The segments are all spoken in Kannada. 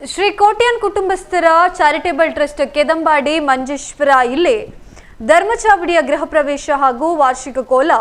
ಶ್ರೀ ಕೋಟ್ಯಾನ್ ಕುಟುಂಬಸ್ಥರ ಚಾರಿಟೇಬಲ್ ಟ್ರಸ್ಟ್ ಕೆದಂಬಾಡಿ ಮಂಜೇಶ್ವರ ಇಲ್ಲಿ ಧರ್ಮಚಾವಡಿಯ ಗೃಹ ಪ್ರವೇಶ ಹಾಗೂ ವಾರ್ಷಿಕ ಕೋಲ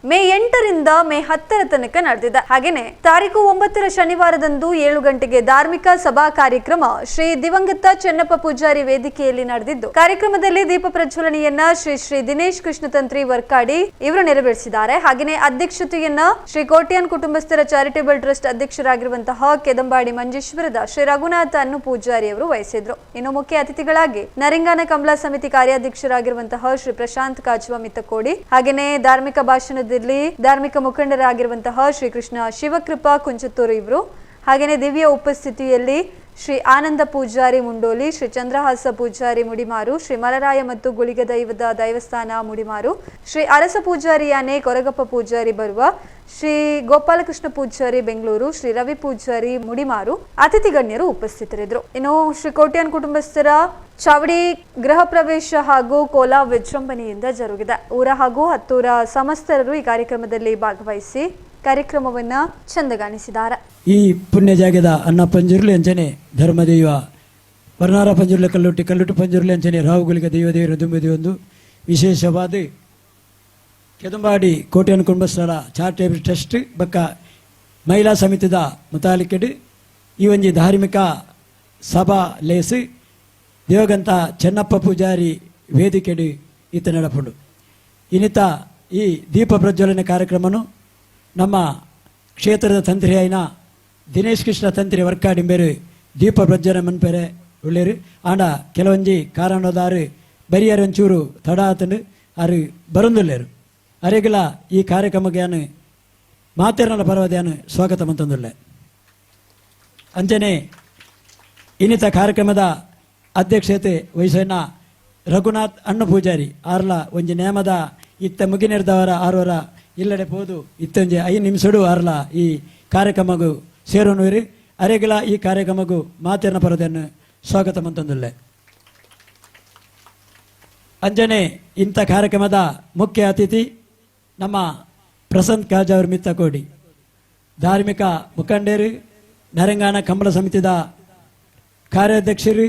ಮೇ 8ರಿಂದ ಮೇ 10ರ ತನಕ ನಡೆದಿದೆ. ಹಾಗೇನೆ ತಾರೀಕು 9ರ ಶನಿವಾರದಂದು 7 ಗಂಟೆಗೆ ಧಾರ್ಮಿಕ ಸಭಾ ಕಾರ್ಯಕ್ರಮ ಶ್ರೀ ದಿವಂಗತ ಚೆನ್ನಪ್ಪ ಪೂಜಾರಿ ವೇದಿಕೆಯಲ್ಲಿ ನಡೆದಿದ್ದು, ಕಾರ್ಯಕ್ರಮದಲ್ಲಿ ದೀಪ ಪ್ರಜ್ವಲನೆಯನ್ನ ಶ್ರೀ ದಿನೇಶ್ ಕೃಷ್ಣತಂತ್ರಿ ವರ್ಕಾಡಿ ಇವರು ನೆರವೇರಿಸಿದ್ದಾರೆ. ಹಾಗೇನೆ ಅಧ್ಯಕ್ಷತೆಯನ್ನ ಶ್ರೀ ಕೋಟ್ಯಾನ್ ಕುಟುಂಬಸ್ಥರ ಚಾರಿಟೇಬಲ್ ಟ್ರಸ್ಟ್ ಅಧ್ಯಕ್ಷರಾಗಿರುವಂತಹ ಕೆದಂಬಾಡಿ ಮಂಜೇಶ್ವರದ ಶ್ರೀ ರಘುನಾಥ ಅನ್ನು ಪೂಜಾರಿ ಅವರು ವಹಿಸಿದ್ರು. ಇನ್ನು ಮುಖ್ಯ ಅತಿಥಿಗಳಾಗಿ ನರಿಂಗಾನ ಕಮಲಾ ಸಮಿತಿ ಕಾರ್ಯಾಧ್ಯಕ್ಷರಾಗಿರುವಂತಹ ಶ್ರೀ ಪ್ರಶಾಂತ್ ಕಾಚುವ ಮಿತ್ತಕೋಡಿ, ಹಾಗೇನೆ ಧಾರ್ಮಿಕ ಭಾಷಣದಲ್ಲಿ ಧಾರ್ಮಿಕ ಮುಖಂಡರಾಗಿರುವಂತಹ ಶ್ರೀ ಕೃಷ್ಣ ಶಿವಕೃಪಾ ಕುಂಚತ್ತೂರು ಇವರು, ಹಾಗೇನೆ ದಿವ್ಯ ಉಪಸ್ಥಿತಿಯಲ್ಲಿ ಶ್ರೀ ಆನಂದ ಪೂಜಾರಿ ಮುಂಡೋಲಿ, ಶ್ರೀ ಚಂದ್ರಹಾಸ ಪೂಜಾರಿ ಮುಡಿಮಾರು, ಶ್ರೀ ಮಲರಾಯ ಮತ್ತು ಗುಳಿಗ ದೈವದ ದೈವಸ್ಥಾನ ಮುಡಿಮಾರು, ಶ್ರೀ ಅರಸ ಪೂಜಾರಿ ಯಾನೆ ಕೊರಗಪ್ಪ ಪೂಜಾರಿ ಬರುವ, ಶ್ರೀ ಗೋಪಾಲಕೃಷ್ಣ ಪೂಜಾರಿ ಬೆಂಗಳೂರು, ಶ್ರೀ ರವಿ ಪೂಜಾರಿ ಮುಡಿಮಾರು ಅತಿಥಿ ಗಣ್ಯರು ಉಪಸ್ಥಿತರಿದ್ದರು. ಇನ್ನು ಶ್ರೀ ಕೋಟ್ಯಾನ್ ಕುಟುಂಬಸ್ಥರ ಚಾವಡಿ ಗೃಹ ಪ್ರವೇಶ ಹಾಗೂ ಕೋಲಾ ವಿಜೃಂಭಣೆಯಿಂದ ಜರುಗಿದೆ. ಊರ ಹಾಗೂ ಹತ್ತೂರ ಸಮಸ್ತರರು ಈ ಕಾರ್ಯಕ್ರಮದಲ್ಲಿ ಭಾಗವಹಿಸಿ ಕಾರ್ಯಕ್ರಮವನ್ನ ಚಂದಗಾಣಿಸಿದ್ದಾರೆ. ಈ ಪುಣ್ಯ ಜಾಗದ ಅನ್ನ ಪಂಜುರ್ಲಿ ಅಂಚನೆ ಧರ್ಮದೈವ ವರ್ಣಾರ ಪಂಜುರ್ಲೆ ಕಲ್ಲುಟ್ಟು ಪಂಜುರ್ಲಿ ಅಂಚನೆ ರಾಹುಗುಲಿಗ ದೈವದೇವರ ದುಂಬಿದೆ ಒಂದು ವಿಶೇಷವಾದ ಕೆದಂಬಾಡಿ ಕೋಟ್ಯಾನ್ ಕುಟುಂಬಸ್ಥರ ಚಾರಿಟೇಬಲ್ ಟ್ರಸ್ಟ್ ಬಕ್ಕ ಮಹಿಳಾ ಸಮಿತಿದ ಮುತಾಲಿಕೆಡ್ ಈ ಒಂಜಿ ಧಾರ್ಮಿಕ ಸಭಾ ಲೇಸ್ ದೇವಗಂತ ಚೆನ್ನಪ್ಪ ಪೂಜಾರಿ ವೇದಿಕೆಡು ಈತ ನಡಪುಂಡು. ಇನ್ನಿತ ಈ ದೀಪ ಪ್ರಜ್ವಲನೆ ಕಾರ್ಯಕ್ರಮನು ನಮ್ಮ ಕ್ಷೇತ್ರದ ತಂತ್ರಿ ಆಯ್ನ ದಿನೇಶ್ ಕೃಷ್ಣ ತಂತ್ರಿ ವರ್ಕಾಡಿಂಬೇರು ದೀಪ ಪ್ರಜ್ವಲನೆ ಮನ್ಪೆರೆ ಉಳ್ಳೇರು ಆಂಡ ಕೆಲವೊಂಜಿ ಕಾರಣದಾರು ಬರಿಯರಂಚೂರು ತಡ ಆತಂಡು ಅರು ಬರೊಂದುಲ್ಲೇರು ಅರೆಗಿಲ ಈ ಕಾರ್ಯಕ್ರಮಕ್ಕೆ ಮಾತೆರನ ಪರ್ವದಿಯಾನು ಸ್ವಾಗತ ಮಂತಂದುಲ್ಲೆ. ಅಂಚನೆ ಇನ್ನಿತ ಕಾರ್ಯಕ್ರಮದ ಅಧ್ಯಕ್ಷತೆ ವಹಿಸೋಣ ರಘುನಾಥ್ ಅಣ್ಣ ಪೂಜಾರಿ ಆರ್ಲ ಒಂಜಿ ನೇಮದ ಇತ್ತ ಮುಗಿನಿರ್ದವರ ಆರ್ವರ ಇಲ್ಲಡೆ ಪೋದು ಇತ್ತೊಂಜಿ 5 ನಿಮಿಷಡು ಆರ್ಲ ಈ ಕಾರ್ಯಕ್ರಮಗೂ ಸೇರೋನುವಿರಿ ಅರೆಗಿಲ ಈ ಕಾರ್ಯಕ್ರಮಗೂ ಮಾತೆರನ ಪರದನ್ನು ಸ್ವಾಗತ ಮಂತಂದುಲ್ಲೆ. ಅಂಜನೆ ಇಂಥ ಕಾರ್ಯಕ್ರಮದ ಮುಖ್ಯ ಅತಿಥಿ ನಮ್ಮ ಪ್ರಸಂತ್ ಕಾಜಾವರ್ ಮಿತ್ತಕೋಡಿ, ಧಾರ್ಮಿಕ ಮುಖಂಡರು, ನರಂಗಾನ ಕಮಲ ಸಮಿತಿದ ಕಾರ್ಯಾಧ್ಯಕ್ಷರು,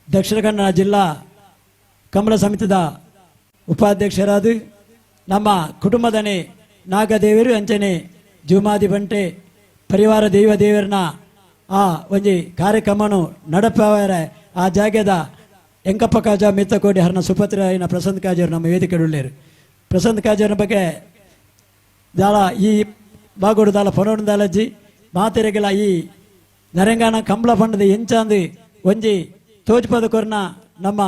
ದಕ್ಷಿಣ ಕನ್ನಡ ಜಿಲ್ಲಾ ಕಮಲ ಸಮಿತಿದ ಉಪಾಧ್ಯಕ್ಷರಾದ ನಮ್ಮ ಕುಟುಂಬದನೆ ನಾಗದೇವರು ಅಂಚನೆ ಜುಮಾದಿ ಬಂಟೆ ಪರಿವಾರ ದೇವರನ ಆ ಒಂಜಿ ಕಾರ್ಯಕ್ರಮನು ನಡಪವರ ಆ ಜಾಗದ ಎಂಕಪ್ಪ ಕಾಜ ಮಿತ್ತಕೋಡಿ ಹರನ ಸುಪತ್ರ ಐನ ಪ್ರಸಂತ್ ಕಾಜವರು ನಮ್ಮ ವೇದಿಕೆ ಉಳ್ಳೇರು. ಪ್ರಸಂತ್ ಕಾಜವರ ಬಗ್ಗೆ ದಾಲ ಈ ಬಾಗೋಡು ದಾಲ ಪೊನೋಡು ದಾಲಜ್ಜಿ ಮಾತೆರೆಗೆಲ ಈ ನರಂಗಾನ ಕಂಬಳ ಫಂಡದ ಎಂಚಾಂದು ಒಂಜಿ ತೋಜ್ಪದ ಕೊರ್ನ ನಮ್ಮ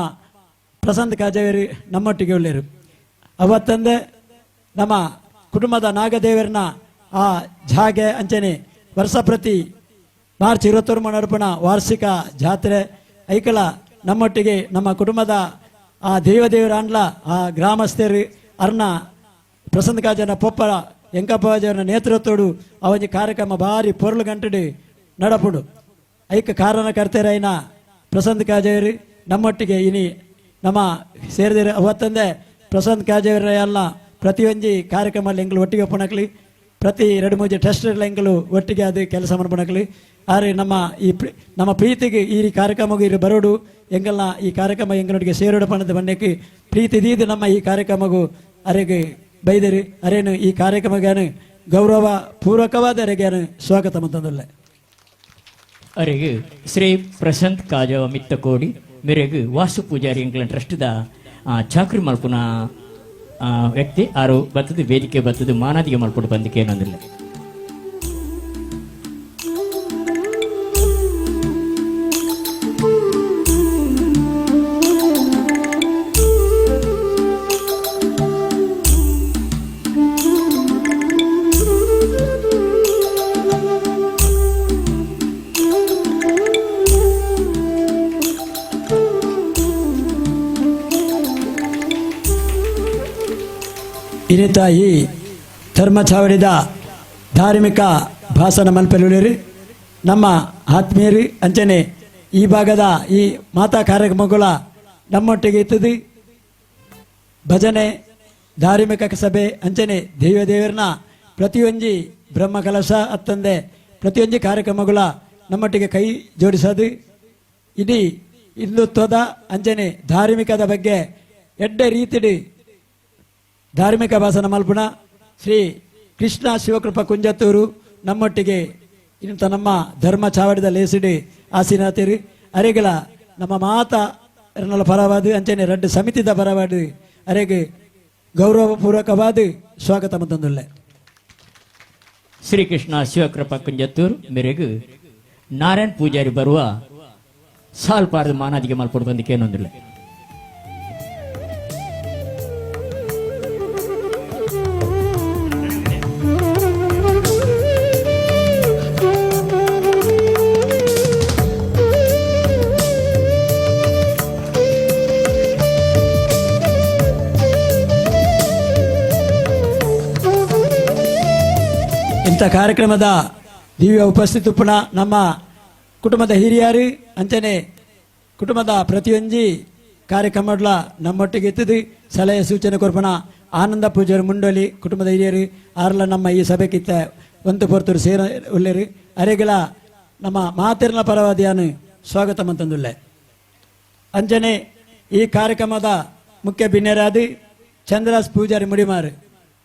ಪ್ರಸಂತ್ ಕಾಜವೇರು ನಮ್ಮೊಟ್ಟಿಗೆ ಉಳ್ಳೇರು. ಅವತ್ತಂದೆ ನಮ್ಮ ಕುಟುಂಬದ ನಾಗದೇವರನ ಆ ಜಾಗೆ ಅಂಚನೆ ವರ್ಷ ಪ್ರತಿ ಮಾರ್ಚ್ 21 ನಡುಪಣ ವಾರ್ಷಿಕ ಜಾತ್ರೆ ಐಕಲ ನಮ್ಮೊಟ್ಟಿಗೆ ನಮ್ಮ ಕುಟುಂಬದ ಆ ದೇವದೇವರ ಅಂಡ್ಲ ಆ ಗ್ರಾಮಸ್ಥರು ಅರ್ನ ಪ್ರಸಂತ್ ಕಾಜನ ಪೊಪ್ಪಳ ಎಂಕಪ್ಪಾಜವರ ನೇತೃತ್ವಡು ಅವಜಿ ಕಾರ್ಯಕ್ರಮ ಭಾರಿ ಪೊರ್ಲು ಗಂಟೆಡು ನಡಪುಡು ಐಕ ಕಾರಣಕರ್ತರೈನ ಪ್ರಸಂತ್ ಕಾಜೇವರು ನಮ್ಮೊಟ್ಟಿಗೆ ಇನಿ ನಮ್ಮ ಸೇರಿದ ಅವತ್ತಂದೆ ಪ್ರಸಂತ್ ಕಾಜೇವರ ಎಲ್ಲ ಪ್ರತಿಯೊಂದು ಕಾರ್ಯಕ್ರಮ ಎಂಗಳು ಒಟ್ಟಿಗೆ ಒಪ್ಪಣಕ್ಲಿ ಪ್ರತಿ 2-3 ಟ್ರಸ್ಟ್ಗಳ ಎಂಗಳು ಒಟ್ಟಿಗೆ ಅದು ಕೆಲಸ ಮಾಡ್ಕೊಳಕ್ಲಿ ಆದರೆ ನಮ್ಮ ಪ್ರೀತಿಗೆ ಈ ಕಾರ್ಯಕ್ರಮಗೂ ಇರು ಬರೋಡು ಎಂಗಲ್ನ ಈ ಕಾರ್ಯಕ್ರಮ ಎಂಗಳೊಟ್ಟಿಗೆ ಸೇರೋಡು ಪಣದ ಬಣ್ಣಕ್ಕೆ ಪ್ರೀತಿ ದೀದು ನಮ್ಮ ಈ ಕಾರ್ಯಕ್ರಮಗೂ ಅರೆಗೆ ಬೈದರು ಅರೇನು ಈ ಕಾರ್ಯಕ್ರಮಗಾನು ಗೌರವ ಪೂರ್ವಕವಾದ ಅರೆಗಾನು ಸ್ವಾಗತ ಮಂತಂದಲ್ಲ. ಅರೆಗೆ ಶ್ರೀ ಪ್ರಶಾಂತ್ ಕಾಜವ ಮಿತ್ತಕೋಡಿ ಮೇರೆಗೆ ವಾಸು ಪೂಜಾರಿ ಎಂಕ್ಲ ಟ್ರಸ್ಟ್ದ ಚಾಕ್ರಿ ಮಲ್ಪುನ ವ್ಯಕ್ತಿ ಆರು ಬತ್ತದು ವೇದಿಕೆ ಬತ್ತದು ಮಾನಾದಿಗೆ ಮಲ್ಪಟ್ಟು ಬಂದಿಕೆ ಏನೊಂದಿಲ್ಲ. ಇನ್ನಿತ ಈ ಧರ್ಮಚಾವಡಿದ ಧಾರ್ಮಿಕ ಭಾಷಣ ಮನ್ಪೆಲುಳಿರಿ ನಮ್ಮ ಆತ್ಮೀಯರು ಅಂಚನೆ ಈ ಭಾಗದ ಈ ಮಾತಾ ಕಾರ್ಯಕ್ರಮಗಳ ನಮ್ಮೊಟ್ಟಿಗೆ ಇತ್ತದು ಭಜನೆ ಧಾರ್ಮಿಕ ಸಭೆ ಅಂಚನೆ ದೇವರನ ಪ್ರತಿಯೊಂದು ಬ್ರಹ್ಮ ಕಲಶ ಅತ್ತಂದೆ ಪ್ರತಿಯೊಂದು ಕಾರ್ಯಕ್ರಮಗಳ ನಮ್ಮೊಟ್ಟಿಗೆ ಕೈ ಜೋಡಿಸೋದು ಇಡೀ ಹಿಂದುತ್ವದ ಅಂಜನೆ ಧಾರ್ಮಿಕದ ಬಗ್ಗೆ ಎಡ್ಡೆ ರೀತಿಡಿ ಧಾರ್ಮಿಕ ಭಾಷಣ ಮಲ್ಪುಣ ಶ್ರೀ ಕೃಷ್ಣ ಶಿವಕೃಪಾ ಕುಂಜತ್ತೂರು ನಮ್ಮೊಟ್ಟಿಗೆ ಇಂಥ ನಮ್ಮ ಧರ್ಮ ಚಾವಡಿದ ಲೇಸಿಡಿ ಆಸೀನಾತಿರು ಅರೆಗಳ ನಮ್ಮ ಮಾತ ಎರನಲ ಪರವಾದ ಅಂಚನೆ ರೆಡ್ಡು ಸಮಿತಿದ ಪರವಾದ ಅರೆಗೆ ಗೌರವಪೂರ್ವಕವಾದ ಸ್ವಾಗತ ಮಂತಂದುಲ್ಲೆ ಶ್ರೀಕೃಷ್ಣ ಶಿವಕೃಪಾ ಕುಂಜತ್ತೂರು ಮೇರೆಗೂ ನಾರಾಯಣ್ ಪೂಜಾರಿ ಬರುವ ಸಾಲ್ಪಾರ್ದು ಮಾನಾದಿಗೆ ಮಲ್ಪಡು ಬಂದಿಕ್ಕೆ ಏನೊಂದಿಲ್ಲ. ಇಂಥ ಕಾರ್ಯಕ್ರಮದ ದಿವ್ಯ ಉಪಸ್ಥಿತುಪುಣ ನಮ್ಮ ಕುಟುಂಬದ ಹಿರಿಯರು ಅಂಚನೆ ಕುಟುಂಬದ ಪ್ರತಿಯೊಂಜಿ ಕಾರ್ಯಕ್ರಮಗಳ ನಮ್ಮೊಟ್ಟಿಗೆ ಎತ್ತದು ಸಲಹೆ ಸೂಚನೆ ಕೊರ್ಪಣ ಆನಂದ ಪೂಜಾರಿ ಮುಂಡೋಲಿ ಕುಟುಂಬದ ಹಿರಿಯರು ಆರ್ಲ ನಮ್ಮ ಈ ಸಭೆಗಿತ್ತ ಒಂದು ಪೊರ್ತರು ಸೇರ ಉಳ್ಳೇರು ಅರೆಗಳ ನಮ್ಮ ಮಾತೆರ್ನ ಪರವಾದಿಯಾನು ಸ್ವಾಗತ ಮಂತಂದುಲ್ಲೆ ಅಂಚನೆ ಈ ಕಾರ್ಯಕ್ರಮದ ಮುಖ್ಯ ಭಿನ್ನರಾದ ಚಂದ್ರಾಸ್ ಪೂಜಾರಿ ಮುಡಿಮಾರು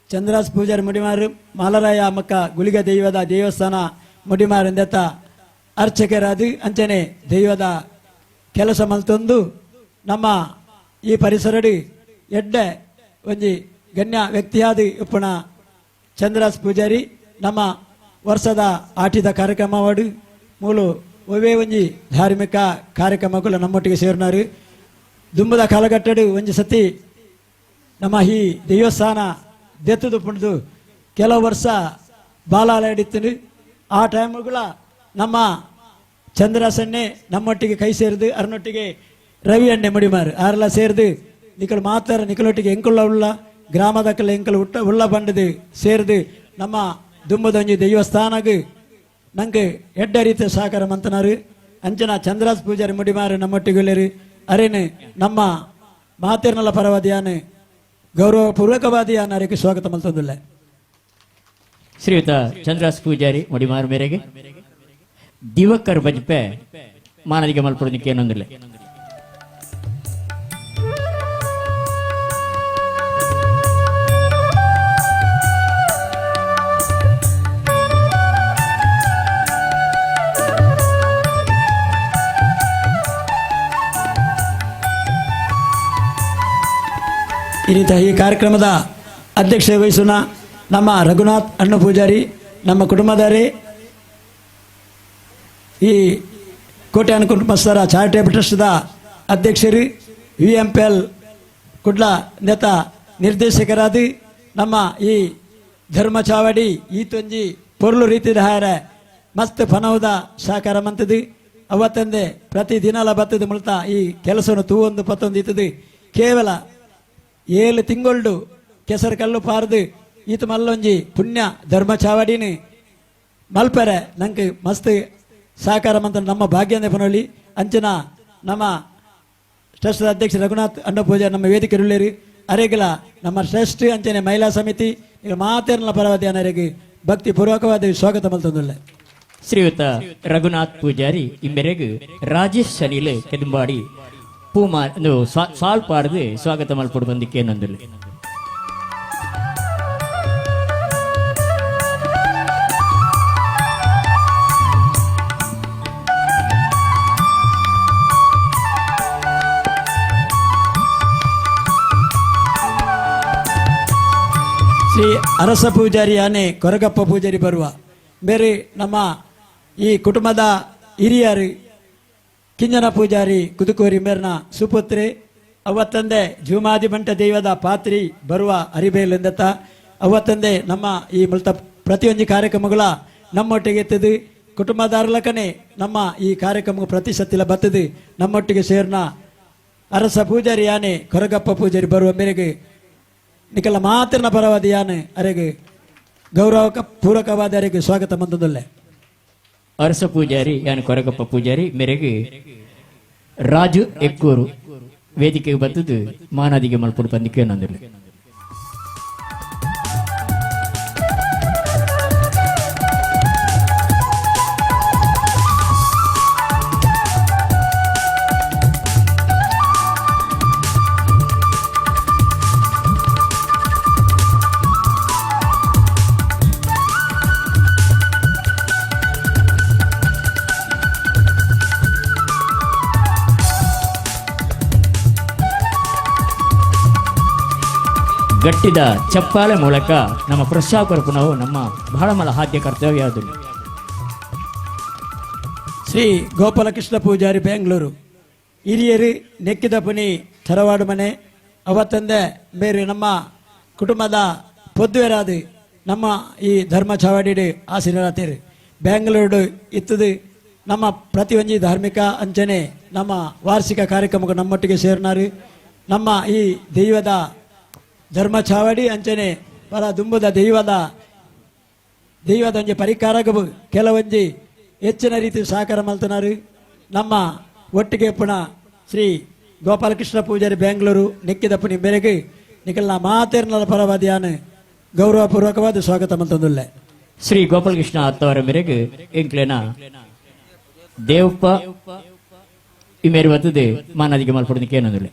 ಚಂದ್ರಾಸ್ ಪೂಜಾರಿ ಮುಡಿಮಾರು ಮಾಲರಾಯ ಮಕ್ಕ ಗುಳಿಗ ದೈವದ ದೇವಸ್ಥಾನ ಮುಡಿಮಾರು ಎಂದೆತ್ತ ಅರ್ಚಕರಾದ ಅಂಚನೆ ದೈವದ ಕೆಲಸ ಮಲ್ತೊಂದು ನಮ್ಮ ಈ ಪರಿಸರಡಿ ಎಡ್ಡೆ ಒಂಜಿ ಗಣ್ಯ ವ್ಯಕ್ತಿಯಾದ ಉಪ್ಪುಣ ಚಂದ್ರಾಸ್ ಪೂಜಾರಿ ನಮ್ಮ ವರ್ಷದ ಆಟಿದ ಕಾರ್ಯಕ್ರಮವಾಡು ಮೂಲು ಒವೇ ಒಂಜಿ ಧಾರ್ಮಿಕ ಕಾರ್ಯಕ್ರಮಗಳು ನಮ್ಮೊಟ್ಟಿಗೆ ಸೇರಿನಾರು ದುಂಬದ ಕಾಲಘಟ್ಟಡು ಒಂಜಿ ಸತಿ ನಮ್ಮ ಈ ದೇವಸ್ಥಾನ ದೆತ್ತದು ಪುಣ್ದು ಕೆಲವು ವರ್ಷ ಬಾಲಾಡಿತ್ತು ಆ ಟೈಮ್ಗಳ ನಮ್ಮ ಚಂದ್ರಾಸನ್ನೇ ನಮ್ಮೊಟ್ಟಿಗೆ ಕೈ ಸೇರಿದು ಅರ್ನೊಟ್ಟಿಗೆ ರವಿ ಅಣ್ಣೆ ಮುಡಿಮಾರು ಆರೆಲ್ಲ ಸೇರಿದು ನಿಕಲು ಮಾತಾರ ನಿಕಲೊಟ್ಟಿಗೆ ಎಂಕುಳ್ಳ ಉಳ್ಳ ಗ್ರಾಮದಕ್ಕಲ್ಲ ಎಂಕಲು ಉಳ್ಳ ಬಂಡದು ಸೇರಿದು ನಮ್ಮ ದುಂಬದೊಂಜಿ ದೇವಸ್ಥಾನಗ ನಂಗೆ ಎಡ್ಡ ರೀತಿಯ ಸಹಕಾರ ಮಂತನಾರು ಅಂಚನ ಚಂದ್ರಾಸ್ ಪೂಜಾರಿ ಮುಡಿಮಾರು ನಮ್ಮೊಟ್ಟಿಗೆ ಒಳ್ಳೆರು ಅರೇನು ನಮ್ಮ ಮಾತೇರ್ನಲ್ಲ ಪರವಾದಿಯಾನು ಗೌರವಪೂರ್ವಕವಾದಿಯಾನ ಅರೆಗೆ ಸ್ವಾಗತ ಮಂತಂದುಲ್ಲ ಶ್ರೀಯುತ ಚಂದ್ರಾಸ್ ಪೂಜಾರಿ ಮುಡಿಮಾರು ಮೇರೆಗೆ ದಿವಕರ್ ಬಜ್ಪೆ ಮಾನದಿಗೆ ಮಲ್ಪಡೋದಕ್ಕೆ ಏನೊಂದಿಲ್ಲ. ಇನ್ನಿತ ಈ ಕಾರ್ಯಕ್ರಮದ ಅಧ್ಯಕ್ಷತೆ ವಹಿಸೋಣ ನಮ್ಮ ರಘುನಾಥ್ ಅಣ್ಣ ಪೂಜಾರಿ ನಮ್ಮ ಕುಟುಂಬದವರೇ ಈ ಕೋಟೆ ಕುಟುಂಬಸ್ಥರ ಚಾರಿಟೇಬಲ್ ಟ್ರಸ್ಟ್ದ ಅಧ್ಯಕ್ಷರು VMPL ಕುಡ್ಲ ನೇತ ನಿರ್ದೇಶಕರಾದ ನಮ್ಮ ಈ ಧರ್ಮ ಚಾವಡಿ ಈತೊಂಜಿ ಪೊರ್ಲು ರೀತಿದ ಹಾರ ಮಸ್ತ್ ಫನವದ ಸಹಕಾರ ಮಂತದು ಅವತ್ತಂದೆ ಪ್ರತಿ ದಿನಲ ಬತ್ತದ ಮುಳ್ತ ಈ ಕೆಲಸವನ್ನು ತೂವೊಂದು ಪತ್ತೊಂದು ಇತ್ತದು ಕೇವಲ 7 ತಿಂಗಳು ಕೆಸರು ಕಲ್ಲು ಪಾರ್ದು ಈತ ಮಲ್ಲೊಂಜಿ ಪುಣ್ಯ ಧರ್ಮ ಚಾವಡಿನಿ ಮಲ್ಪರೆ ನಂಗೆ ಮಸ್ತ್ ಸಹಕಾರ ಮಂತ್ರ ನಮ್ಮ ಭಾಗ್ಯಂದ ಪನೋಳಿ ಅಂಚನ ನಮ್ಮ ಟ್ರಸ್ಟ್ ಅಧ್ಯಕ್ಷ ರಘುನಾಥ್ ಅಣ್ಣ ಪೂಜಾರಿ ನಮ್ಮ ವೇದಿಕೆ ಉಳ್ಳೇರಿ ಅರೆಗಳ ನಮ್ಮ ಟ್ರಸ್ಟ್ ಅಂಚನೆ ಮಹಿಳಾ ಸಮಿತಿ ಈಗ ಮಾತೇರ್ನ ಪರವಾದಿ ಅನ್ನರಿಗೆ ಭಕ್ತಿ ಪೂರ್ವಕವಾದ ಸ್ವಾಗತ ಮಲ್ತೊಂದುಲ್ಲ. ಶ್ರೀಯುತ ರಘುನಾಥ್ ಪೂಜಾರಿ ಇಮ್ಮೆರೆಗೂ ರಾಜೇಶ್ ಸನಿಲೆ ಕೆದಂಬಾಡಿ ಪೂಮಾ ಸಾಲ್ಪಾಡ್ದು ಸ್ವಾಗತ ಮಲ್ಪಡು ಬಂದಿಕ್ಕೆ ಏನೊಂದಿಲ್ಲ. ಶ್ರೀ ಅರಸ ಪೂಜಾರಿ ಆನೆ ಕೊರಗಪ್ಪ ಪೂಜಾರಿ ಬರುವ ಬೇರೆ ನಮ್ಮ ಈ ಕುಟುಂಬದ ಹಿರಿಯರು ಕಿಂಜನ ಪೂಜಾರಿ ಕುದುಕೋರಿ ಮೇರ್ನ ಸುಪುತ್ರೆ ಅವತ್ತಂದೆ ಜೂಮಾದಿ ಬಂಟ ದೈವದ ಪಾತ್ರಿ ಬರುವ ಅರಿಬೇಲೆಂದತ್ತ ಅವತ್ತಂದೆ ನಮ್ಮ ಈ ಮುಲ್ತ ಪ್ರತಿಯೊಂದು ಕಾರ್ಯಕ್ರಮಗಳ ನಮ್ಮೊಟ್ಟಿಗೆ ಎತ್ತದು ಕುಟುಂಬದಾರಲಕನೆ ನಮ್ಮ ಈ ಕಾರ್ಯಕ್ರಮ ಪ್ರತಿ ಸತ್ತಿಲ ಬತ್ತದು ನಮ್ಮೊಟ್ಟಿಗೆ ಸೇರ್ನ ಅರಸ ಪೂಜಾರಿ ಆನೆ ಕೊರಗಪ್ಪ ಪೂಜಾರಿ ಬರುವ ಮೇರೆಗೆ ನಿಕಲ ಮಾತಿನ ಪರವಾದಿ ಯಾನೆ ಅರೆಗೆ ಗೌರವ ಪೂರಕವಾದ ಅರೆಗೆ ಸ್ವಾಗತ ಮಂತದಲ್ಲೇ. ಅರಸ ಪೂಜಾರಿ ಯಾನ್ ಕೊರಗಪ್ಪ ಪೂಜಾರಿ ಮೇರೆಗೆ ರಾಜು ಎಕ್ಕೂರು ವೇದಿಕೆಗೆ ಬರ್ತದ್ದು ಮಾನಾದಿಗೆ ಮಲ್ಪಡು ಬಂದಿಕ್ಕೆ ಏನೊಂದಿಲ್ಲ. ಗಟ್ಟಿದ ಚಪ್ಪಾಳೆ ಮೂಲಕ ನಮ್ಮ ಪ್ರೋತ್ಸಾಹ ನಾವು ನಮ್ಮ ಬಹಳ ಮಲ ಆದ್ಯ ಕರ್ತವ್ಯ ಅದು. ಶ್ರೀ ಗೋಪಾಲಕೃಷ್ಣ ಪೂಜಾರಿ ಬೆಂಗಳೂರು ಹಿರಿಯರು ನೆಕ್ಕಿದ ಪುನಿ ತರವಾಡು ಮನೆ ಅವತ್ತಂದೆ ಬೇರೆ ನಮ್ಮ ಕುಟುಂಬದ ಪೊದ್ದುವೆರಾದು ನಮ್ಮ ಈ ಧರ್ಮ ಚಾವಡಿ ಆಶೀರ್ವಾದ ಬೆಂಗಳೂರು ಇತ್ತದು ನಮ್ಮ ಪ್ರತಿಯೊಂದು ಧಾರ್ಮಿಕ ಅಂಚನೆ ನಮ್ಮ ವಾರ್ಷಿಕ ಕಾರ್ಯಕ್ರಮಕ್ಕೆ ನಮ್ಮೊಟ್ಟಿಗೆ ಸೇರಿನಾರು. ನಮ್ಮ ಈ ದೈವದ ಧರ್ಮ ಚಾವಡಿ ಅಂಚನೆ ಪರ ದುಂಬುದ ದೈವದ ಒಂಜಿ ಪರಿಕಾರಗೂ ಕೆಲವೊಂಜಿ ಹೆಚ್ಚಿನ ರೀತಿ ಸಹಕಾರ ಮಲ್ತನಾರು. ನಮ್ಮ ಒಟ್ಟಿಗೆ ಪುನಃ ಶ್ರೀ ಗೋಪಾಲಕೃಷ್ಣ ಪೂಜಾರಿ ಬೆಂಗಳೂರು ನೆಕ್ಕಿದ ಪುನಿ ಬೆರೆಗೆ ನಿಖಲ್ನ ಮಾತೇರ್ನಲ ಪರವಾದಿಯಾನು ಗೌರವಪೂರ್ವಕವಾದ ಸ್ವಾಗತ ಮಲ್ತಂದುಲ್ಲೆ. ಶ್ರೀ ಗೋಪಾಲಕೃಷ್ಣ ಅತ್ತವರ ಮೇರೆಗೆ ಎಂಕ್ಲೆನ ದೇವಪ್ಪ ಈ ಮೇರೆ ಬರ್ತದೆ ಮಾನದಿಗೆ ಮಲ್ಪಡೋದಕ್ಕೆ ಏನಂದಿಲ್ಲ.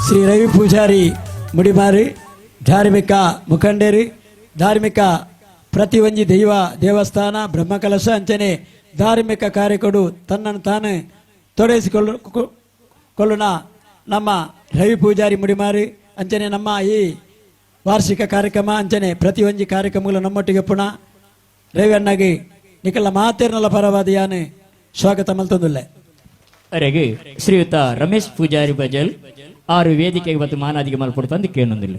ಶ್ರೀ ರವಿ ಪೂಜಾರಿ ಮುಡಿಮಾರಿ ಧಾರ್ಮಿಕ ಮುಖಂಡರು ಧಾರ್ಮಿಕ ಪ್ರತಿಯೊಂದು ದೇವಸ್ಥಾನ ಬ್ರಹ್ಮಕಲಶ ಅಂಚನೆ ಧಾರ್ಮಿಕ ಕಾರ್ಯಕಡು ತನ್ನನ್ನು ತಾನು ತೊಡಗಿಸಿಕೊಳ್ಳುನ ನಮ್ಮ ರವಿ ಪೂಜಾರಿ ಮುಡಿಮಾರಿ ಅಂಚನೆ ನಮ್ಮ ಈ ವಾರ್ಷಿಕ ಕಾರ್ಯಕ್ರಮ ಅಂಚನೆ ಪ್ರತಿಯೊಂದು ಕಾರ್ಯಕ್ರಮಗಳು ನಮ್ಮೊಟ್ಟಿಗೆ ಪುನಃ ರವಿ ಅಣ್ಣಗೆ ನಿಖಲ ಮಾತೇರ್ನಲ ಪರವಾದಿಯಾನು ಸ್ವಾಗತ ಮಲ್ತಂದುಲ್ಲೆ. ಅರೆಗೆ ಶ್ರೀಯುತ ರಮೇಶ್ ಪೂಜಾರಿ ಬಜಲ್ ಆರು ವೇದಿಕೆಗೆ ಮತ್ತು ಮಾನಾದಿಗೆ ಮಲ್ಪಡ್ತಂದಕ್ಕೆ ಏನೊಂದಿಲ್ಲ.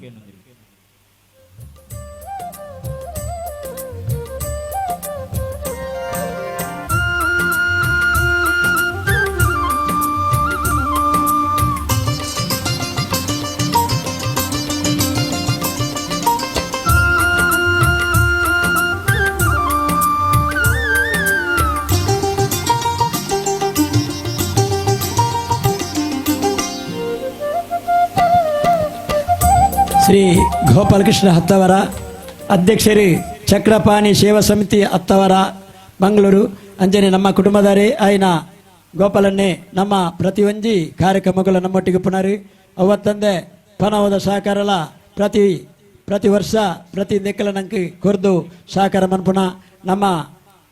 ಶ್ರೀ ಗೋಪಾಲಕೃಷ್ಣ ಹತ್ತವರ ಅಧ್ಯಕ್ಷರು ಚಕ್ರಪಾಣಿ ಸೇವಾ ಸಮಿತಿ ಹತ್ತವರ ಮಂಗಳೂರು ಅಂಜನೆ ನಮ್ಮ ಕುಟುಂಬದವರೇ ಆಯ್ನ ಗೋಪಾಲನ್ನೇ ನಮ್ಮ ಪ್ರತಿಯೊಂದು ಕಾರ್ಯಕ್ರಮಗಳು ನಮ್ಮೊಟ್ಟಿಗೆ ಪುನರು ಅವತ್ತಂದೆ ಪನವದ ಸಹಕಾರಲ ಪ್ರತಿ ವರ್ಷ ಪ್ರತಿ ನೆಕ್ಕಲ ನಂಗೆ ಕೊರ್ದು ಸಹಕಾರ ಮನ್ಪುಣ ನಮ್ಮ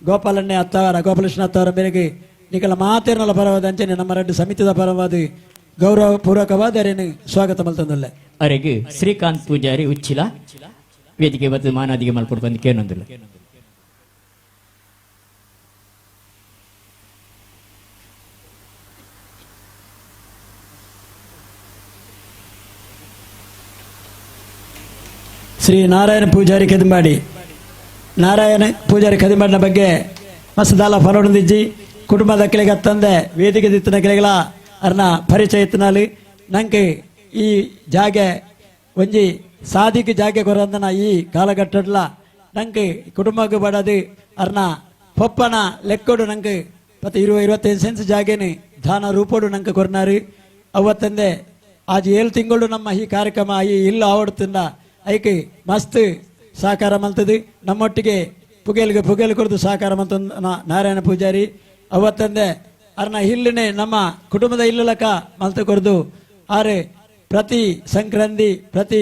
ಗೋಪಾಲನ್ನೇ ಹತ್ತವರ ಗೋಪಾಲಕೃಷ್ಣ ಹತ್ತವರ ಮೇರೆಗೆ ನಿಖಲ ಮಾತೇರ್ನಲ ಪರವಾದ ಅಂಚನೆ ನಮ್ಮ ಎರಡು ಸಮಿತಿದ ಪರವಾದ ಗೌರವಪೂರ್ವಕವಾದ ಸ್ವಾಗತ ಮಲ್ತಂದುಲ್ಲೆ. ಅರೆಗೆ ಶ್ರೀಕಾಂತ್ ಪೂಜಾರಿ ಉಚ್ಚಿಲ ವೇದಿಕೆ ಮತ್ತು ಮಾನಾದಿಗೆ ಮಲ್ಪಡ್ತಂದಕ್ಕೆ ಏನೊಂದಿಲ್ಲ. ಶ್ರೀ ನಾರಾಯಣ ಪೂಜಾರಿ ಕದಂಬಾಡಿ ನಾರಾಯಣ ಪೂಜಾರಿ ಕದಂಬಾಡಿನ ಬಗ್ಗೆ ಮಸದಾಲ ಫಲೋಡಿದ್ದಿ ಕುಟುಂಬದ ಕೆಳಗೆ ತಂದೆ ವೇದಿಕೆ ದಿತ್ತಿನ ಕೆಳಗಳ ಅರ್ನ ಪರಿಚಯ ಎತ್ತಿನಾಲಿ ನಂಗೆ ಈ ಜಾಗೆ ಒಂಜಿ ಸಾದಿಗೆ ಜಾಗೆ ಕೊರಂದನ ಈ ಕಾಲಘಟ್ಟಡ್ಲ ನಂಗೆ ಕುಟುಂಬಕ್ಕೆ ಬಡದು ಅರ್ನ ಪೊಪ್ಪನ ಲೆಕ್ಕೊಡು ನಂಗೆ 25 ಸೆನ್ಸ್ ಜಾಗೇನೆ ದಾನ ರೂಪೋಡು ನಂಗೆ ಕೊರ್ನಾರು ಅವತ್ತಂದೆ ಆಜ್ 7 ತಿಂಗಳು ನಮ್ಮ ಈ ಕಾರ್ಯಕ್ರಮ ಈ ಇಲ್ಲ ಆವಡ್ತಿಂದ ಐಕೆ ಮಸ್ತ್ ಸಹಕಾರ ಮಲ್ತದು ನಮ್ಮೊಟ್ಟಿಗೆ ಪುಗೇಲು ಕೊಡ್ದು ಸಹಕಾರ ಮಲ್ತ ನಾರಾಯಣ ಪೂಜಾರಿ ಅವತ್ತಂದೆ ಅರ್ನ ಇಲ್ಲನೆ ನಮ್ಮ ಕುಟುಂಬದ ಇಲ್ಲಲಕ ಮಲ್ತ ಕೊರ್ದು ಆರೆ ಪ್ರತಿ ಸಂಕ್ರಾಂತಿ ಪ್ರತಿ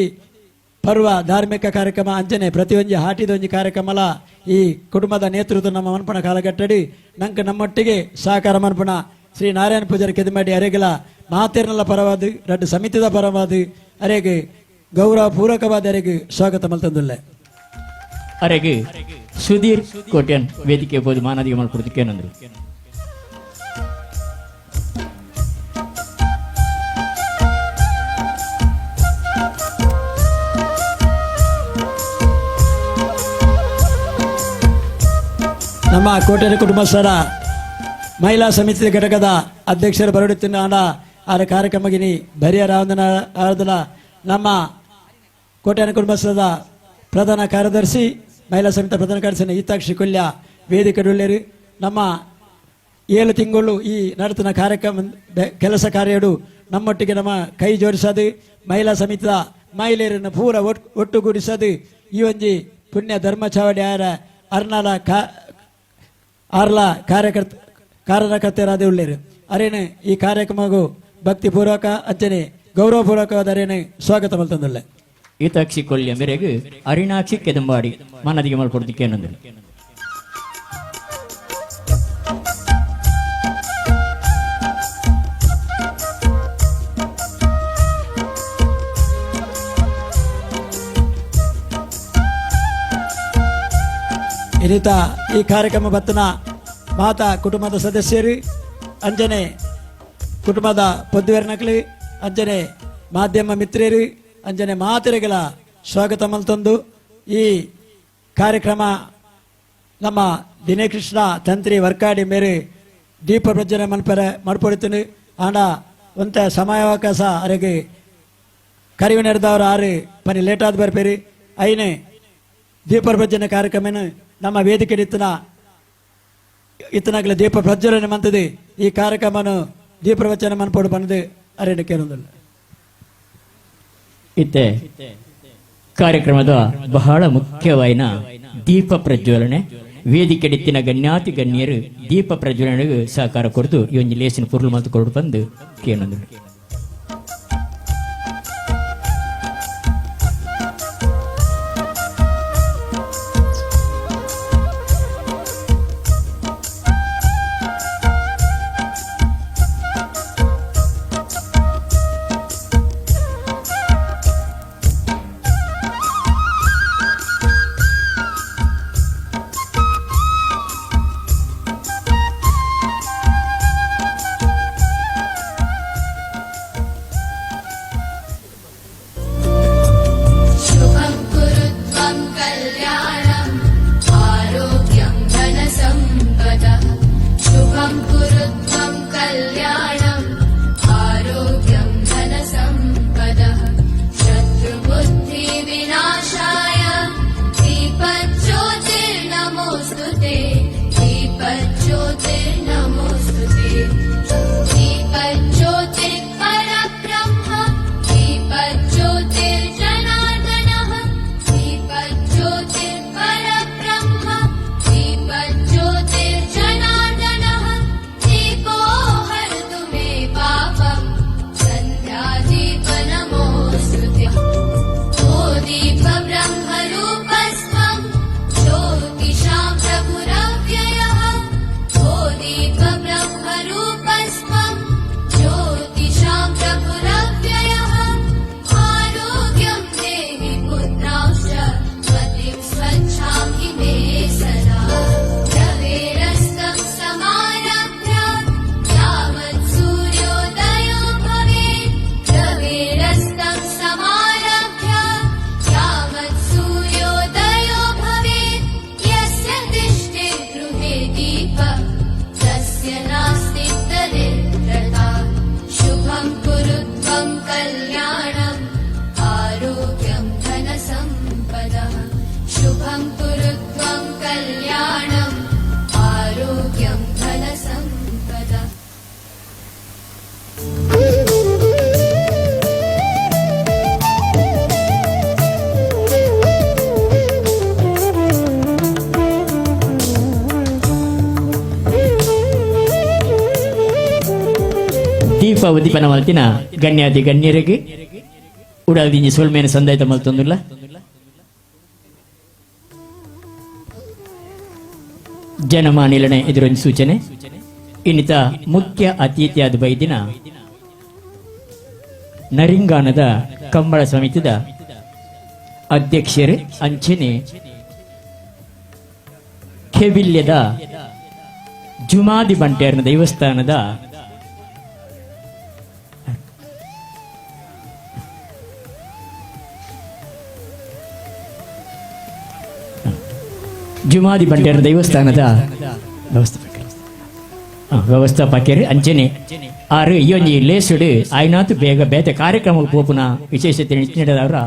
ಪರ್ವ ಧಾರ್ಮಿಕ ಕಾರ್ಯಕ್ರಮ ಅಂಚನೆ ಪ್ರತಿಯೊಂದು ಹಾಟಿದೊಂದು ಕಾರ್ಯಕ್ರಮಲ ಈ ಕುಟುಂಬದ ನೇತೃತ್ವ ನಮ್ಮ ಮನ್ಪಣ ಕಾಲಘಟ್ಟಡಿ ನಂಗೆ ನಮ್ಮೊಟ್ಟಿಗೆ ಸಹಕಾರ ಮನ್ಪಣ ಶ್ರೀ ನಾರಾಯಣ ಪೂಜಾರಿ ಕೆದಮಾಡಿ ಅರೆಗಲ ಮಾತೇರ್ನಲ ಪರವಾದ ಎರಡು ಸಮಿತಿದ ಪರವಾದ ಅರೆಗೆ ಗೌರವ ಪೂರ್ವಕವಾದ ಅರೆಗೆ ಸ್ವಾಗತ ಮಲ್ತಂದುಲ್ಲೆ. ಅರೆಗೆ ಸುಧೀರ್ ಕೋಟ್ಯನ್ ವೇದಿಕೆ ಬೋದು ಮಾನದಿಗೆ ಮಲ್ಪಡ್ತಕ್ಕೆ ಏನಂದ್ರು. ನಮ್ಮ ಕೋಟೆಯ ಕುಟುಂಬಸ್ಥರ ಮಹಿಳಾ ಸಮಿತಿ ಘಟಕದ ಅಧ್ಯಕ್ಷರು ಬರಡುತ್ತಿನ ಆದ ಕಾರ್ಯಕ್ರಮಗಿನಿ ಬರಿಯ ರಾವಣನ ನಮ್ಮ ಕೋಟೆಯ ಕುಟುಂಬಸ್ಥದ ಪ್ರಧಾನ ಕಾರ್ಯದರ್ಶಿ ಮಹಿಳಾ ಸಮಿತಿ ಪ್ರಧಾನ ಕಾರ್ಯದರ್ಶಿ ಹಿತಾಕ್ಷಿ ಕೊಲ್ಯ ವೇದಿಕೆಯುಳ್ಳರು ನಮ್ಮ 7 ತಿಂಗಳು ಈ ನಡೆತಿನ ಕಾರ್ಯಕ್ರಮ ಕೆಲಸ ಕಾರ್ಯಡು ನಮ್ಮೊಟ್ಟಿಗೆ ನಮ್ಮ ಕೈ ಜೋಡಿಸದು ಮಹಿಳಾ ಸಮಿತಿಯ ಮಹಿಳೆಯರನ್ನು ಪೂರ ಒಟ್ಟುಗೂಡಿಸದು ಈ ಒಂಜಿ ಪುಣ್ಯ ಧರ್ಮಚಾವಡಿ ಅರ್ನಾಲ ಆರ್ಲ ಕಾರ್ಯಕರ್ತರಾದ ಉಳ್ಳೇರು ಅರೇನು ಈ ಕಾರ್ಯಕ್ರಮಗೂ ಭಕ್ತಿಪೂರ್ವಕ ಅಂಚನೆ ಗೌರವಪೂರ್ವಕವಾದರೇನೆ ಸ್ವಾಗತ ಮಲ್ತಂದುಳ್ಳೆ ಈತಾಕ್ಷಿ ಕೊಲ್ಲಿಯ ಮೇರೆಗೆ ಅರಿಣಾಕ್ಷಿ ಕೆದಂಬಾಡಿ ಮನದಿಗೆ ಮಾಡ್ಕೊಡ್ಲಿಕ್ಕೆ ಏನಂದ್ರೆ ಇನ್ನಿತ ಈ ಕಾರ್ಯಕ್ರಮ ಬತ್ತನ ಮಾತಾ ಕುಟುಂಬದ ಸದಸ್ಯರು ಅಂಜನೆ ಕುಟುಂಬದ ಪೊದ್ದುವೆರ್ನಕ್ಲು ಅಂಜನೆ ಮಾಧ್ಯಮ ಮಿತ್ರರು ಅಂಜನೆ ಮಾತೆರೆಗಳ ಸ್ವಾಗತ ಮಲ್ತಂದು ಈ ಕಾರ್ಯಕ್ರಮ ನಮ್ಮ ದಿನೇಕೃಷ್ಣ ತಂತ್ರಿ ವರ್ಕಾಡಿ ಮೇರೆ ದೀಪ ಪ್ರಜ್ವಲನೆ ಮನ್ಪರ ಮಾಡ್ಕೊಡ್ತೀನಿ ಆಂಡ ಒಂತ ಸಮಯಾವಕಾಶ ಅವರಿಗೆ ಕರಿವು ನಡೆದವರು ಆರು ಪನಿ ಲೇಟ್ ಆದ ಬರ್ಪೇರಿ ಐನೇ ದೀಪ ಪ್ರಜ್ವಲನೆ ಕಾರ್ಯಕ್ರಮ ನಮ್ಮ ವೇದಿಕೆ ಇತ್ತನಾಗಲೇ ದೀಪ ಪ್ರಜ್ವಲನೆ ಮಂತದೆ ಈ ಕಾರ್ಯಕ್ರಮನು ದೀಪ ಪ್ರವಚನ ಮನ್ಪೋಡು ಬಂದು ಅರೇನು ಕೇಳೋದಿಲ್ಲ ಇತ್ತೆ ಕಾರ್ಯಕ್ರಮದ ಬಹಳ ಮುಖ್ಯವಾದ ದೀಪ ಪ್ರಜ್ವಲನೆ ವೇದಿಕೆ ಎತ್ತಿನ ಗಣ್ಯಾತಿ ಗಣ್ಯರು ದೀಪ ಪ್ರಜ್ವಲನೆಗೆ ಸಹಕಾರ ಕೊಡ್ತು ಈ ಒಂದು ಲೇಸಿನ ಪುರ್ಲು ಮತ್ತು ಕೊಡು ಬಂದು ಕೇಳೋದು ದೀಪಾವತಿ ಪನ ಮಲ್ತಿನ ಗಣ್ಯಾತಿ ಗಣ್ಯರಿಗೆ ಉಡಾಲ್ದಿಂಜಿ ಸೊಲ್ಮೇನ ಸಂದಾಯ್ತ ಮಲ್ತೊಂದುಲ್ಲ ಜನಮಾನಿಲನೆ ಎದುರೊಂದು ಸೂಚನೆ ಇನ್ನಿತ ಮುಖ್ಯ ಅತಿಥಿಯಾದ ಬೈದಿನ ನರಿಂಗಾನದ ಕಂಬಳ ಸಮಿತಿದ ಅಧ್ಯಕ್ಷರು ಅಂಚನೆ ಕೆವಿಲ್ಯದ ಜುಮಾದಿ ಬಂಟೇರ್ನ ದೇವಸ್ಥಾನದ ಜುಮಾದಿ ಬಂಟೇರ್ನ ದೇವಸ್ಥಾನದ ವ್ಯವಸ್ಥಾಪಕರು ಅಂಚನೆ ಆರು ಇಯೊಂಜಿ ಲೇಸುಡು ಆಯ್ನಾತು ಬೇಗ ಬೇತೆ ಕಾರ್ಯಕ್ರಮ ಪೋಪುನ ವಿಶೇಷತೆ ನೀಡದವರ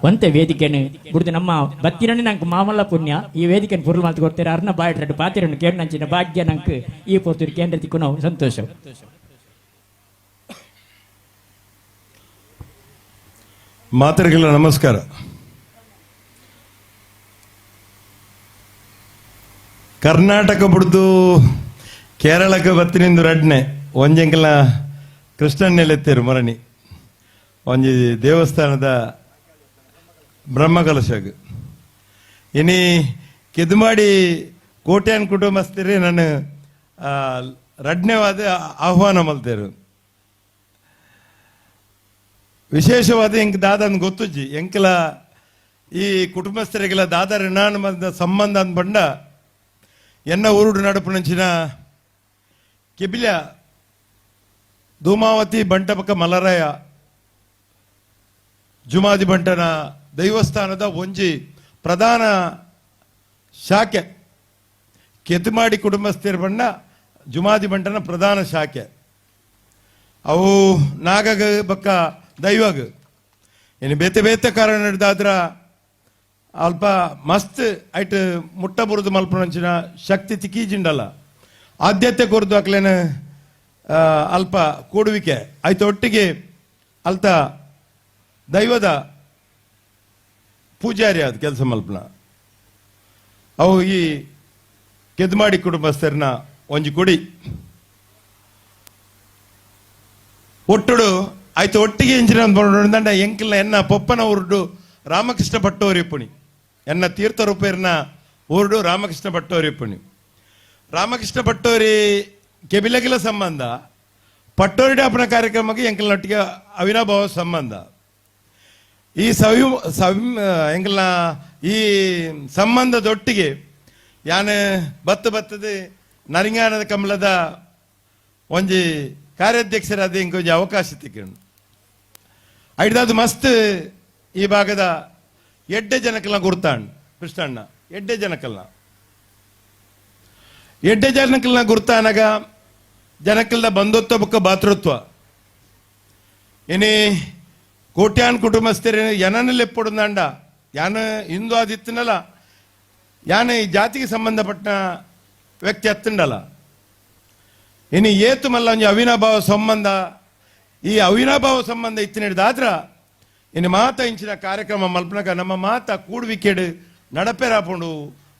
ಒಂತ ವೇದಿಕೆಯನ್ನು ಬಿಡುದು ನಮ್ಮ ಬತ್ತಿರನೇ ನಂಗೆ ಮಾಮಲ್ಲ ಪುಣ್ಯ ಈ ವೇದಿಕೆಯನ್ನು ಪುರ್ಲು ಮಾತು ಕೊಡ್ತಾರೆ ಅರ್ನ ಬಾಯ್ಟ್ರಟ್ಟು ಪಾತಿರನ್ನು ಕೇಳಿನಂಚಿನ ಭಾಗ್ಯ ನಂಗೆ ಈ ಪೋತೂರು ಕೇಂದ್ರ ತಿಕ್ಕು ನಾವು ಸಂತೋಷ. ಮಾತರಿಗೆಲ್ಲ ನಮಸ್ಕಾರ. ಕರ್ನಾಟಕ ಬಿಡ್ದು ಕೇರಳಕ್ಕೆ ಬತ್ತಿನಿಂದು ರಡ್ನೆ ಒಂಜಂಕಲ ಕೃಷ್ಣನ್ನೆಲೆತ್ತೇರು ಮರಣಿ ಒಂಜಿ ದೇವಸ್ಥಾನದ ಬ್ರಹ್ಮಕಲಶಗ್ ಇನಿ ಕೆದುಮಾಡಿ ಕೋಟ್ಯಾನ್ ಕುಟುಂಬಸ್ಥರೇ ನಾನು ರಡ್ನೇವಾದ ಆಹ್ವಾನ ಮಲ್ತೇರು. ವಿಶೇಷವಾದ ಎಂಕ್ ದಾದನ್ ಗೊತ್ತುಜ್ಜಿ ಎಂಕಲ ಈ ಕುಟುಂಬಸ್ಥರಿಗೆಲ್ಲ ದಾದ ಋಣಾನುಬಂಧ ಸಂಬಂಧ ಅಂದ್ ಬಂಡ ಎನ್ನ ಊರುಡು ನಡುಪು ನಂಚಿನ ಕೆಬಿಲ ಧೂಮಾವತಿ ಬಂಟಪಕ ಮಲರಾಯ ಜುಮಾದಿ ಬಂಟನ ದೈವಸ್ಥಾನದ ಒಂಜಿ ಪ್ರಧಾನ ಶಾಖೆ ಕೆತ್ತುಮಾಡಿ ಕುಟುಂಬಸ್ಥರು ಬಂಡ ಜುಮಾದಿ ಬಂಟನ ಪ್ರಧಾನ ಶಾಖೆ ಅವು ನಾಗಗ ಬಕ್ಕ ದೈವಗ ಇನ್ನು ಬೇತೆ ಬೇತೆ ಕಾರಣ ನಡೆದಾದ್ರ ಅಲ್ಪ ಮಸ್ತ್ ಐಟ್ ಮುಟ್ಟ ಬುರುದು ಮಲ್ಪನಂಚಿನ ಶಕ್ತಿ ತಿಕ್ಕೀಜಿಂಡಲ್ಲ ಆದ್ಯತೆ ಕೊರದು ಅಕ್ಲೇನ ಅಲ್ಪ ಕೂಡುವಿಕೆ ಆಯ್ತು ಒಟ್ಟಿಗೆ ಅಲ್ತ ದೈವದ ಪೂಜಾರಿ ಆದ ಕೆಲಸ ಮಲ್ಪನ ಅವು ಈ ಕೆದ್ಮಾಡಿ ಕುಟುಂಬಸ್ಥರನ್ನ ಒಂಜಿ ಕೊಡಿ ಒಟ್ಟುಡು ಆಯ್ತು ಒಟ್ಟಿಗೆ ಇಂಚಿನ ಎಂಕಿಲ್ಲ ಎನ್ನ ಪೊಪ್ಪನ ಊರುಡು ರಾಮಕೃಷ್ಣ ಭಟ್ಟೋರಿಪ್ಪುಣಿ ಎನ್ನ ತೀರ್ಥ ರೂಪೇರ್ನ ಊರುಡು ರಾಮಕೃಷ್ಣ ಭಟ್ಟೋರಿಪ್ಪುಣಿ ರಾಮಕೃಷ್ಣ ಭಟ್ಟೋರಿ ಕೆಬಿಲಗಿಲ ಸಂಬಂಧ ಪಟ್ಟೋರಿಡಾಪನ ಕಾರ್ಯಕ್ರಮಕ್ಕೆ ಎಂಕಲ್ನೊಟ್ಟಿಗೆ ಅವಿನಾಭಾವ ಸಂಬಂಧ ಈ ಎಂಕಲ್ನ ಈ ಸಂಬಂಧದೊಟ್ಟಿಗೆ ಯಾನು ಬತ್ತದ ನರಿಂಗಾನದ ಕಮಲದ ಒಂಜಿ ಕಾರ್ಯಾಧ್ಯಕ್ಷರಾದ ಇಂಕೊಂಜಿ ಅವಕಾಶ ತಿಕ್ಕೊಂಡು ಐಡ್ದಾದು ಮಸ್ತ್ ಈ ಭಾಗದ ಎಡ್ಡೆ ಜನಕಲ್ನ ಗುರ್ತಾಂಡ್ ಕೃಷ್ಣಣ್ಣ ಎಡ್ಡೆ ಜನಕಲ್ನ ಗುರ್ತಾನಾಗ ಜನಕಲ್ದ ಬಂಧುತ್ವ ಬುಕ್ಕ ಭಾತೃತ್ವ ಏನೇ ಕೋಟ್ಯಾನ್ ಕುಟುಂಬಸ್ಥರೇ ಎನನೆಲ್ಲೆಪ್ಪೊಡುಂದಾಂಡ ಯಾನ ಹಿಂದೂ ಆದಿತ್ತನಲ್ಲ ಯಾನ ಈ ಜಾತಿಗೆ ಸಂಬಂಧಪಟ್ಟ ವ್ಯಕ್ತಿ ಹತ್ತಂಡಲ್ಲ ಇನ್ನು ಏತು ಮಲ್ಲ ಒಂಜಿ ಅವಿನಾಭಾವ ಸಂಬಂಧ ಈ ಅವಿನಾಭಾವ ಸಂಬಂಧ ಇತ್ತಿನಿಡ್ದಾದ್ರ ಇನ್ನು ಮಾತ ಇಂಚಿನ ಕಾರ್ಯಕ್ರಮ ಮಲ್ಪನಾಗ ನಮ್ಮ ಮಾತ ಕೂಡುವಿಕೆಡು ನಡಪೆರಾಪುಂಡು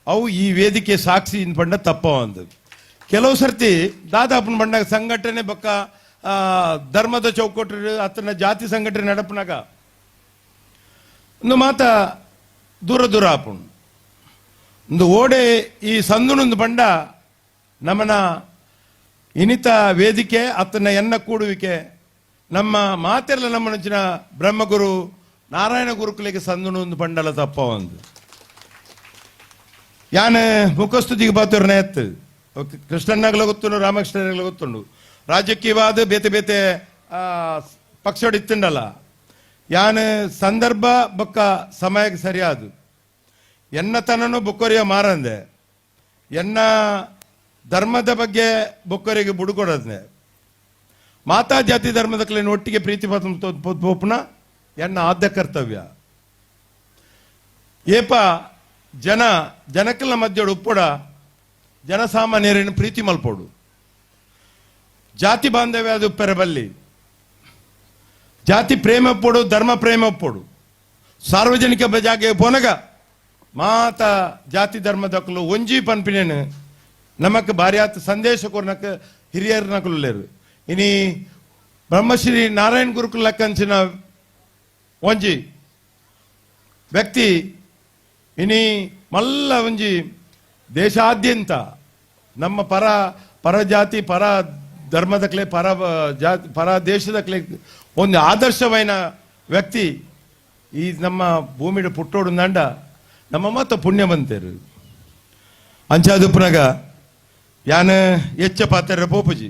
ಅವು ಈ ವೇದಿಕೆ ಸಾಕ್ಷಿ ಇನ್ ಪಂಡ ತಪ್ಪ ಒಂದು ಕೆಲವು ಸರ್ತಿ ದಾದಾಪನ ಬಂಡಾಗ ಸಂಘಟನೆ ಬೊಕ್ಕ ಧರ್ಮದ ಚೌಕಟ್ಟು ಅತನ ಜಾತಿ ಸಂಘಟನೆ ನಡಪನಾಗ ಒಂದು ಮಾತ ದೂರ ಆಪುಂಡು ಒಂದು ಓಡೆ ಈ ಸಂದುನೊಂದು ಬಂಡ ನಮ್ಮನ ಇನಿತ ವೇದಿಕೆ ಅತನ ಎನ್ನ ಕೂಡುವಿಕೆ ನಮ್ಮ ಮಾತೆಲ್ಲ ನಮ್ಮ ನಂಚಿನ ಬ್ರಹ್ಮಗುರು ನಾರಾಯಣ ಗುರುಕುಲಿಗೆ ಸಂದುನೊಂದು ಬಂಡಲ ತಪ್ಪ ಒಂದು ಯಾನ ಮುಖಸ್ತುತಿಗೆ ಬಾತವ್ರನ್ನ ಎತ್ತು ಕೃಷ್ಣನಾಗಲ ಗೊತ್ತುಂಡು ರಾಮಕೃಷ್ಣನಾಗಲ ಗೊತ್ತುಂಡು ರಾಜಕೀಯವಾದ ಬೇತೆ ಬೇತೆ ಪಕ್ಷೋಡು ಇತ್ತುಂಡಲ್ಲ ಯಾನ ಸಂದರ್ಭ ಬೊಕ್ಕ ಸಮಯಕ್ಕೆ ಸರಿಯಾದು ಎನ್ನ ತನನು ಬೊಕ್ಕರಿಯ ಮಾರಂದೆ ಎನ್ನ ಧರ್ಮದ ಬಗ್ಗೆ ಬೊಕ್ಕರಿಗೆ ಬುಡುಕೊಡದೆ ಮಾತಾ ಜಾತಿ ಧರ್ಮದ ಕಲೆ ಒಟ್ಟಿಗೆ ಪ್ರೀತಿ ಪೋಪುನ ಎನ್ನ ಆದ್ಯ ಕರ್ತವ್ಯ ಏಪ ಜನಕಲ್ನ ಮಧ್ಯೆ ಉಪ್ಪೊಡ ಜನಸಾಮಾನ್ಯರನ್ನು ಪ್ರೀತಿ ಮಲ್ಪೋಡು ಜಾತಿ ಬಾಂಧವ್ಯ ಅದು ಪೆರಬಲ್ಲಿ ಜಾತಿ ಪ್ರೇಮ ಒಪ್ಪೋಡು ಧರ್ಮ ಪ್ರೇಮ ಒಪ್ಪೋಡು ಸಾರ್ವಜನಿಕ ಜಾಗೆ ಪೋನಗ ಮಾತ ಜಾತಿ ಧರ್ಮದಕ್ಕಲು ಒಂಜಿ ಪನ್ಪಿನೇನು ನಮಕ್ ಭಾರಿಯಾತ ಸಂದೇಶ ಕೊರ್ನಕ ಹಿರಿಯರ್ನಕುಲ್ಲೇರು ಇನಿ ಬ್ರಹ್ಮಶ್ರೀ ನಾರಾಯಣ ಗುರುಕುಲ ಕಂಚಿನ ಒಂಜಿ ವ್ಯಕ್ತಿ ಇನಿ ಮಲ್ಲ ಒಂಜಿ ದೇಶಾದ್ಯಂತ ನಮ್ಮ ಪರ ಜಾತಿ ಪರ ಧರ್ಮದಕ್ಲೆ ಪರ ದೇಶದಕ್ಲೆ ಒಂದು ಆದರ್ಶವೈನ ವ್ಯಕ್ತಿ ಈ ನಮ್ಮ ಭೂಮಿಡ ಪುಟ್ಟೋಡು ದಂಡ ನಮ್ಮ ಮಾತ ಪುಣ್ಯ ಬಂತೇರು ಅಂಚಾದುಪ್ಪನಾಗ ಯಾನ ಹೆಚ್ಚ ಪಾತ್ರ ಪೋಪುಜಿ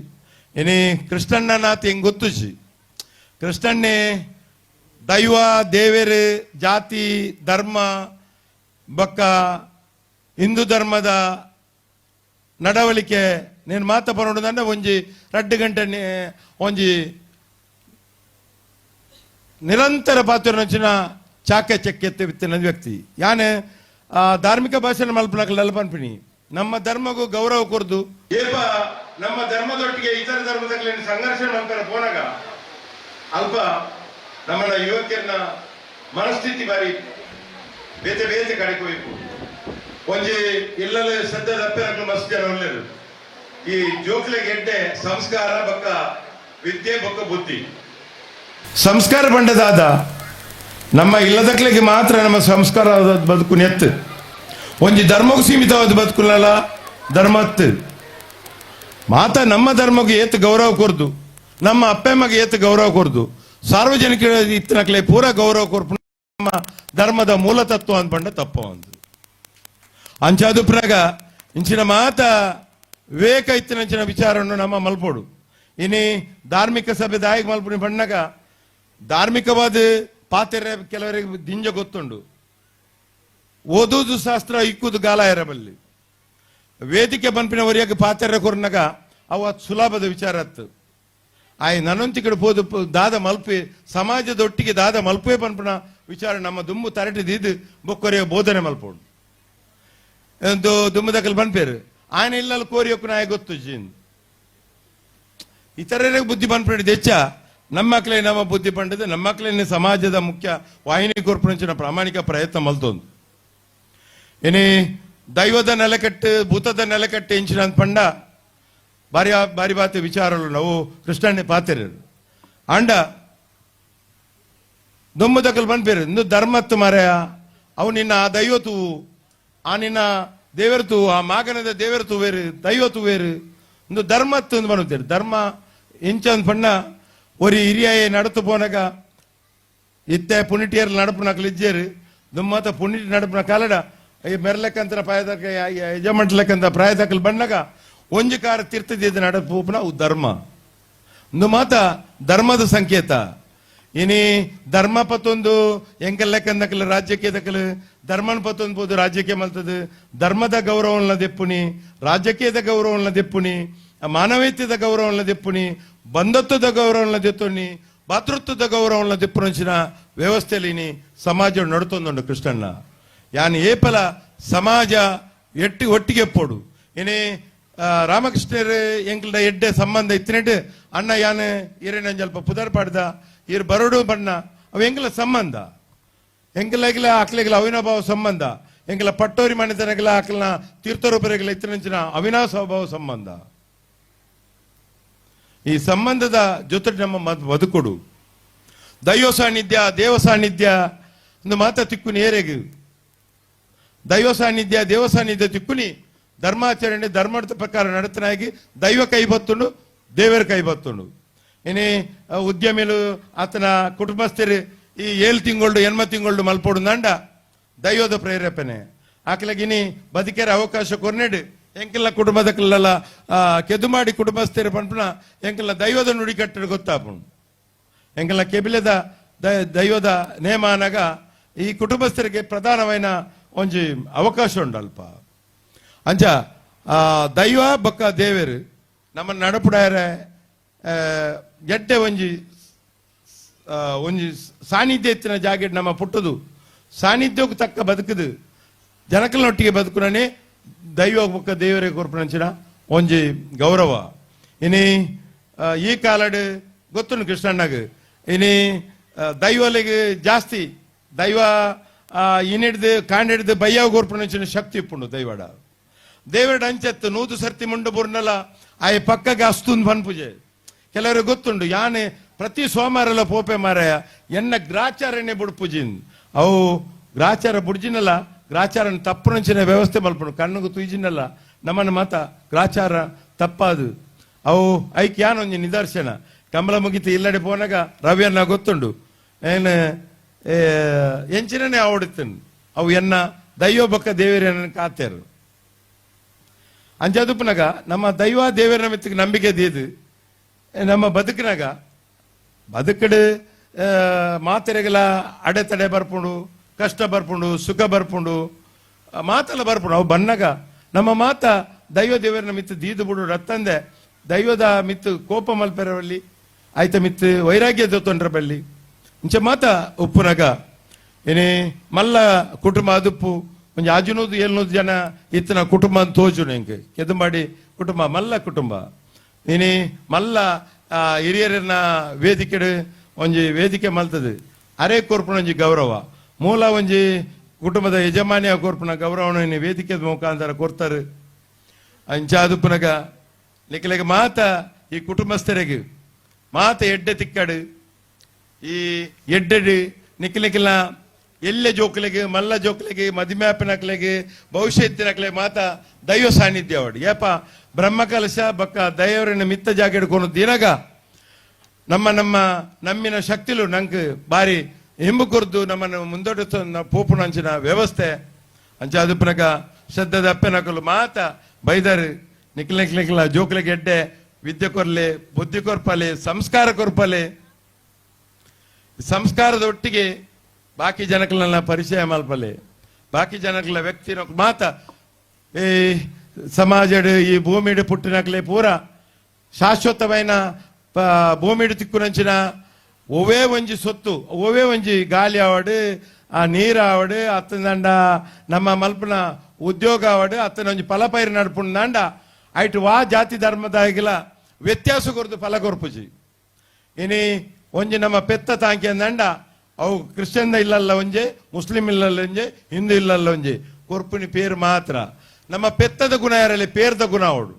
ಏನೇ ಕೃಷ್ಣಣ್ಣನಾಥ ಹೆಂಗ್ ಗೊತ್ತುಜಿ ಕೃಷ್ಣಣ್ಣೆ ದೈವ ದೇವೇರು ಜಾತಿ ಧರ್ಮ ಬಕ್ಕ ಹಿಂದೂ ಧರ್ಮದ ನಡವಳಿಕೆ నేను ಮಾತ ಪರೋಡದಂಡ ಒಂಜಿ 2 ಗಂಟೆ ಒಂಜಿ ನಿರಂತರ ಪಾತ್ರ ನಂಚಿನ ಚಾಕೆ ಚೆಕ್ಕೆತ್ತೆ ವಿತ್ತಿನ ವ್ಯಕ್ತಿ ಯಾನೆ ಧಾರ್ಮಿಕ ಭಾಷಣ ಮಲ್ಪನಕಲ್ಲ ಪನ್ಪಿನಿ ನಮ್ಮ ಧರ್ಮಗೂ ಗೌರವ ಕೊರ್ದು ಏಪ ನಮ್ಮ ಧರ್ಮದೊಟ್ಟಿಗೆ ಇತರ ಧರ್ಮದಲ್ಲಿ ಸಂಘರ್ಷ ಮಾಡ್ತಾರ ಪೋನಾಗ ಅಲ್ಪ ನಮ್ಮನ ಯುವಕರನ್ನ ಮನಸ್ಥಿತಿ ಬಾರಿ ಬೇತೆ ಬೇತೆ ಕಡೆಗೆ ಹೋಯ್ತು ಒಂಜಿ ಇಲ್ಲಲ್ಲಿ ಶ್ರದ್ಧೆ ತಪ್ಪೆ ಮಸ್ತ್ ಜನ ಒಳ್ಳೆರು ಈ ಜೋಕ್ಲೆ ಗೆಡ್ಡೆ ಸಂಸ್ಕಾರ ಬಕ್ಕ ವಿದ್ಯೆ ಬೊಕ್ಕ ಬುದ್ಧಿ ಸಂಸ್ಕಾರ ಬಂಡದಾದ ನಮ್ಮ ಇಲ್ಲದಕ್ಲೆಗೆ ಮಾತ್ರ ನಮ್ಮ ಸಂಸ್ಕಾರ ಬದುಕು ನೆತ್ತು ಒಂಜಿ ಧರ್ಮಕ್ಕೆ ಸೀಮಿತವಾದ ಬದುಕುನಲ್ಲ ಧರ್ಮತ್ತು ಮಾತ ನಮ್ಮ ಧರ್ಮಕ್ಕೆ ಏತ್ ಗೌರವ ಕೊರ್ದು ನಮ್ಮ ಅಪ್ಪೆಮ್ಮಗೆ ಏತ್ ಗೌರವ ಕೊರ್ದು ಸಾರ್ವಜನಿಕ ಇತ್ತನಕ್ಲೆ ಪೂರ ಗೌರವ ಕೊರ್ಪು ನಮ್ಮ ಧರ್ಮದ ಮೂಲತತ್ವ ಅಂದ್ಪಂಡ ತಪ್ಪ ಒಂದು ಅಂಚಾದುಪ್ರಾಗ ಇಂಚಿನ ಮಾತ ವಿವೇಕ ಇತ್ತಿನಂಚಿನ ವಿಚಾರವನ್ನು ನಮ್ಮ ಮಲ್ಪೋಡು ಇನಿ ಧಾರ್ಮಿಕ ಸಭೆ ದಾಯಿಗೆ ಮಲ್ಪುನಿ ಬಣ್ಣಗ ಧಾರ್ಮಿಕವಾದ ಪಾತೆರೆ ಕೆಲವರಿಗೆ ದಿಂಜ ಗೊತ್ತುಂಡು ಓದುವುದು ಶಾಸ್ತ್ರ ಇಕ್ಕುದು ಗಾಲ ಇರಬಲ್ಲಿ ವೇದಿಕೆ ಬಂಪಿನವರಿಗೆ ಪಾತೆರೆ ಕೊರ್ನಾಗ ಅವ ಸುಲಭದ ವಿಚಾರ ಅತ್ತು ಆಯ್ ನನ್ನೊಂತಿ ಕಡೆ ಹೋದು ದಾದ ಮಲ್ಪೆ ಸಮಾಜದೊಟ್ಟಿಗೆ ದಾದ ಮಲ್ಪೆ ಪನ್ಪನ ವಿಚಾರ ನಮ್ಮ ದುಮ್ಮು ತರಟಿದ್ದು ಬೊಕ್ಕೊರೆಯ ಬೋಧನೆ ಮಲ್ಪೋಡು ದುಮ್ಮದಕಲ್ ಬನ್ಪೇರು ಆಯ್ನ ಇಲ್ಲಲ್ಲಿ ಕೋರಿಯೋಕು ನಾಯ ಗೊತ್ತು ಜೀನ್ ಇತರರಿಗೆ ಬುದ್ಧಿ ಬಂದ್ಬಿಟ್ಟಿದೆ ಹೆಚ್ಚ ನಮ್ಮ ಮಕ್ಕಳೇ ನಮ್ಮ ಬುದ್ಧಿ ಪಂಡಿದೆ ನಮ್ಮ ಮಕ್ಕಳೇ ಸಮಾಜದ ಮುಖ್ಯ ವಾಹಿನಿ ಕೋರ್ಪೊರೇಷನ್ ಪ್ರಾಮಾಣಿಕ ಪ್ರಯತ್ನ ಮಲ್ತೊಂದು ಏನೇ ದೈವದ ನೆಲೆಕಟ್ಟು ಭೂತದ ನೆಲೆಕಟ್ಟು ಎಂಚಿನ ಅಂತ ಪಂಡ ಬಾರಿ ಬಾರಿ ಬಾತಿ ವಿಚಾರಗಳು ನಾವು ಕೃಷ್ಣಣ್ಣೆ ಪಾತಿರು ಅಂಡ ದೊಮ್ಮದಕಲ್ ಬಂದ್ಬೇರು ಇಂದು ಧರ್ಮತ್ತು ಮರೆಯ ಅವು ನಿನ್ನ ಆ ದೈವತು ಆ ನಿನ್ನ ದೇವರತು ಆ ಮಾಗನದ ದೇವರತು ವೇರು ದೈವತು ವೇರು ಇಂದು ಧರ್ಮತ್ತು ಅಂತ ಬನ್ನುತ್ತೀರು ಧರ್ಮ ಇಂಚಂದ್ ಪಣ್ಣ ஒரு ಹಿರಿಯಾಯೇ ನಡತು ಪೋನಾಗ ಇತ್ತೆ ಪುಣಿಟಿಯರ್ ನಡಪುನ ಕ್ಲಿಜ್ಜೇರು ದುಮ್ಮತ ಪುಣಿಟಿ ನಡಪುನ ಕಾಲಡ ಮೆರ್ಲೆಕ್ಕಂತ ಪ್ರಾಯದಕ ಯಜಮಂಟ್ಲಕ್ಕಂತ ಪ್ರಾಯದಕಲ್ ಬಣ್ಣಗ ಒಂಜಿಕಾರ ತೀರ್ಥದ ನಡಪುನ ಅವು ಧರ್ಮ ಇಂದು ಮಾತ ಧರ್ಮದ ಸಂಕೇತ ಇನಿ ಧರ್ಮ ಪತ್ತೊಂದು ಎಂಕಲ್ಲೆಕ್ಕಂದಕಲ್ ರಾಜ್ಯಕ್ಕೆ ದಕಲ್ ಧರ್ಮನ್ ಪತ್ತೊಂದು ಪೋದು ರಾಜ್ಯಕ್ಕೆ ಮಲ್ತದು ಧರ್ಮದ ಗೌರವನ ದೆಪ್ಪುನಿ ರಾಜಕೀಯದ ಗೌರವನ ದೆಪ್ಪುನಿ ಮಾನವೀಯತೆದ ಗೌರವನ ದೆಪ್ಪುನಿ ಬಂಧತ್ವದ ಗೌರವನ ದೆತ್ತುನಿ ಭಾತೃತ್ವದ ಗೌರವನ ದೆಪ್ಪುನಂಚಿನ ವ್ಯವಸ್ಥೆಯಲ್ಲಿ ಸಮಾಜ ನಡುತ್ತೊಂದುಂಡು ಕೃಷ್ಣಣ್ಣ ಯಾನ್ ಏಪಲ ಸಮಾಜ ಒಟ್ಟಿಗೆ ಪೋಡು ಏನೇ ರಾಮಕೃಷ್ಣರು ಎಂಕಲ್ಡ ಎಡ್ಡೆ ಸಂಬಂಧ ಇತ್ತಿನೆಡ್ ಅಣ್ಣ ಯಾನ್ ಇರೇನಂಜಲ್ಪ ಪುದರ್ ಪಾಡ್ದ ಇರ್ ಬರೋಡು ಬಣ್ಣ ಅವು ಎಂಕಲ ಸಂಬಂಧ ಎಂಕಲೆಗ್ಲ ಅಕ್ಲೆಗ್ಲ ಅವಿನಾಭಾವ ಸಂಬಂಧ ಎಂಕಲ ಪಟ್ಟೋರಿ ಮನೆತನಗಳ ಅಕ್ಲನ ತೀರ್ಥರೂಪರೆಗಳ ಇತ್ತಿನಂಚಿನ ಅವಿನಾಭಾವ ಸಂಬಂಧ ಈ ಸಂಬಂಧದ ಜೊತೆ ನಮ್ಮ ಬದುಕೊಡು ದೈವ ಸಾನ್ನಿಧ್ಯ ದೇವ ಸಾನ್ನಿಧ್ಯ ಒಂದು ಮಾತ ತಿಕ್ಕುನಿ ಏರೆಗು ದೈವ ಸಾನ್ನಿಧ್ಯ ದೇವ ಸಾನ್ನಿಧ್ಯ ತಿಕ್ಕುನಿ ಧರ್ಮಾಚರಣೆ ಧರ್ಮದ ಪ್ರಕಾರ ನಡತನಾಗಿ ದೈವ ಕೈ ಬತ್ತುಂಡು ದೇವರ ಕೈ ಬತ್ತುಂಡು ಏನೇ ಉದ್ಯಮಿಲು ಆತನ ಕುಟುಂಬಸ್ಥರು ಈ 7 ತಿಂಗಳು 8 ತಿಂಗಳು ಮಲ್ಪೋಡು ನಂಡ ದೈವದ ಪ್ರೇರೇಪಣೆ ಆಕಲಗಿನಿ ಬದುಕೇರ ಅವಕಾಶ ಕೊರ್ನೆಡು ಎಂಕೆಲ್ಲ ಕುಟುಂಬದಕ್ಕೆಲ್ಲ ಕೆದು ಮಾಡಿ ಕುಟುಂಬಸ್ಥರು ಪಂಪನ ಎಂಕೆಲ್ಲ ದೈವದ ನುಡಿ ಕಟ್ಟಡ ಗೊತ್ತಾಪುಂಡು ಎಂಕೆಲ್ಲ ಕೆಬಿಲೆದ ದೈವದ ನೇಮ ಅನಾಗ ಈ ಕುಟುಂಬಸ್ಥರಿಗೆ ಪ್ರಧಾನವೈನ ಒಂಜಿ ಅವಕಾಶ ಉಂಡು ಅಲ್ಪ ಅಂಚ ದೈವ ಬೊಕ್ಕ ದೇವರು ನಮ್ಮ ನಡಪುಡಾರೆ ಎಡ್ಡೆ ಒಂಜಿ ಸಾನ್ನಿಧ್ಯ ಎತ್ತಿನ ಜಾಗ ನಮ್ಮ ಪುಟ್ಟದು ಸಾನ್ನಿಧ್ಯಕ್ಕೆ ತಕ್ಕ ಬದುಕದು ಜನಕಲ್ನೊಟ್ಟಿಗೆ ಬದುಕುನೇ ದೈವ ಬೊಕ್ಕ ದೇವರೇ ಕೊರ್ಪಣಂಚಿನ ಒಂಜಿ ಗೌರವ ಇನಿ ಈ ಕಾಲಡ್ ಗೊತ್ತುಂಡು ಕೃಷ್ಣಣ್ಣಗ ಇನಿ ದೈವಲಿಗೆ ಜಾಸ್ತಿ ದೈವ ಇನಿಡ್ದು ಕಾಂಡಿಡ್ದು ಬಯ್ಯಾವ ಕೊರ್ಪಣಂಚಿನ ಶಕ್ತಿ ಇಪ್ಪುಂಡು ದೈವಡ ದೇವಡ ಅಂಚೆತ್ತು 100 ಸರ್ತಿ ಮುಂಡು ಬುರ್ನಲ್ಲ ಆಯ್ ಪಕ್ಕಗೆ ಅಸ್ತುಂದು ಪನ್ಪುಜೆ ಕೆಲವರಿಗೆ ಗೊತ್ತುಂಡು ಯಾನೆ ಪ್ರತಿ ಸೋಮವಾರಲ್ಲ ಪೋಪೆ ಮಾರಾಯ ಎನ್ನ ಗ್ರಾಚಾರನೇ ಬುಡ್ಪುಜಿನ್ ಅವು ಗ್ರಾಚಾರ ಬುಡ್ಜಿನಲ್ಲ ಗ್ರಾಚಾರನ ತಪ್ಪುನಂಚಿನ ವ್ಯವಸ್ಥೆ ಮಲ್ಪುಂಡು ಕಣ್ಣುಗು ತುಯ್ಜಿನಲ್ಲ ನಮ್ಮನ್ನ ಮಾತ ಗ್ರಾಚಾರ ತಪ್ಪಾದು ಅವು ಐಕ್ ಯಾನೊಂಜಿ ನಿದರ್ಶನ ಕಮಲ ಮುಗಿತು ಇಲ್ಲಡೆ ಪೋನಾಗ ರವಿಯನ್ನ ಗೊತ್ತುಂಡು ಏನು ಎಂಚಿನೇ ಆವಡುತ್ತನು ಅವು ಎನ್ನ ದೈವ ಬೊಕ್ಕ ದೇವರನ್ನ ಕಾತೇರು ಅಂಜಾದುಪ್ಪನಾಗ ನಮ್ಮ ದೈವ ದೇವರ ಮಿತ್ತಿಗೆ ನಂಬಿಕೆ ದೀದು ನಮ್ಮ ಬದುಕಿನಾಗ ಬದುಕಡು ಮಾತೆರೆಗಳ ಅಡೆತಡೆ ಬರ್ಪುಂಡು ಕಷ್ಟ ಬರ್ಪುಂಡು ಸುಖ ಬರ್ಪುಂಡು ಮಾತೆಲ್ಲ ಬರ್ಪುಂಡು ಅವು ಬನ್ನಾಗ ನಮ್ಮ ಮಾತ ದೈವ ದೇವರನ ಮಿತ್ತು ದೀದು ಬಿಡು ರತ್ತಂದೆ ದೈವದ ಮಿತ್ತು ಕೋಪ ಮಲ್ಪೆರವಲ್ಲಿ ಆಯ್ತ ಮಿತ್ತು ವೈರಾಗ್ಯ ತೊಂಡ್ರ ಬಲ್ಲಿ ಇಂಚ ಮಾತ ಉಪ್ಪುನಾಗ ಏನೇ ಮಲ್ಲ ಕುಟುಂಬ ಅದುಪ್ಪು ಒಂಜಿ 600-700 ಜನ ಇತ್ತನ ಕುಟುಂಬ ಅಂತ ತೋಜು ನಂಗೆ ಕೆದುಂಬಾಡಿ ಕುಟುಂಬ ಮಲ್ಲ ಕುಟುಂಬ ಇನಿ ಮಲ್ಲ ಹಿರಿಯರನ್ನ ವೇದಿಕೆ ಒಂಜಿ ವೇದಿಕೆ ಮಲ್ತದು ಅರೆ ಕೋರ್ಪುನ ಒಂಜಿ ಗೌರವ ಮೂಲ ಒಂಜಿ ಕುಟುಂಬದ ಯಜಮಾನಿಯ ಕೋರ್ಪುನ ಗೌರವನ ವೇದಿಕೆ ಮುಖಾಂತರ ಕೊಡ್ತಾರೆ ಅಂಚಾದುಪ್ಪನಾಗ ಲೆಕ್ಕ ಮಾತ ಈ ಕುಟುಂಬಸ್ಥರಿಗೆ ಮಾತ ಎಡ್ಡೆ ತಿಕ್ಕಡು ಈ ಎಡ್ಡೆಡು ನಿಖಿಲ ಎಲ್ಲೆ ಜೋಕ್ಲೆಗೆ ಮಲ್ಲ ಜೋಕ್ಲೆಗೆ ಮದಿಮ್ಯಾಪಿನಕ್ಲೆಗೆ ಭವಿಷ್ಯತ್ತಿನಕ್ಲೆ ಮಾತ ದೈವ ಸಾನ್ನಿಧ್ಯ ಅವಡು ಏಪ ಬ್ರಹ್ಮಕಲಶ ಬಕ್ಕ ದೈವರನ್ನ ಮಿತ್ತ ಜಾಗ ಹಿಡ್ಕೊಂಡು ದಿನಗ ನಮ್ಮಿನ ಶಕ್ತಿಲು ನಂಗೆ ಬಾರಿ ಹಿಂಬು ಕೊರ್ದು ನಮ್ಮನ್ನು ಮುಂದೋಡಿಸ ಪೋಪುನಂಚಿನ ವ್ಯವಸ್ಥೆ ಅಂಚ ಅದುಪನಕ ಶ್ರದ್ಧದ ಅಪ್ಪೆನಕಲು ಮಾತ ಬೈದರ್ ನಿಖಿಲ ಜೋಕ್ಲೆಗೆ ಎಡ್ಡೆ ವಿದ್ಯೆ ಕೊರ್ಲೆ ಬುದ್ಧಿ ಕೊರ್ಪಲೆ ಸಂಸ್ಕಾರ ಕೊರ್ಪಲೆ ಸಂಸ್ಕಾರದ ಒಟ್ಟಿಗೆ ಬಾಕಿ ಜನಗಳನ್ನ ಪರಿಚಯ ಮಲ್ಪಲೆ ಬಾಕಿ ಜನಗಳ ವ್ಯಕ್ತಿನ ಮಾತ ಈ ಸಮಾಜಡ್ ಈ ಭೂಮಿಡು ಪುಟ್ಟಿನಕ್ಲೆ ಪೂರ ಶಾಶ್ವತమైన ಭೂಮಿಡು ತಿಕ್ಕುನಂಚಿನ ಒವೇ ಒಂಜಿ ಸೊತ್ತು ಒವೇ ಒಂಜಿ ಗಾಳಿ ಆವಡು ಆ ನೀರು ಆವಡು ಅತ್ತಂದಂಡ ನಮ್ಮ ಮಲ್ಪನ ಉದ್ಯೋಗ ಆವಡು ಅತ್ತನ ಒಂಜಿ ಫಲಪೈರು ನಡ್ಪುಂಡ ಐಟು ವಾ ಜಾತಿ ಧರ್ಮದಾಗಿಲ ವ್ಯತ್ಯಾಸ ಕೊರ್ದು ಫಲ ಕೊರ್ಪುಜಿ ಇನಿ ಒಂಜಿ ನಮ್ಮ ಪೆತ್ತ ತಾಂಕಿ ಅಂದಂಡ ಅವು ಕ್ರಿಶ್ಚಿಯನ್ ಇಲ್ಲಲ್ಲ ಒಂಜೆ ಮುಸ್ಲಿಂ ಇಲ್ಲಲ್ಲ ಒಂಜೆ ಹಿಂದೂ ಇಲ್ಲಲ್ಲ ಒಂಜೆ ಕೊರ್ಪುನಿ ಪೇರು ಮಾತ್ರ ನಮ್ಮ ಪೆತ್ತದ ಗುಣ ಯಾರಲ್ಲಿ ಪೇರ್ದ ಗುಣ ಅವಡು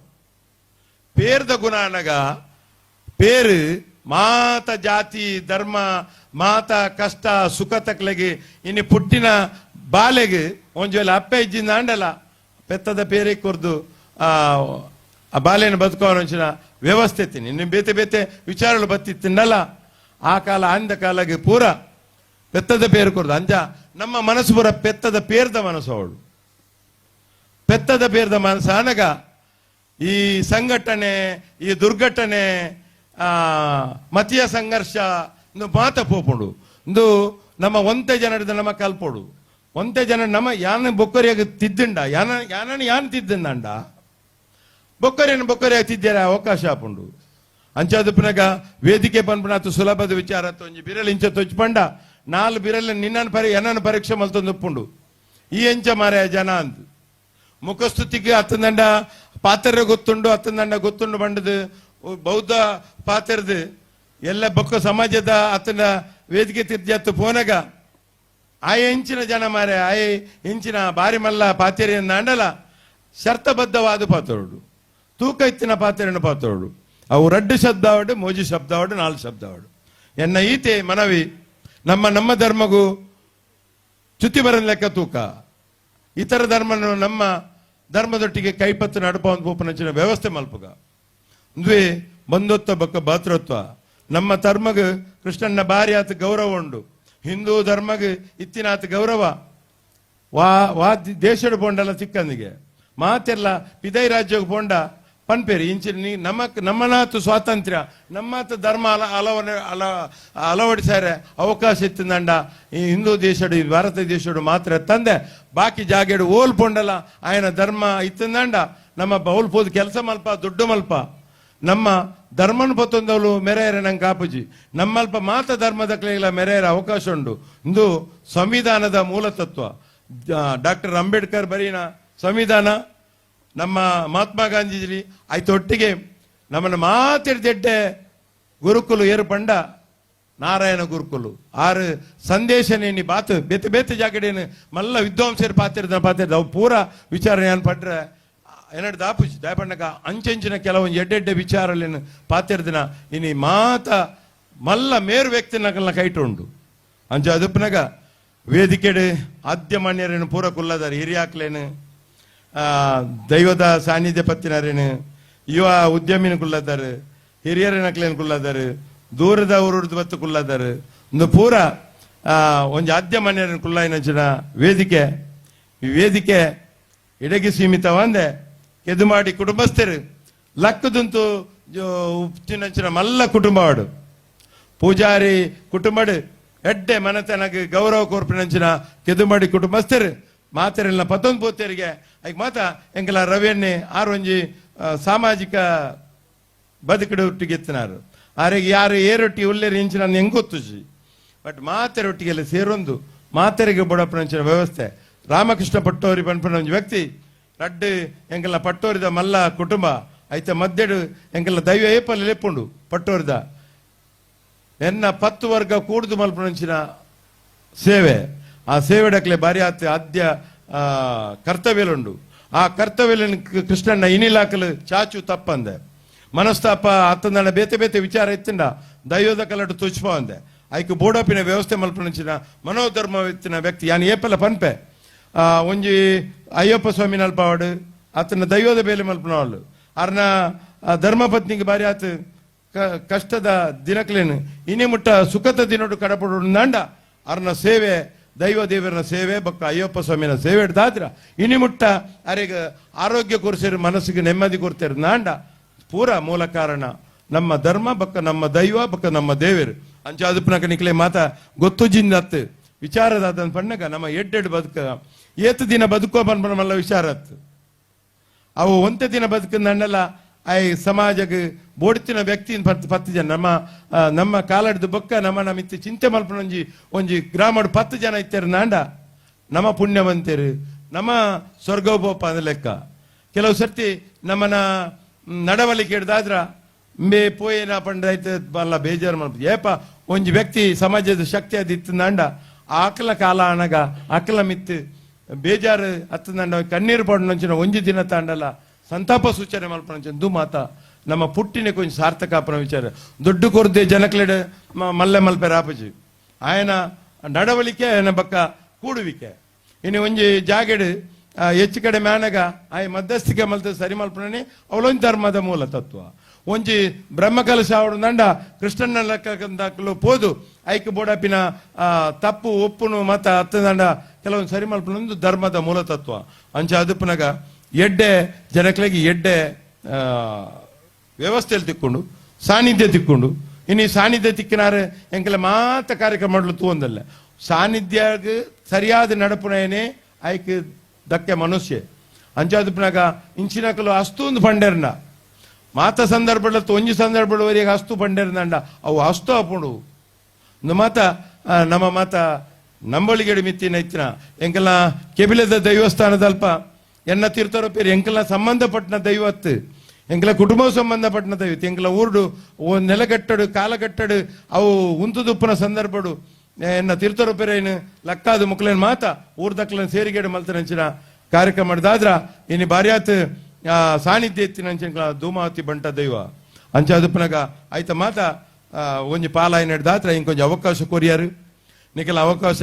ಪೇರ್ದ ಗುಣ ಅನ್ನಗ ಪೇರು ಮಾತ ಜಾತಿ ಧರ್ಮ ಮಾತ ಕಷ್ಟ ಸುಖ ತಕ್ಲೆಗೆ ಇನ್ನು ಪುಟ್ಟಿನ ಬಾಲೆಗೆ ಒಂಜೊಲೆ ಅಪ್ಪೆ ಇಜ್ಜಿಂದ ಅಂಡಲ್ಲ ಪೆತ್ತದ ಪೇರೆ ಕೊರ್ದು ಆ ಬಾಲೆನ ಬದುಕೋನ ವ್ಯವಸ್ಥೆ ತಿನ್ನಿ ಇನ್ನು ಬೇತೆ ಬೇತೆ ವಿಚಾರಗಳು ಬತ್ತಿತ್ತಂಡಲ್ಲ ಆ ಕಾಲ ಅಂದ ಕಾಲಗೆ ಪೂರ ಪೆತ್ತದ ಪೇರು ಕೊರ್ದು ಅಂಜ ನಮ್ಮ ಮನಸ್ಸು ಪೂರ ಪೆತ್ತದ ಪೇರ್ದ ಮನಸ್ಸು ಅವಳು ಪೆತ್ತದ ಪೇರ್ದ ಮನಸ್ಸು ಅನಗ ಈ ಸಂಘಟನೆ ಈ ದುರ್ಘಟನೆ ಮತೀಯ ಸಂಘರ್ಷ ಮಾತ ಪೋಪುಂಡು ಇಂದು ನಮ್ಮ ಒಂತೆ ಜನದ ನಮ್ಮ ಕಲ್ಪೋಡು ಒಂತೆ ಜನ ನಮ್ಮ ಯಾನ ಬೊಕ್ಕರಿಯಾಗ ತಿದ್ದಿಂಡ ಯಾನ ತಿದ್ದಿಂದಂಡ ಬೊಕ್ಕರಿಯಾಗ ತಿದ್ದಿರ ಅವಕಾಶ ಆಪುಂಡು ಅಂಚಾದುಪನಗ ವೇದಿಕೆ ಪನ್ಪುನಾತು ಸುಲಭದ ವಿಚಾರ ಒಂಜಿ ಬಿರಲ್ ಇಂಚ ತೊಚ್ಪಂಡ 4 ಬಿರಲ್ ನಿನ್ನನ್ನು ಪರೀಕ್ಷೆ ಮಲ್ತೊಂದು ಉಪ್ಪುಂಡು ಈ ಎಂಚ ಮಾರ ಜನ ಅಂದ್ ಮುಖಸ್ತುತಿಗೆ ಅತ್ತಂದಂಡ ಪಾತ್ರ ಗೊತ್ತುಂಡು ಅತ್ತಂದಂಡ ಗೊತ್ತುಂಡು ಬಂಡದು ಬೌದ್ಧ ಪಾತ್ರದು ಎಲ್ಲ ಬೊಕ್ಕ ಸಮಾಜದ ಅತ್ತನ ವೇದಿಕೆ ತಿರ್ಜತ್ತು ಪೋನಗ ಆಯ ಇಂಚಿನ ಜನ ಮಾರೆ ಆಯ ಇಂಚಿನ ಬಾರಿ ಮಲ್ಲ ಪಾತೆರೆಯನ್ನ ಅಂಡಲ ಶರ್ತಬದ್ಧವಾದ ಪಾತ್ರೋಡು ತೂಕ ಇತ್ತಿನ ಪಾತ್ರೆಯನ್ನು ಪಾತ್ರೋಡು ಅವು 2 ಶಬ್ದ ಅವಡು ಮೋಜಿ ಶಬ್ದ ಅವಡು 4 ಶಬ್ದ ಅವಡು ಎನ್ನ ಈತೆ ಮನವಿ ನಮ್ಮ ಧರ್ಮಗೂ ಚ್ಯುತಿ ಬರನ್ ಲೆಕ್ಕ ತೂಕ ಇತರ ಧರ್ಮನು ನಮ್ಮ ಧರ್ಮದೊಟ್ಟಿಗೆ ಕೈಪತ್ತು ನಡುಪ ಪೂಪನಂಚಿನ ವ್ಯವಸ್ಥೆ ಮಲ್ಪುಗ ದ್ವೇ ಬಂಧುತ್ವ ಬೊಕ್ಕ ಭಾತೃತ್ವ ನಮ್ಮ ಧರ್ಮಗ ಕೃಷ್ಣನ ಬಾರಿ ಆತ ಗೌರವ ಉಂಡು ಹಿಂದೂ ಧರ್ಮಗ ಇತ್ತಿನ ಆತ ಗೌರವ ವಾ ದೇಶಡು ಪೋಂಡಲ್ಲ ಸಿಕ್ಕಂದಿಗೆ ಮಾತೆಲ್ಲ ಪಿದೈ ರಾಜ್ಯಕ್ಕೆ ಪೋಂಡ ಪನ್ಪೇರಿ ಇಂಚಿನ ನಮ್ಮನಾತು ಸ್ವಾತಂತ್ರ್ಯ ನಮ್ಮತ ಧರ್ಮ ಅಳವಡಿಸಾರೆ ಅವಕಾಶ ಇತ್ತಂದಂಡ ಈ ಹಿಂದೂ ದೇಶಡು ಈ ಭಾರತ ದೇಶಡು ಮಾತ್ರ ತಂದೆ ಬಾಕಿ ಜಾಗೆಡು ಓಲ್ಪೊಂಡಲ್ಲ ಆಯನ ಧರ್ಮ ಇತ್ತಂದಂಡ ನಮ್ಮ ಓಲ್ಪೋದು ಕೆಲಸ ಮಲ್ಪ ದುಡ್ಡು ಮಲ್ಪ ನಮ್ಮ ಧರ್ಮನ ಪತ್ತೊಂದವಳು ಮೆರೆಯರೆ ನಂಗೆ ಕಾಪುಜಿ ನಮ್ಮಲ್ಪ ಮಾತ ಧರ್ಮದ ಕ್ಲೆಗಳ ಮೆರೆಯರ ಅವಕಾಶ ಉಂಡು ಇಂದು ಸಂವಿಧಾನದ ಮೂಲತತ್ವ ಡಾಕ್ಟರ್ ಅಂಬೇಡ್ಕರ್ ಬರೀನ ಸಂವಿಧಾನ ನಮ್ಮ ಮಹಾತ್ಮ ಗಾಂಧೀಜಿ ಆಯ್ತೊಟ್ಟಿಗೆ ನಮ್ಮನ್ನು ಮಾತಿಡ್ದೆಡ್ಡೆ ಗುರುಕುಲು ಏರು ಪಂಡ ನಾರಾಯಣ ಗುರುಕುಲು 6 ಸಂದೇಶನೇನಿ ಬಾತು ಬೇತೆ ಬೇತೆ ಜಾಗಡೇನು ಮಲ್ಲ ವಿದ್ವಾಂಸರು ಪಾತಿರ್ದ ಅವು ಪೂರ ವಿಚಾರಣೆ ಏನು ಪಡ್ರೆ ಏನಾಡು ದಾಪುಜಿ ದಾಪಣ್ಣಕ ಅಂಚೆಂಚಿನ ಕೆಲವೊಂದು ಎಡ್ಡೆಡ್ಡೆ ವಿಚಾರಲೇನು ಪಾತಿರ್ದಿನ ಇನಿ ಮಾತ ಮಲ್ಲ ಮೇರು ವ್ಯಕ್ತಿನಕಲ್ನ ಕೈಟುಂಡು ಅಂಚ ಅದುಪ್ಪನಗ ವೇದಿಕೆಡು ಆದ್ಯ ಮಾನ್ಯರೇನು ಪೂರ ಕುಲ್ಲದಾರೆ ಹಿರಿಯಾಕ್ಲೇನು ದೈವದ ಸಾನ್ನಿಧ್ಯ ಪತ್ತಿನರೇನು ಯುವ ಉದ್ಯಮಿನ ಕುಲ್ಲದಾರೆ ಹಿರಿಯರನಕ್ಲೇನು ಕುಲ್ಲದಾರೆ ದೂರದ ಊರುಡ್ದು ಬತ್ತು ಕುಲ್ಲದಾರೆ ಒಂದು ಪೂರ ಒಂಜಿ ಆದ್ಯ ಮಾನ್ಯರೇನು ಕುಲ್ಲಾಯಿನಂಚಿನ ವೇದಿಕೆ ಈ ವೇದಿಕೆ ಇಡಗಿ ಸೀಮಿತವಂದೆ ಎದು ಮಾಡಿ ಕುಟುಂಬಸ್ಥರು ಲಕ್ಕದಂತು ಉಪ್ಪಿನಂಚಿನ ಮಲ್ಲ ಕುಟುಂಬ ವಾಡು ಪೂಜಾರಿ ಕುಟುಂಬಡು ಎಡ್ಡೆ ಮನೆತನಗೆ ಗೌರವ ಕೋರ್ಪಿನಂಚಿನ ಕೆದು ಮಾಡಿ ಕುಟುಂಬಸ್ಥರು ಮಾತೆರೆಲ್ಲ 11 ಪೂತೆರಿಗೆ ಈಗ ಮಾತ ಎಂಕಲ ರವಿಯನ್ನೇ ಆರೊಂಜಿ ಸಾಮಾಜಿಕ ಬದುಕಡು ಒಟ್ಟಿಗೆ ಎತ್ತಿನಾರು ಆರೆಗೆ ಯಾರು ಏರೊಟ್ಟಿ ಉಲ್ಲೇರು ಇಂಚಿನ ಹೆಂಗೊತ್ತುಜಿ ಬಟ್ ಮಾತೆರೊಟ್ಟಿಗೆಲ್ಲ ಸೇರೊಂದು ಮಾತೆರೆಗೆ ಬೊಡಪನಂಚಿನ ವ್ಯವಸ್ಥೆ ರಾಮಕೃಷ್ಣ ಪಟ್ಟೋರಿ ಪನ್ಪನ ಒಂದು ವ್ಯಕ್ತಿ ರಡ್ಡು ಎಂಕಲ್ಲ ಪಟ್ಟೋರಿದ ಮಲ್ಲ ಕುಟುಂಬ ಐತೆ ಮದ್ದೆಡು ಎಂಕಲ್ಲ ದೈವ ಏಪಲ್ಲಿ ಲೆಪ್ಪುಂಡು ಪಟ್ಟೋರಿದ ಎನ್ನ 10 ವರ್ಗ ಕೂಡುದು ಮಲ್ಪನಂಚಿನ ಸೇವೆ ಆ ಸೇವೆಡಕ್ಲೆ ಬಾರಿ ಆದ್ಯ ಕರ್ತವ್ಯಲುಂಡು ಆ ಕರ್ತವ್ಯಲ ಕೃಷ್ಣಣ್ಣ ಇನಿಲಾಕಲು ಚಾಚು ತಪ್ಪಂದೆ ಮನಸ್ತಾಪ ಅತ್ತಂದ ಬೇತೆ ಬೇತೆ ವಿಚಾರ ಎತ್ತಿಂಡ ದೈವದ ಕಲಟು ತುಚ್ಪ ಅಂದೆ ಐಕು ಬೋಡಪಿನ ವ್ಯವಸ್ಥೆ ಮಲ್ಪನಂಚಿನ ಮನೋಧರ್ಮ ಎತ್ತಿನ ವ್ಯಕ್ತಿ ಯಾನ್ ಏಪೆಲ್ಲ ಪನ್ಪೆ ಒಂಜಿ ಅಯ್ಯಪ್ಪ ಸ್ವಾಮಿ ನಲ್ಪಾವಡು ಆತನ ದೈವದ ಬೇಲೆ ಮಲ್ಪನವಾಳು ಅರ್ನ ಧರ್ಮಪತ್ನಿಗೆ ಬಾರಿ ಆತ ಕಷ್ಟದ ದಿನಕ್ಲೇನು ಇನ್ನೇ ಮುಟ್ಟ ಸುಖದ ದಿನೋಡು ಕಡಪಡು ನಾಂಡ ಅರ್ನ ಸೇವೆ ದೈವ ದೇವರನ ಸೇವೆ ಬೊಕ್ಕ ಅಯ್ಯಪ್ಪ ಸ್ವಾಮಿನ ಸೇವೆ ಹಿಡ್ದಾದ್ರ ಇನಿ ಮುಟ್ಟ ಅರೆಗ ಆರೋಗ್ಯ ಕೊರ್ಸೇರು ಮನಸ್ಸಿಗೆ ನೆಮ್ಮದಿ ಕೊಡ್ತೇರು ನಾಂಡ ಪೂರ ಮೂಲ ಕಾರಣ ನಮ್ಮ ಧರ್ಮ ಬೊಕ್ಕ ನಮ್ಮ ದೈವ ಬೊಕ್ಕ ನಮ್ಮ ದೇವರು ಅಂಚ ಅದಪ್ಪನಕ ನಿಕ್ಲೆ ಮಾತ ಗೊತ್ತುಜಿಂದತ್ ವಿಚಾರದ ಪಣ್ಣಗ ನಮ್ಮ ಎಡ್ಡೆಡ್ ಬದುಕ ಏತು ದಿನ ಬದುಕೋ ಪನ್ಪಣ ಮಲ್ಲ ವಿಚಾರತ್ ಅವು ಒಂತೆ ದಿನ ಬದುಕಂದಣ್ಣಲ್ಲ ಐ ಸಮಾಜಕ್ಕೆ ಬೋಡ್ತಿನ ವ್ಯಕ್ತಿ ಪತ್ತು ಜನ ನಮ್ಮ ಕಾಲಡ್ದು ಬೊಕ್ಕ ನಮ್ಮ ಮಿತ್ತಿ ಚಿಂತೆ ಮಲ್ಪನ ಒಂಜಿ ಗ್ರಾಮಡ್ 10 ಜನ ಇತ್ತೇರು ನಾಂಡ ನಮ್ಮ ಪುಣ್ಯವಂತೇರು ನಮ್ಮ ಸ್ವರ್ಗೋಪೋಪ ಅಂದ ಲೆಕ್ಕ ಕೆಲವು ಸರ್ತಿ ನಮ್ಮನ ನಡವಳಿಕೆ ಹಿಡ್ದಾದ್ರ ಮೇ ಪೋಯೇನ ಪಂಡಾಯ್ತು ಬಲ್ಲ ಬೇಜಾರು ಮಲ್ಪ ಏಪ ಒಂಜಿ ವ್ಯಕ್ತಿ ಸಮಾಜದ ಶಕ್ತಿ ಅದಿತ್ತು ನಾಂಡ ಆಕಲ ಕಾಲ ಅಣಗ ಆಕಲ ಮಿತ್ತು ಬೇಜಾರು ಹತ್ತದಂಡ ಕಣ್ಣೀರು ಪಡ್ನಂಚಿನ ಒಂಜಿ ದಿನ ತಾಂಡಲ್ಲ ಸಂತಾಪ ಸೂಚನೆ ಮಲ್ಪನ ದು ಮಾತ ನಮ್ಮ ಪುಟ್ಟಿನ ಕೊಂಚ ಸಾರ್ಥಕಾಪನ ವಿಚಾರ ದೊಡ್ಡ ಕೊರ್ದೆ ಜನಕ್ಲೆಡ್ ಮಲ್ಲೆ ಮಲ್ಪೆ ರಾಪಜಿ ಆಯನ ನಡವಳಿಕೆ ಆಯನ ಬಕ್ಕ ಕೂಡುವಿಕೆ ಇನ್ನು ಒಂಜಿ ಜಾಗೆಡ್ ಹೆಚ್ಚು ಕಡೆ ಮ್ಯಾನಗ ಆಯ ಮಧ್ಯಸ್ಥಿಕೆ ಮಲ್ತ ಸರಿ ಮಲ್ಪನೇ ಅವಳೊಂದು ಧರ್ಮದ ಮೂಲ ತತ್ವ ಒಂಜಿ ಬ್ರಹ್ಮಕಲಶ ಅವಡು ನಂಡ ಕೃಷ್ಣನ ಲೆಕ್ಕಲು ಪೋದು ಐಕ್ಯ ಬೋಡಪಿನ ತಪ್ಪು ಒಪ್ಪುನು ಮತ ಹತ್ತದಂಡ ಕೆಲವೊಂದು ಸರಿ ಮಲ್ಪನೊಂದು ಧರ್ಮದ ಮೂಲ ತತ್ವ ಅಂಚ ಅದಪ್ಪನಾಗ ಎಡ್ಡೆ ಜನಕ್ಲೆಗೆ ಎಡ್ಡೆ ವ್ಯವಸ್ಥೆಯಲ್ಲಿ ತಿಕ್ಕೊಂಡು ಸಾನ್ನಿಧ್ಯ ತಿಕ್ಕೊಂಡು ಇನ್ನು ಸಾನ್ನಿಧ್ಯ ತಿಕ್ಕಿನಾರೆ ಎಂಕೆಲ್ಲ ಮಾತ ಕಾರ್ಯಕ್ರಮ ಮಾಡಲು ತೂಂದಲ್ಲ ಸಾನ್ನಿಧ್ಯ ಸರಿಯಾದ ನಡಪುನೇನೆ ಆಯ್ಕೆ ದಕ್ಕೆ ಮನುಷ್ಯ ಅಂಚಾದಪ್ಪನಾಗ ಇಂಚಿನಕಲು ಅಸ್ತು ಒಂದು ಪಂಡೇರ್ನ ಮಾತ ಸಂದರ್ಭ ಒಂಜಿ ಸಂದರ್ಭದವರೆಗೆ ಅಸ್ತು ಪಂಡೇರ್ನಂಡ ಅವು ಅಸ್ತು ಅಪ್ಪುಂಡು ಮಾತ ನಮ್ಮ ಮಾತ ನಂಬಳಿಗೆಡು ಮಿತ್ತಿನ ಇತ್ತಿನ ಎಂಕೆಲ್ಲ ಕೆಬಿಲದ ದೈವಸ್ಥಾನದಲ್ಪ ಎನ್ನ ತೀರ್ಥರ ಪೇರು ಎಂಕೆಲ್ಲ ಸಂಬಂಧಪಟ್ಟ ದೈವತ್ತು ಎಂಕೆಲ್ಲ ಕುಟುಂಬ ಸಂಬಂಧಪಟ್ಟ ದೈವತ್ತು ಎಂಕೆಲ್ಲ ಊರ್ಡು ನೆಲಗಟ್ಟಡು ಕಾಲಗಟ್ಟಡು ಅವು ಉಂತುದುಪ್ಪನ ಸಂದರ್ಭಡು ಎನ್ನ ತೀರ್ಥರ ಪೇರೇನು ಲಕ್ಕಾದ ಮುಕ್ಲೇನು ಮಾತ ಊರ್ದಕ್ಲನ್ ಸೇರಿಗೇಡು ಮಲ್ತನಂಚಿನ ಕಾರ್ಯಕ್ರಮ ಮಾಡಿದಾದ್ರ ಇನ್ನು ಬಾರ್ಯಾತ್ ಸಾನ್ನಿಧ್ಯ ಎತ್ತಿನ ಧೂಮಾವತಿ ಬಂಟ ದೈವ ಅಂಚಾದಪ್ಪನಾಗ ಆಯ್ತ ಮಾತ ಒಂಜಿ ಪಾಲಾಯಿ ನಡೆದಾತ್ರ ಇಂಕೊಂಚ ಅವಕಾಶ ಕೊರಿಯಾರು ನಿಖಲ ಅವಕಾಶ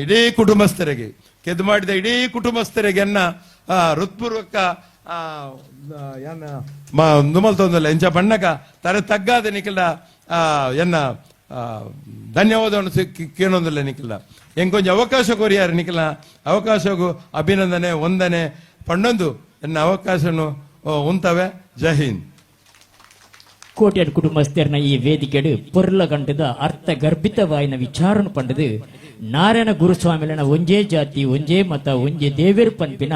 ಇಡೀ ಕುಟುಂಬಸ್ಥರಿಗೆ ಕೆದ್ದು ಮಾಡಿದ ಇಡೀ ಕುಟುಂಬಸ್ಥರಿಗೆ ಎನ್ನ ಹೃತ್ಪೂರ್ವಕ ನುಮಲ್ ತೊಂದಲ್ಲ ಎಂಚ ಬಣ್ಣಕ ತರ ತಗ್ಗಾದ ನಿಖಲ ಎನ್ನ ಧನ್ಯವಾದವನ್ನು ಕೇಳೋದಿಲ್ಲ ನಿಖಿಲ ಎಂಕೊಂಚ ಅವಕಾಶ ಕೊರಿಯಾರು ನಿಖಿಲ ಅವಕಾಶಗೂ ಅಭಿನಂದನೆ ವಂದನೆ ಪಣ್ಣೊಂದು ಎನ್ನ ಅವಕಾಶನು ಉಂತವೆ ಜೈ ಹಿಂದ್ ಕೋಟ್ಯಾಡ್ ಕುಟುಂಬಸ್ಥರನ ಈ ವೇದಿಕೆಡು ಪೊರ್ಲ ಗಂಟದ ಅರ್ಥ ಗರ್ಭಿತವಾಯಿನ ವಿಚಾರನು ಪಂಡದು ನಾರಾಯಣ ಗುರುಸ್ವಾಮಿಲನ ಒಂಜೇ ಜಾತಿ ಒಂಜೇ ಮತ ಒಂಜೇ ದೇವೇರು ಪಂಪಿನ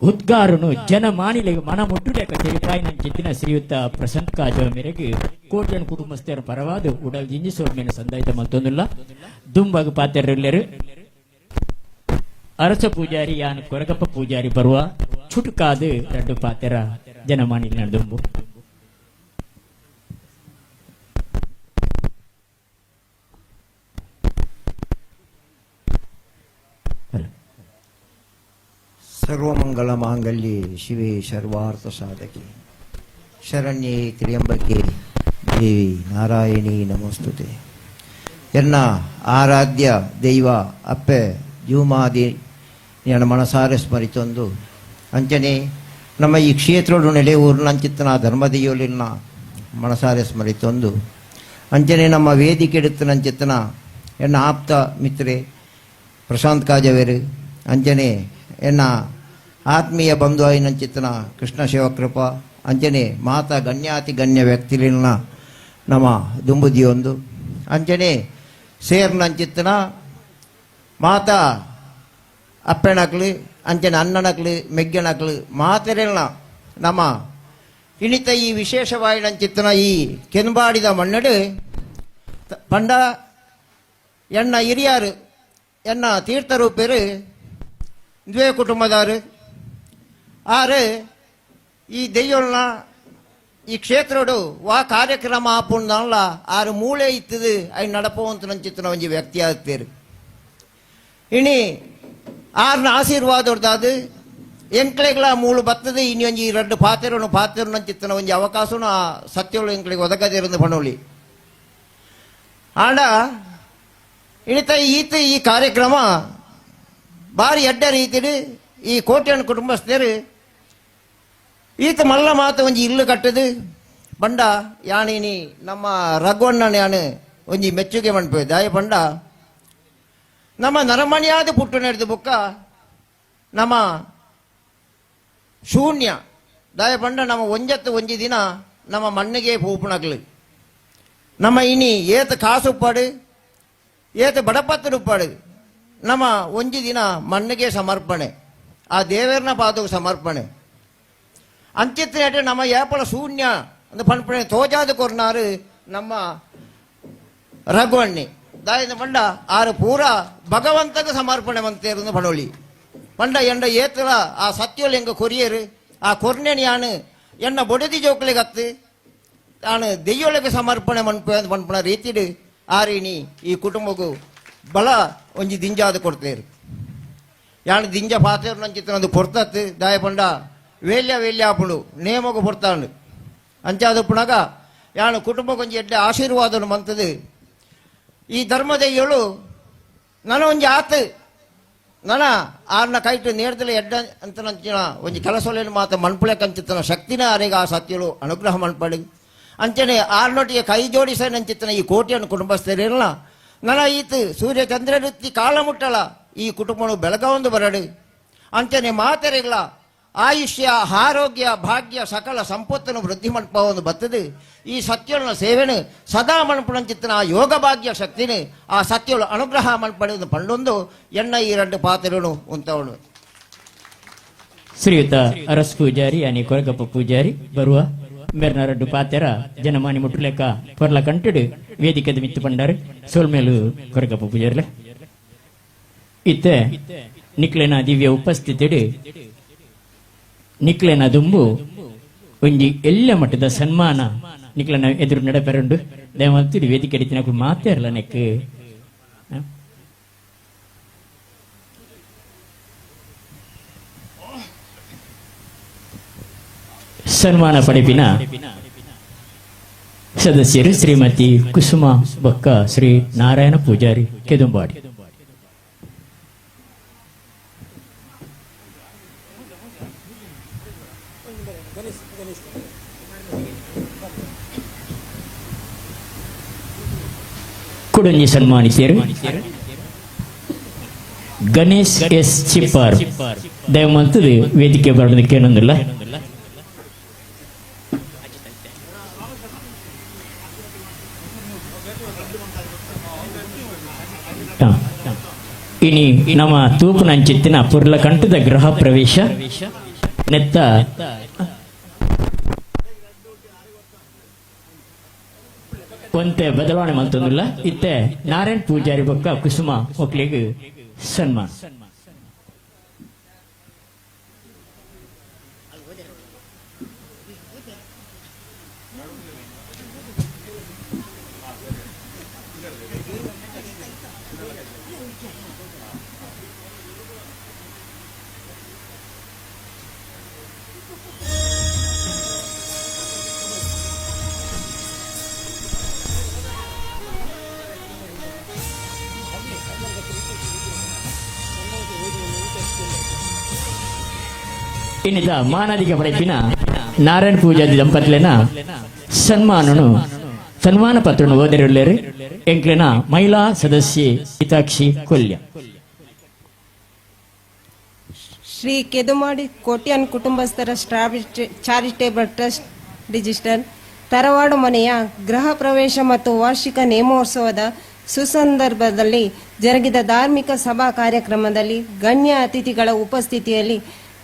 ಉದ್ಗಾರನು ಜನಮಾನಿಲೆಗೆ ಮನ ಮುಟ್ಟುಡೆಕ ತೆರಿಪಾಯಿನ ಚಿತ್ತಿನ ಶ್ರೀಯುತ ಪ್ರಶಾಂತ್ ಕಾಜವ ಮೇರೆಗೆ ಕೋಟ್ಯಾನ್ ಕುಟುಂಬಸ್ಥರ ಪರವಾದ ಉಡಲ್ ಜಿಂಜಿ ಸೋಮ್ಯನ ಸಂದಾಯಿತ ಮತ್ತೊಂದಿಲ್ಲ ದುಂಬಾಗ ಪಾತೆರೆಲ್ಲರು ಅರಸ ಪೂಜಾರಿ ಯಾನ್ ಕೊರಗಪ್ಪ ಪೂಜಾರಿ ಬರುವ ಚುಟುಕಾದು ಎರಡು ಪಾತೆರ ಜನಮಾನಿಲಿನ ದುಂಬು ಸರ್ವಮಂಗಳ ಮಾಂಗಲ್ಯೆ ಶಿವೆ ಸರ್ವಾರ್ಥ ಸಾಧಕೆ ಶರಣ್ಯೆ ತ್ರ್ಯಂಬಕೆ ದೇವಿ ನಾರಾಯಣಿ ನಮಸ್ತುತೆ ಎನ್ನ ಆರಾಧ್ಯ ದೈವ ಅಪ್ಪೆ ಜೂಮಾದಿ ನನ್ನ ಮನಸಾರೆ ಸ್ಮರಿತೊಂದು ಅಂಚನೆ ನಮ್ಮ ಈ ಕ್ಷೇತ್ರಡು ನೆಲೆ ಊರಿನಂಚಿತ್ತನ ಧರ್ಮದೆಯೋಲಿನ ಮನಸಾರೆ ಸ್ಮರಿತೊಂದು ಅಂಚನೆ ನಮ್ಮ ವೇದಿಕೆ ಎಡುತ್ತನಂಚಿತ್ತನ ಎನ್ನ ಆಪ್ತ ಮಿತ್ರೆ ಪ್ರಶಾಂತ್ ಕಾಜವೇರು ಅಂಚನೆ ಎನ್ನ ಆತ್ಮೀಯ ಬಂಧು ಆಯ್ನಂಚಿತ್ತನ ಕೃಷ್ಣ ಶಿವಕೃಪ ಅಂಚನೆ ಮಾತ ಗಣ್ಯಾತಿ ಗಣ್ಯ ವ್ಯಕ್ತಿಲಿನ ನಮ್ಮ ದುಂಬುದಿಯೊಂದು ಅಂಚನೆ ಸೇರ್ನಂಚಿತ್ತನ ಮಾತ ಅಪ್ಪೆಣಕ್ಲು ಅಂಚನೆ ಅಣ್ಣನಕ್ಲು ಮೆಗ್ಗಣಕ್ಲು ಮಾತೆರೆಲ್ಲ ನಮ್ಮ ಇಣಿತ ಈ ವಿಶೇಷವಾಯಿನಂಚಿತ್ತನ ಈ ಕೆಂಬಾಡಿದ ಮಣ್ಣಡು ಪಂಡ ಎನ್ನ ಹಿರಿಯರು ಎನ್ನ ತೀರ್ಥರೂಪರು ದ್ವೇ ಕುಟುಂಬದಾರು ಆರು ಈ ದೆಯ್ಯೋಲ್ನ ಈ ಕ್ಷೇತ್ರಡು ವಾ ಕಾರ್ಯಕ್ರಮ ಆಪುಂಡಲ್ಲ ಆರು ಮೂಳೆ ಇತ್ತದು ಅವು ನಡಪುವಂತ ನಂಚಿತ್ತನ ಒಂಜಿ ವ್ಯಕ್ತಿ ಆಗ್ತೇರು ಇನಿ ಆರ್ನ ಆಶೀರ್ವಾದ ಹೊಡ್ದಾದು ಎಂಕ್ಲೆಗಳ ಮೂಳು ಬರ್ತದೆ ಇನ್ನೊಂಜಿ 2 ಪಾತೆರನು ಚಿತ್ತನ ಒಂಜಿ ಅವಕಾಶನು ಆ ಸತ್ಯಗಳು ಎಂಕ್ಲೆಗೆ ಒದಗದಿರಂದು ಪಣೋಲಿ ಆಂಡ ಇಳಿತ ಈ ಕಾರ್ಯಕ್ರಮ ಬಾರಿ ಎಡ್ಡ ರೀತಿಡು ಈ ಕೋಟ್ಯಾನ್ ಕುಟುಂಬಸ್ಥರು ಈತ ಮಲ್ಲ ಮಾತ ಒಂಜಿ ಇಲ್ಲು ಕಟ್ಟದು ಪಂಡ ಯಾಣಿನಿ ನಮ್ಮ ರಘುವಣ್ಣನ ಯಾನು ಒಂಜಿ ಮೆಚ್ಚುಗೆ ಮನ್ಪೆ ದಾಯ ಪಂಡ ನಮ್ಮ ನರಮಣಿಯಾದ ಪುಟ್ಟು ನಡೆದು ಬುಕ್ಕ ನಮ್ಮ ಶೂನ್ಯ ದಾಯ ಪಂಡ ನಮ್ಮ ಒಂಜಿ ದಿನ ನಮ್ಮ ಮಣ್ಣಿಗೆ ಪೂಪುಣಗ್ಲು ನಮ್ಮ ಇನಿ ಏತ ಕಾಸು ಉಪ್ಪಾಡು ಏತ ಬಡಪತ್ತರು ಉಪ್ಪಾಡು ನಮ್ಮ ಒಂಜಿ ದಿನ ಮಣ್ಣಿಗೆ ಸಮರ್ಪಣೆ ಆ ದೇವರನ ಪಾದಕ್ಕೆ ಸಮರ್ಪಣೆ ಅಂಚಿತ್ತಿನ ನಮ್ಮ ಏಪಳ ಶೂನ್ಯ ಅಂದ ಪಣಪಣೆ ತೋಜಾದ ಕೊರ್ನಾರು ನಮ್ಮ ರಘುವಣ್ಣಿ ದಾಯದ ಪಂಡ ಆರು ಪೂರ ಭಗವಂತಗೆ ಸಮರ್ಪಣೆ ಮಂತೇರು ಪಣೋಳಿ ಪಂಡ ಎಂಡ ಏತರ ಆ ಸತ್ಯೋಳು ಎಂಗ ಕೊರಿಯರು ಆ ಕೊರ್ನೆನಿ ಯಾನು ಎನ್ನ ಬೊಡದಿ ಜೋಕ್ಲಿಗೆ ಹತ್ತು ತಾನು ದೆಯ್ಯೊಳಗೆ ಸಮರ್ಪಣೆ ಮನ್ಪಣ ರೀತಿಡು ಆರಿನಿ ಈ ಕುಟುಂಬಕ್ಕೂ ಬಲ ಒಂಜಿ ದಿಂಜಾದ ಕೊಡ್ತೇರು ಯಾನು ದಿಂಜ ಪಾತೇರು ನಂಚಿತ್ತ ಒಂದು ಪೊರ್ತತ್ತು ದಾಯ ಪಂಡ ವೇಲ್ಯಾಪುಡು ನೇಮಗು ಪೊರ್ತಾಂಡು ಅಂಚಾದ ಪುಣಗ ಯಾನು ಕುಟುಂಬಕ್ಕೆ ಒಂಜಿ ಎಡ್ಡೆ ಆಶೀರ್ವಾದನು ಮಂತದು ಈ ಧರ್ಮದೆಯ್ಯಳು ನನ್ನ ಒಂಜಿ ಆತು ನನ ಆರ್ನ ಕೈಟು ನೇರ್ದಲೆ ಎಡ್ಡ ಅಂತ ನಂಚಿನ ಒಂಜಿ ಕೆಲಸಲೇನು ಮಾತ ಮಣ್ಪುಳೆ ಕಂಚಿತ್ತನ ಶಕ್ತಿನ ಅರೆಗ ಆ ಸತ್ಯಳು ಅನುಗ್ರಹ ಮಣ್ಪಡಿ ಅಂಚನೆ ಆರ್ನೊಟ್ಟಿಗೆ ಕೈ ಜೋಡಿಸ ನಂಚಿತ್ತನ ಈ ಕೋಟಿಯನ್ನು ಕುಟುಂಬಸ್ಥರಿರಲ್ಲ ನನ ಈತು ಸೂರ್ಯ ಚಂದ್ರನೃತ್ತಿ ಕಾಲ ಮುಟ್ಟಲ ಈ ಕುಟುಂಬನು ಬೆಳಗಾವಂದು ಬರಡು ಅಂಚನೆ ಮಾತೆರೆಗಳ ಆಯುಷ್ಯ ಆರೋಗ್ಯ ಭಾಗ್ಯ ಸಕಲ ಸಂಪತ್ತನ್ನು ವೃದ್ಧಿ ಮಣ್ಪವನ್ನು ಬತ್ತದು ಈ ಸತ್ಯನ ಸೇವೆನು ಸದಾ ಮಣ್ಪುಣಂಚಿತ್ತನ ಆ ಯೋಗ ಭಾಗ್ಯ ಶಕ್ತಿನು ಆ ಸತ್ಯಳು ಅನುಗ್ರಹ ಮಣ್ಪಡೆದು ಪಂಡೊಂದು ಎಣ್ಣ ಈ 2 ಪಾತ್ರೆಗಳು ಉಂಟವಳು ಶ್ರೀಯುತ ಅರಸ್ ಪೂಜಾರಿ ಅನಿ ಕೊರಗಪ್ಪ ಪೂಜಾರಿ ಬರುವ ಮೇರ್ನ 2 ಪಾತೆರ ಜನಮಾನಿ ಮುಟ್ಟಲೆಕ್ಕ ಪೊರ್ಲ ಕಂಟಡು ವೇದಿಕೆದ ಮಿತ್ತು ಪಂಡಾರು ಸೋಲ್ಮೇಲು ಕೊರಗಪ್ಪ ಪೂಜಾರಿಲೆ ಇತ್ತೆ ನಿಕ್ಲೆನ ದಿವ್ಯ ಉಪಸ್ಥಿತಿಡು ನಿಕ್ಲೆನ ದುಂಬು ಒಂಜಿ ಎಲ್ಲ ಮಟ್ಟದ ಸನ್ಮಾನ ನಿಕ್ಲೆನ ಎದುರು ನಡಪೆರಂಡು ದಯಮಾಡಿ ವೇದಿಕೆ ಎಡಿತಿನಕು ಮಾತೇರಲ ನೆಕ್ ಸನ್ಮಾನ ಪಡೆಪಿನ ಸದಸ್ಯರು ಶ್ರೀಮತಿ ಕುಸುಮ ಬಕ್ಕ ಶ್ರೀ ನಾರಾಯಣ ಪೂಜಾರಿ ಕೆದುಂಬಾಡಿ ಕುಡಂಜಿ ಸನ್ಮಾನಿಸಿರು ಗಣೇಶ್ ಎಸ್ ಚಿಪ್ಪಾರ್ ದಯಮಾಡಿ ವೇದಿಕೆ ಬರೋದಕ್ಕೆ ಏನೊಂದಿಲ್ಲ ಇನಿ ನಮ್ಮ ತೂಪುನಂಚಿತ್ತಿನ ಪುರ್ಲ ಕಂಠದ ಗೃಹ ಪ್ರವೇಶ ನೆತ್ತ ಒಂತೆ ಬದಲಾವಣೆ ಮಂತೊಂದಿಲ್ಲ ಇತ್ತೆ ನಾರಾಯಣ್ ಪೂಜಾರಿ ಬೊಕ್ಕ ಕುಸುಮ ಒಕ್ಲಿಗೆ ಸನ್ಮಾನ ಇನ್ನಿದ ಮಾನದಿಕ ಪಡೆಪಿನ ನಾರಾಯಣ್ ಪೂಜಾದಿ ದಂಪತಿಲೆನ ಸನ್ಮಾನ ಪತ್ರನು ಓದಿರುಳ್ಳೇರು ಎಂಕ್ಲೆನ ಮಹಿಳಾ ಸದಸ್ಯೆ ಹಿತಾಕ್ಷಿ ಕೊಲ್ಯ ಶ್ರೀ ಕೆದುಮಾಡಿ ಕೋಟ್ಯಾನ್ ಕುಟುಂಬಸ್ಥರ ಚಾರಿಟೇಬಲ್ ಟ್ರಸ್ಟ್ ರಿಜಿಸ್ಟರ್ ತರವಾಡು ಮನೆಯ ಗೃಹ ಪ್ರವೇಶ ಮತ್ತು ವಾರ್ಷಿಕ ನೇಮೋತ್ಸವದ ಸುಸಂದರ್ಭದಲ್ಲಿ ಜರುಗಿದ ಧಾರ್ಮಿಕ ಸಭಾ ಕಾರ್ಯಕ್ರಮದಲ್ಲಿ ಗಣ್ಯ ಅತಿಥಿಗಳ ಉಪಸ್ಥಿತಿಯಲ್ಲಿ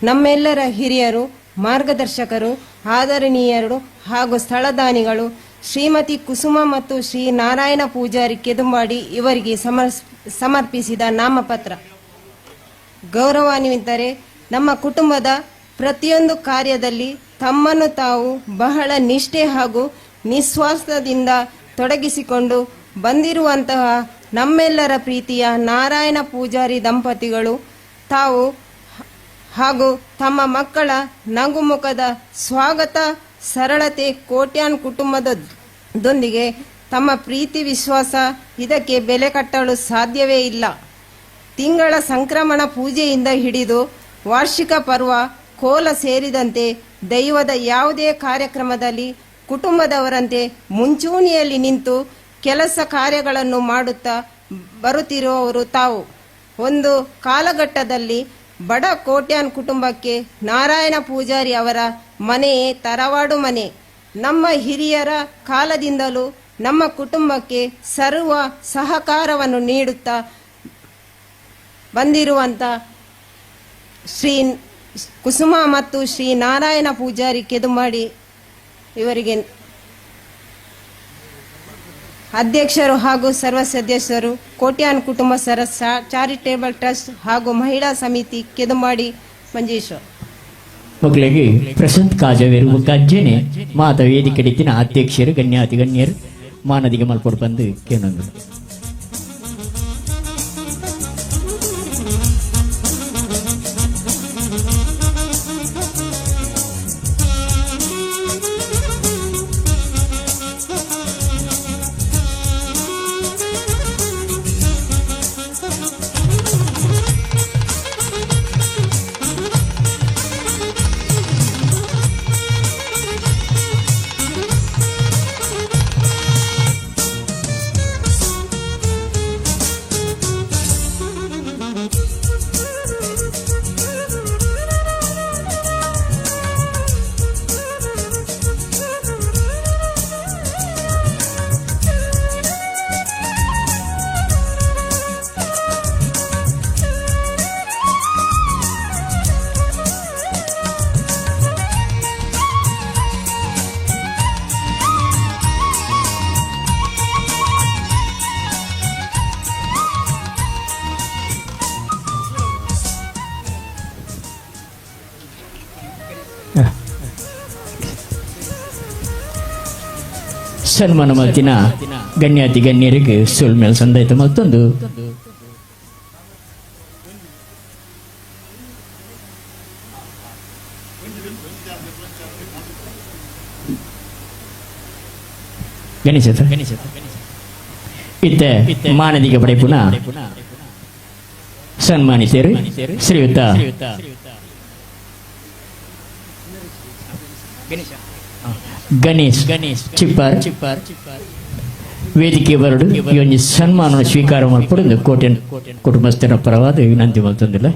ನಮ್ಮೆಲ್ಲರ ಹಿರಿಯರು ಮಾರ್ಗದರ್ಶಕರು ಆದರಣೀಯರು ಹಾಗೂ ಸ್ಥಳದಾನಿಗಳು ಶ್ರೀಮತಿ ಕುಸುಮ ಮತ್ತು ಶ್ರೀ ನಾರಾಯಣ ಪೂಜಾರಿ ಕೆದುಂಬಾಡಿ ಇವರಿಗೆ ಸಮರ್ಪಿಸಿದ ನಾಮಪತ್ರ ಗೌರವಾನ್ವಿತರೆ, ನಮ್ಮ ಕುಟುಂಬದ ಪ್ರತಿಯೊಂದು ಕಾರ್ಯದಲ್ಲಿ ತಮ್ಮನ್ನು ತಾವು ಬಹಳ ನಿಷ್ಠೆ ಹಾಗೂ ನಿಸ್ವಾರ್ಥದಿಂದ ತೊಡಗಿಸಿಕೊಂಡು ಬಂದಿರುವಂತಹ ನಮ್ಮೆಲ್ಲರ ಪ್ರೀತಿಯ ನಾರಾಯಣ ಪೂಜಾರಿ ದಂಪತಿಗಳು ತಾವು ಹಾಗೂ ತಮ್ಮ ಮಕ್ಕಳ ನಗುಮುಖದ ಸ್ವಾಗತ ಸರಳತೆ ಕೋಟ್ಯಾನ್ ಕುಟುಂಬದೊಂದಿಗೆ ತಮ್ಮ ಪ್ರೀತಿ ವಿಶ್ವಾಸ ಇದಕ್ಕೆ ಬೆಲೆ ಕಟ್ಟಲು ಸಾಧ್ಯವೇ ಇಲ್ಲ. ತಿಂಗಳ ಸಂಕ್ರಮಣ ಪೂಜೆಯಿಂದ ಹಿಡಿದು ವಾರ್ಷಿಕ ಪರ್ವ ಕೋಲ ಸೇರಿದಂತೆ ದೈವದ ಯಾವುದೇ ಕಾರ್ಯಕ್ರಮದಲ್ಲಿ ಕುಟುಂಬದವರಂತೆ ಮುಂಚೂಣಿಯಲ್ಲಿ ನಿಂತು ಕೆಲಸ ಕಾರ್ಯಗಳನ್ನು ಮಾಡುತ್ತಾ ಬರುತ್ತಿರುವವರು ತಾವು. ಒಂದು ಕಾಲಘಟ್ಟದಲ್ಲಿ ಬಡ ಕೋಟ್ಯಾನ್ ಕುಟುಂಬಕ್ಕೆ ನಾರಾಯಣ ಪೂಜಾರಿ ಅವರ ಮನೆಯೇ ತರವಾಡು ಮನೆ. ನಮ್ಮ ಹಿರಿಯರ ಕಾಲದಿಂದಲೂ ನಮ್ಮ ಕುಟುಂಬಕ್ಕೆ ಸರ್ವ ಸಹಕಾರವನ್ನು ನೀಡುತ್ತಾ ಬಂದಿರುವಂಥ ಶ್ರೀ ಕುಸುಮ ಮತ್ತು ಶ್ರೀ ನಾರಾಯಣ ಪೂಜಾರಿ ಕೆದುಮಾಡಿ ಇವರಿಗೆ ಅಧ್ಯಕ್ಷರು ಹಾಗೂ ಸರ್ವ ಸದಸ್ಯರು ಕೋಟ್ಯಾನ್ ಕುಟುಂಬ ಚಾರಿಟೇಬಲ್ ಟ್ರಸ್ಟ್ ಹಾಗೂ ಮಹಿಳಾ ಸಮಿತಿ ಕೆದುಮಾಡಿ ಮಂಜೇಶ್ವರ್ ಮಕ್ಕಳಿಗೆ ಪ್ರಶಾಂತ್ ಕಾಜವೇರು ಅಜ್ಜನೆ ಮಾತ ವೇದಿಕೆ ರೀತಿನ ಅಧ್ಯಕ್ಷರು ಗಣ್ಯಾತಿ ಗಣ್ಯರು ಮಾನದಿಗೆ ಮಲ್ಪಡು ಬಂದು ಕೇಳಂದ್ರು. ಸನ್ಮಾನ ಮಲ್ತಿನ ಗಣ್ಯಾತಿ ಗಣ್ಯರಿಗೆ ಸುಲ್ ಮೇಲೆ ಸಂದಾಯ್ತು ಮತ್ತೊಂದು ಗಣೇಶ ಇತ್ತೆ ಮಾನದಿಗೆ ಪಡೆ ಪುನಃ ಸನ್ಮಾನಿಸಿರು ಶ್ರೀಯುತ ಗಣೇಶ್ ಚಿಪ್ಪಾರ್ ವೇದಿಕೆ ಬರಡು ಈ ಒಂದು ಸನ್ಮಾನ ಸ್ವೀಕಾರ ಮಾಡಿಕೊಂಡು ಕೋಟೆ ಕುಟುಂಬಸ್ಥರ ಪರವಾದ ವಿನಂತಿ ಮಾಡ್ತಂದಿಲ್ಲ.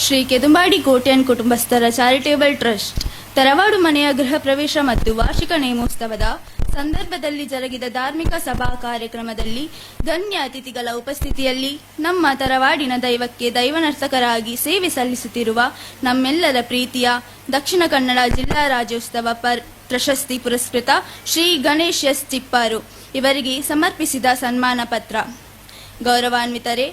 ಶ್ರೀ ಕೆದುಂಬಾಡಿ ಕೋಟ್ಯಾನ್ ಕುಟುಂಬಸ್ಥರ ಚಾರಿಟೇಬಲ್ ಟ್ರಸ್ಟ್ ತರವಾಡು ಮನೆಯ ಗೃಹ ಪ್ರವೇಶ ಮತ್ತು ವಾರ್ಷಿಕ ನೇಮೋತ್ಸವದ ಸಂದರ್ಭದಲ್ಲಿ ಜರುಗಿದ ಧಾರ್ಮಿಕ ಸಭಾ ಕಾರ್ಯಕ್ರಮದಲ್ಲಿ ಗಣ್ಯ ಅತಿಥಿಗಳ ಉಪಸ್ಥಿತಿಯಲ್ಲಿ ನಮ್ಮ ತರವಾಡಿನ ದೈವಕ್ಕೆ ದೈವನರ್ತಕರಾಗಿ ಸೇವೆ ಸಲ್ಲಿಸುತ್ತಿರುವ ನಮ್ಮೆಲ್ಲರ ಪ್ರೀತಿಯ ದಕ್ಷಿಣ ಕನ್ನಡ ಜಿಲ್ಲಾ ರಾಜ್ಯೋತ್ಸವ ಪ್ರಶಸ್ತಿ ಪುರಸ್ಕೃತ ಶ್ರೀ ಗಣೇಶ್ ಎಸ್ ಚಿಪ್ಪಾರು ಇವರಿಗೆ ಸಮರ್ಪಿಸಿದ ಸನ್ಮಾನ ಪತ್ರ. ಗೌರವಾನ್ವಿತರೇ,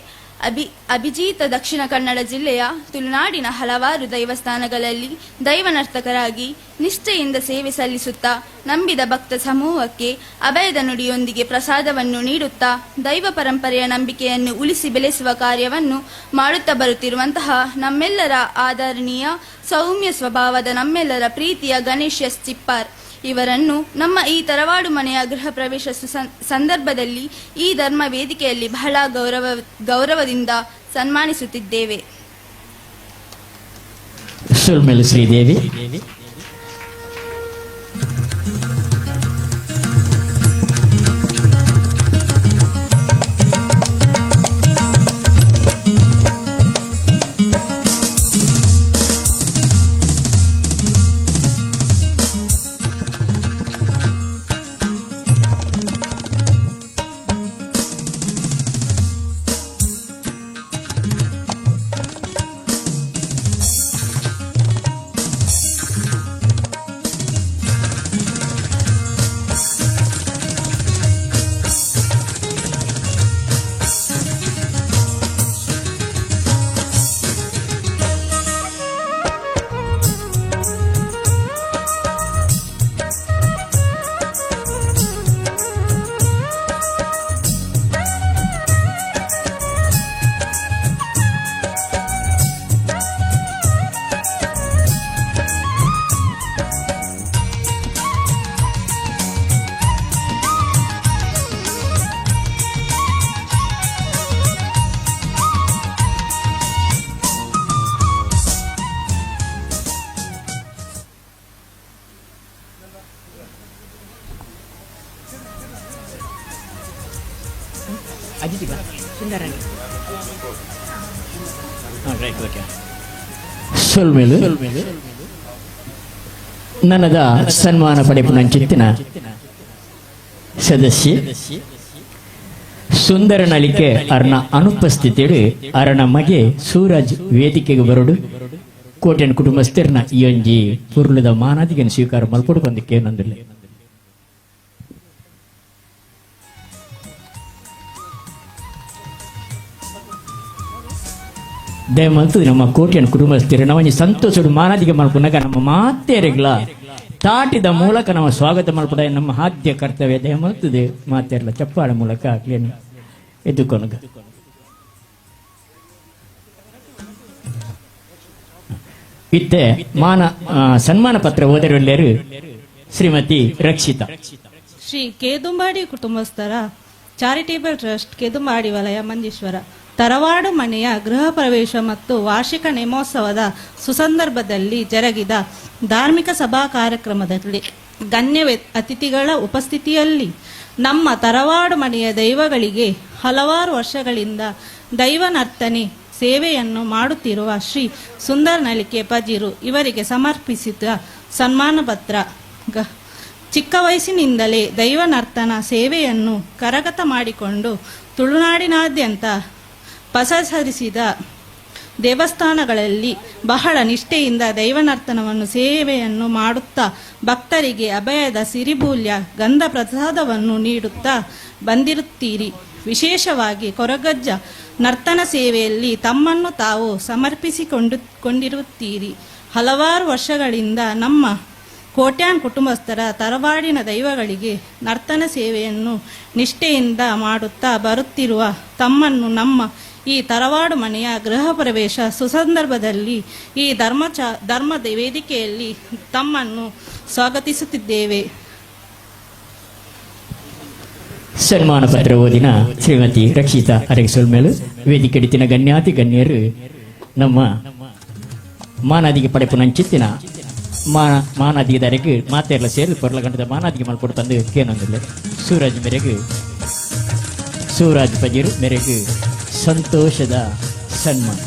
ಅಭಿಜೀತ ದಕ್ಷಿಣ ಕನ್ನಡ ಜಿಲ್ಲೆಯ ತುಳುನಾಡಿನ ಹಲವಾರು ದೈವಸ್ಥಾನಗಳಲ್ಲಿ ದೈವನರ್ತಕರಾಗಿ ನಿಷ್ಠೆಯಿಂದ ಸೇವೆ ಸಲ್ಲಿಸುತ್ತಾ ನಂಬಿದ ಭಕ್ತ ಸಮೂಹಕ್ಕೆ ಅಭಯದ ನುಡಿಯೊಂದಿಗೆ ಪ್ರಸಾದವನ್ನು ನೀಡುತ್ತಾ ದೈವ ಪರಂಪರೆಯ ನಂಬಿಕೆಯನ್ನು ಉಳಿಸಿ ಬೆಳೆಸುವ ಕಾರ್ಯವನ್ನು ಮಾಡುತ್ತಾ ಬರುತ್ತಿರುವಂತಹ ನಮ್ಮೆಲ್ಲರ ಆದರಣೀಯ ಸೌಮ್ಯ ಸ್ವಭಾವದ ನಮ್ಮೆಲ್ಲರ ಪ್ರೀತಿಯ ಗಣೇಶ್ ಎಸ್ ಚಿಪ್ಪಾರ್ ಇವರನ್ನು ನಮ್ಮ ಈ ತರವಾಡು ಮನೆಯ ಗೃಹ ಪ್ರವೇಶ ಸಂದರ್ಭದಲ್ಲಿ ಈ ಧರ್ಮ ವೇದಿಕೆಯಲ್ಲಿ ಬಹಳ ಗೌರವದಿಂದ ಸನ್ಮಾನಿಸುತ್ತಿದ್ದೇವೆ. ಶ್ರೀದೇವಿ ಸೊಲ್ಮೇಲು ನನ್ನದ ಸನ್ಮಾನ ಪಡೆಪುನಂಚಿತ್ತಿನ ಸದಸ್ಯೆ ಸುಂದರ ನಲಿಕೆ ಅರ್ನ ಅನುಪಸ್ಥಿತಿಯಲ್ಲಿ ಅರಣ ಮಗೆ ಸೂರಜ್ ವೇದಿಕೆಗೆ ಬರೋಡು ಕೋಟೆನ್ ಕುಟುಂಬಸ್ಥರನ್ನ ಈ ಒಂಜಿ ಪುರ್ಲದ ಮಾನಾದಿಗೆ ಸ್ವೀಕಾರ ಮಲ್ಪಡು ಬಂದಕ್ಕೆ ಏನಂದಿಲ್ಲ. ದಯಮಂತು ನಮ್ಮ ಕೋಟೆಯನ್ನು ಕುಟುಂಬಸ್ಥರು ನಾವೊಂದು ಸಂತೋಷಡು ಮಾನದಿಗೆ ಮಲ್ಪುನಾಗ ನಮ್ಮ ಮಾತೇರಿಗ್ಲ ತಾಟಿದ ಮೂಲಕ ನಮ್ಮ ಸ್ವಾಗತ ಮಲ್ಪಡ ನಮ್ಮ ಆದ್ಯ ಕರ್ತವ್ಯ ದಯಮಂತದೆ ಮಾತೇರ್ಲ ಚಪ್ಪಾಳ ಮೂಲಕ ಆಗ್ಲೇನು ಎದ್ದುಕೊನಗ ಇತ್ತೆ ಸನ್ಮಾನ ಪತ್ರ ಓದಿರುವಲ್ಲೇರು ಶ್ರೀಮತಿ ರಕ್ಷಿತಾ. ಶ್ರೀ ಕೇದುಂಬಾಡಿ ಕುಟುಂಬಸ್ಥರ ಚಾರಿಟೇಬಲ್ ಟ್ರಸ್ಟ್ ಕೇದುಂಬಾಡಿ ವಲಯ ಮಂಜೇಶ್ವರ ತರವಾಡು ಮನೆಯ ಗೃಹ ಪ್ರವೇಶ ಮತ್ತು ವಾರ್ಷಿಕ ನೇಮೋತ್ಸವದ ಸುಸಂದರ್ಭದಲ್ಲಿ ಜರುಗಿದ ಧಾರ್ಮಿಕ ಸಭಾ ಕಾರ್ಯಕ್ರಮದಲ್ಲಿ ಗಣ್ಯ ಅತಿಥಿಗಳ ಉಪಸ್ಥಿತಿಯಲ್ಲಿ ನಮ್ಮ ತರವಾಡು ಮನೆಯ ದೈವಗಳಿಗೆ ಹಲವಾರು ವರ್ಷಗಳಿಂದ ದೈವ ನರ್ತನೆ ಸೇವೆಯನ್ನು ಮಾಡುತ್ತಿರುವ ಶ್ರೀ ಸುಂದರ ನಲಿಕೆ ಪಜಿರು ಇವರಿಗೆ ಸಮರ್ಪಿಸಿದ ಸನ್ಮಾನ ಪತ್ರ. ಚಿಕ್ಕ ವಯಸ್ಸಿನಿಂದಲೇ ದೈವ ನರ್ತನ ಸೇವೆಯನ್ನು ಕರಗತ ಮಾಡಿಕೊಂಡು ತುಳುನಾಡಿನಾದ್ಯಂತ ಪಸರಿಸಿದ ದೇವಸ್ಥಾನಗಳಲ್ಲಿ ಬಹಳ ನಿಷ್ಠೆಯಿಂದ ದೈವನರ್ತನವನ್ನು ಸೇವೆಯನ್ನು ಮಾಡುತ್ತಾ ಭಕ್ತರಿಗೆ ಅಭಯದ ಸಿರಿಮೂಲ್ಯ ಗಂಧ ಪ್ರಸಾದವನ್ನು ನೀಡುತ್ತಾ ಬಂದಿರುತ್ತೀರಿ. ವಿಶೇಷವಾಗಿ ಕೊರಗಜ್ಜ ನರ್ತನ ಸೇವೆಯಲ್ಲಿ ತಮ್ಮನ್ನು ತಾವು ಸಮರ್ಪಿಸಿಕೊಂಡಿರುತ್ತೀರಿ. ಹಲವಾರು ವರ್ಷಗಳಿಂದ ನಮ್ಮ ಕೋಟ್ಯಾನ್ ಕುಟುಂಬಸ್ಥರ ತರವಾಡಿನ ದೈವಗಳಿಗೆ ನರ್ತನ ಸೇವೆಯನ್ನು ನಿಷ್ಠೆಯಿಂದ ಮಾಡುತ್ತಾ ಬರುತ್ತಿರುವ ತಮ್ಮನ್ನು ನಮ್ಮ ಈ ತರವಾಡು ಮನೆಯ ಗೃಹ ಪ್ರವೇಶ ಸುಸಂದರ್ಭದಲ್ಲಿ ಈ ಧರ್ಮದ ವೇದಿಕೆಯಲ್ಲಿ ತಮ್ಮನ್ನು ಸ್ವಾಗತಿಸುತ್ತಿದ್ದೇವೆ. ಸನ್ಮಾನ ಪತ್ರ ಓದಿನ ಶ್ರೀಮತಿ ರಕ್ಷಿತಾ ಅರಗಿಸೊಳ್ಮೇಲು ವೇದಿಕೆ ಇಡಿತಿನ ಗಣ್ಯಾತಿ ಗಣ್ಯರು ನಮ್ಮ ಮಾನಾದಿಗೆ ಪಡೆಪುನಂಚಿತ್ತಿನ ಮಾನಾದಿಗೆ ಮಾತೆಲ್ಲ ಸೇರಿ ಪೊರ್ಲಗಂಟದ ಮಾನಾದಿಗೆ ಮಲ್ಪಡು ತಂದು ಕೇನೊಂದಿಲ್ಲ. ಸೂರಾಜ್ ಪಜೀರು ಮೇರೆಗೆ ಸಂತೋಷದ ಸನ್ಮಾನ.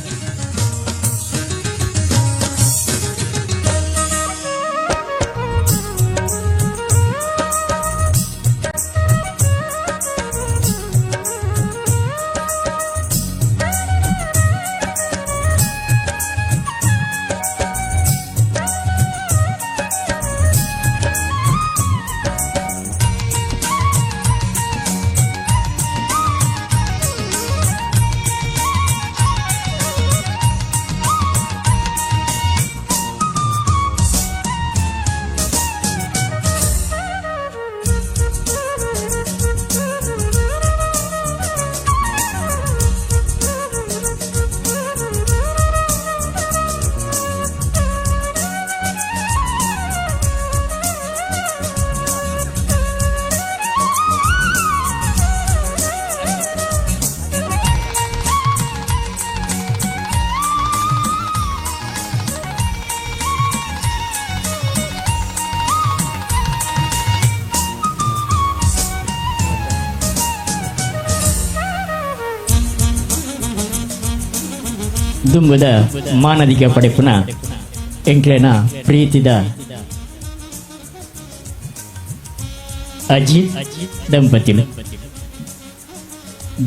ದುಂಬುದ ಮಾನದಿಗೆ ಪಡೆಪುನ ಎಂಕ್ಲೆನ ಪ್ರೀತಿದ ಅಜಿತ್ ದಂಪತಿಲು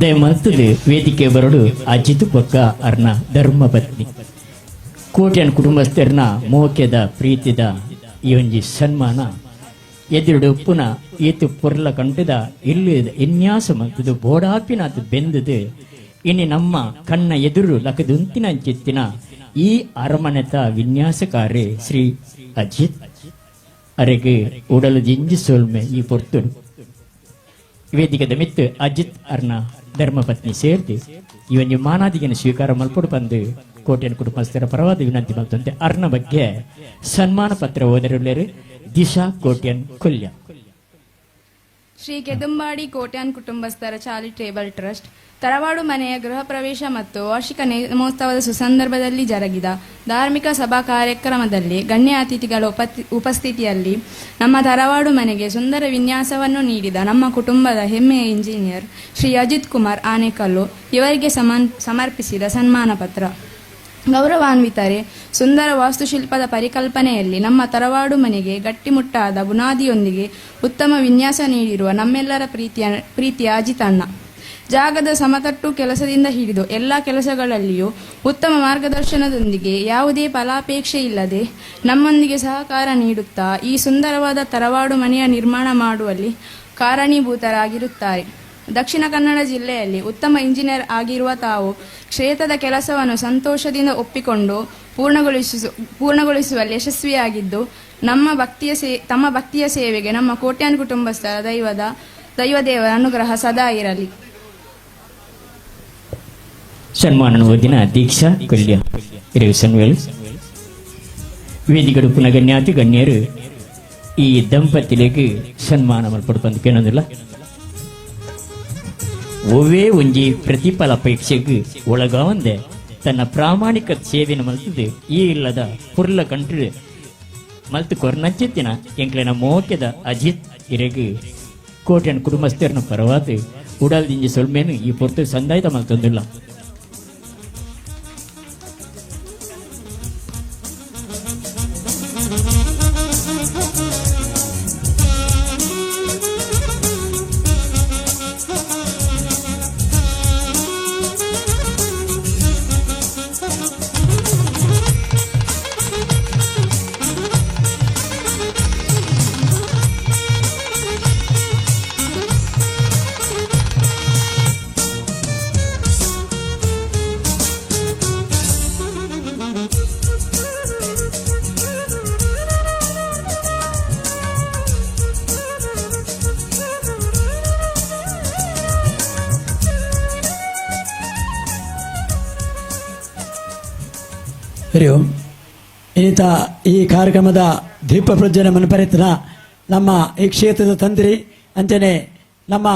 ದಯಮಂತುಲು ವೇದಿಕೆ ಬರಡು ಅಜಿತ್ ಪೊಕ್ಕ ಅರ್ನ ಧರ್ಮಪತ್ನಿ ಕೋಟ್ಯಾನ್ ಕುಟುಂಬಸ್ಥರನ ಮೋಕ್ಯದ ಪ್ರೀತಿದ ಈ ಒಂಜಿ ಸನ್ಮಾನ ಎದುರುಡು ಪುನ ಈತು ಪೊರ್ಲ ಕಂಟದ ಇಲ್ಲಿ ವಿನ್ಯಾಸ ಮಂತದು ಬೋಡಾಪಿನಾತು ಬೆಂದದು ಇನ್ನು ನಮ್ಮ ಕಣ್ಣ ಎದುರು ಲಕದುಂತಿನ ಚಿತ್ತಿನ ಈ ಅರಮನೆತ ವಿನ್ಯಾಸಕಾರೆ ಶ್ರೀ ಅಜಿತ್ ಅರೆಗೆ ಉಡಲು ಜಿಂಜಿ ಸೋಲ್ಮೆ ಈ ಪೊರ್ತುಡು ವೇದಿಕೆದ ಮಿತ್ತು ಅಜಿತ್ ಅರ್ನ ಧರ್ಮಪತ್ನಿ ಸೇರ್ದು ಇವನ್ ಮಾನಾದಿಗೆನ ಸ್ವೀಕಾರ ಮಲ್ಪಡು ಬಂದು ಕೋಟೆನ ಕುಟುಂಬಸ್ಥರ ಪರವಾದ ವಿನಂತಿ ಬಂತಂತೆ ಅರ್ನ ಬಗ್ಗೆ ಸನ್ಮಾನ ಪತ್ರ ಓದಿರಲೇರು ದಿಶಾ ಕೋಟ್ಯನ್ ಕೊಲ್ಯ. ಶ್ರೀ ಕೆದಂಬಾಡಿ ಕೋಟ್ಯಾನ್ ಕುಟುಂಬಸ್ಥರ ಚಾರಿಟೇಬಲ್ ಟ್ರಸ್ಟ್ ತರವಾಡು ಮನೆಯ ಗೃಹ ಪ್ರವೇಶ ಮತ್ತು ವಾರ್ಷಿಕ ನೇಮೋತ್ಸವದ ಸುಸಂದರ್ಭದಲ್ಲಿ ಜರುಗಿದ ಧಾರ್ಮಿಕ ಸಭಾ ಕಾರ್ಯಕ್ರಮದಲ್ಲಿ ಗಣ್ಯ ಅತಿಥಿಗಳ ಉಪಸ್ಥಿತಿಯಲ್ಲಿ ನಮ್ಮ ತರವಾಡು ಮನೆಗೆ ಸುಂದರ ವಿನ್ಯಾಸವನ್ನು ನೀಡಿದ ನಮ್ಮ ಕುಟುಂಬದ ಹೆಮ್ಮೆಯ ಇಂಜಿನಿಯರ್ ಶ್ರೀ ಅಜಿತ್ ಕುಮಾರ್ ಆನೆಕಲ್ಲು ಇವರಿಗೆ ಸಮರ್ಪಿಸಿದ ಸನ್ಮಾನ ಪತ್ರ. ಗೌರವಾನ್ವಿತರೆ, ಸುಂದರ ವಾಸ್ತುಶಿಲ್ಪದ ಪರಿಕಲ್ಪನೆಯಲ್ಲಿ ನಮ್ಮ ತರವಾಡು ಮನೆಗೆ ಗಟ್ಟಿಮುಟ್ಟಾದ ಬುನಾದಿಯೊಂದಿಗೆ ಉತ್ತಮ ವಿನ್ಯಾಸ ನೀಡಿರುವ ನಮ್ಮೆಲ್ಲರ ಪ್ರೀತಿಯ ಅಜಿತಣ್ಣ, ಜಾಗದ ಸಮತಟ್ಟು ಕೆಲಸದಿಂದ ಹಿಡಿದು ಎಲ್ಲ ಕೆಲಸಗಳಲ್ಲಿಯೂ ಉತ್ತಮ ಮಾರ್ಗದರ್ಶನದೊಂದಿಗೆ ಯಾವುದೇ ಫಲಾಪೇಕ್ಷೆ ಇಲ್ಲದೆ ನಮ್ಮೊಂದಿಗೆ ಸಹಕಾರ ನೀಡುತ್ತಾ ಈ ಸುಂದರವಾದ ತರವಾಡು ಮನೆಯ ನಿರ್ಮಾಣ ಮಾಡುವಲ್ಲಿ ಕಾರಣೀಭೂತರಾಗಿರುತ್ತಾರೆ. ದಕ್ಷಿಣ ಕನ್ನಡ ಜಿಲ್ಲೆಯಲ್ಲಿ ಉತ್ತಮ ಇಂಜಿನಿಯರ್ ಆಗಿರುವ ತಾವು ಕ್ಷೇತ್ರದ ಕೆಲಸವನ್ನು ಸಂತೋಷದಿಂದ ಒಪ್ಪಿಕೊಂಡು ಪೂರ್ಣಗೊಳಿಸುವಲ್ಲಿ ಯಶಸ್ವಿಯಾಗಿದ್ದು ತಮ್ಮ ಭಕ್ತಿಯ ಸೇವೆಗೆ ನಮ್ಮ ಕೋಟ್ಯಾನ್ ಕುಟುಂಬಸ್ಥರ ದೈವದೇವರ ಅನುಗ್ರಹ ಸದಾ ಇರಲಿ. ಸನ್ಮಾನ ಓದಿನ ದೀಕ್ಷಾ ಕೊಲ್ಯ ಇರವಿ ಸನ್ವೇಲ್ ವೇದಿಗಳು ಪುನಗಣ್ಯಾತಿ ಗಣ್ಯರು ಈ ದಂಪತಿಗಳಿಗೆ ಸನ್ಮಾನ ಮಲ್ಪಡ್ಕೊಂಡು ಕೇಳೋದಿಲ್ಲ. ಒವೇ ಒಂಜಿ ಪ್ರತಿಫಲ ಅಪೇಕ್ಷೆಗೆ ಒಳಗಾವಂದೆ ತನ್ನ ಪ್ರಾಮಾಣಿಕ ಸೇವೆಯನ್ನು ಮಲ್ತದೆ ಈ ಇಲ್ಲದ ಪುರ್ಲ ಕಂಟ್ರಿ ಮಲ್ತು ಕೊರ್ನಂಚೆತ್ತಿನ ಎಂಕ್ಲೆನ ಮೋಕೆದ ಅಜಿತ್ ಇರೆಗೆ ಕೋಟ್ಯಾನ್ ಕುಟುಂಬಸ್ಥರನ್ನ ಪರವಾದ ಉಡಲ್ದಿಂಜಿ ಸೊಲ್ಮೇನು ಈ ಪೊರ್ತು ಸಂದಾಯದ ಮಲ್ತೊಂದಿಲ್ಲ. ಹರಿ ಓಂ. ಇನ್ನಿತ ಈ ಕಾರ್ಯಕ್ರಮದ ದೀಪ ಪ್ರಜ್ವಲನೆ ಮನಪರಿತನ ನಮ್ಮ ಈ ಕ್ಷೇತ್ರದ ತಂತ್ರಿ ಅಂಚನೆ ನಮ್ಮ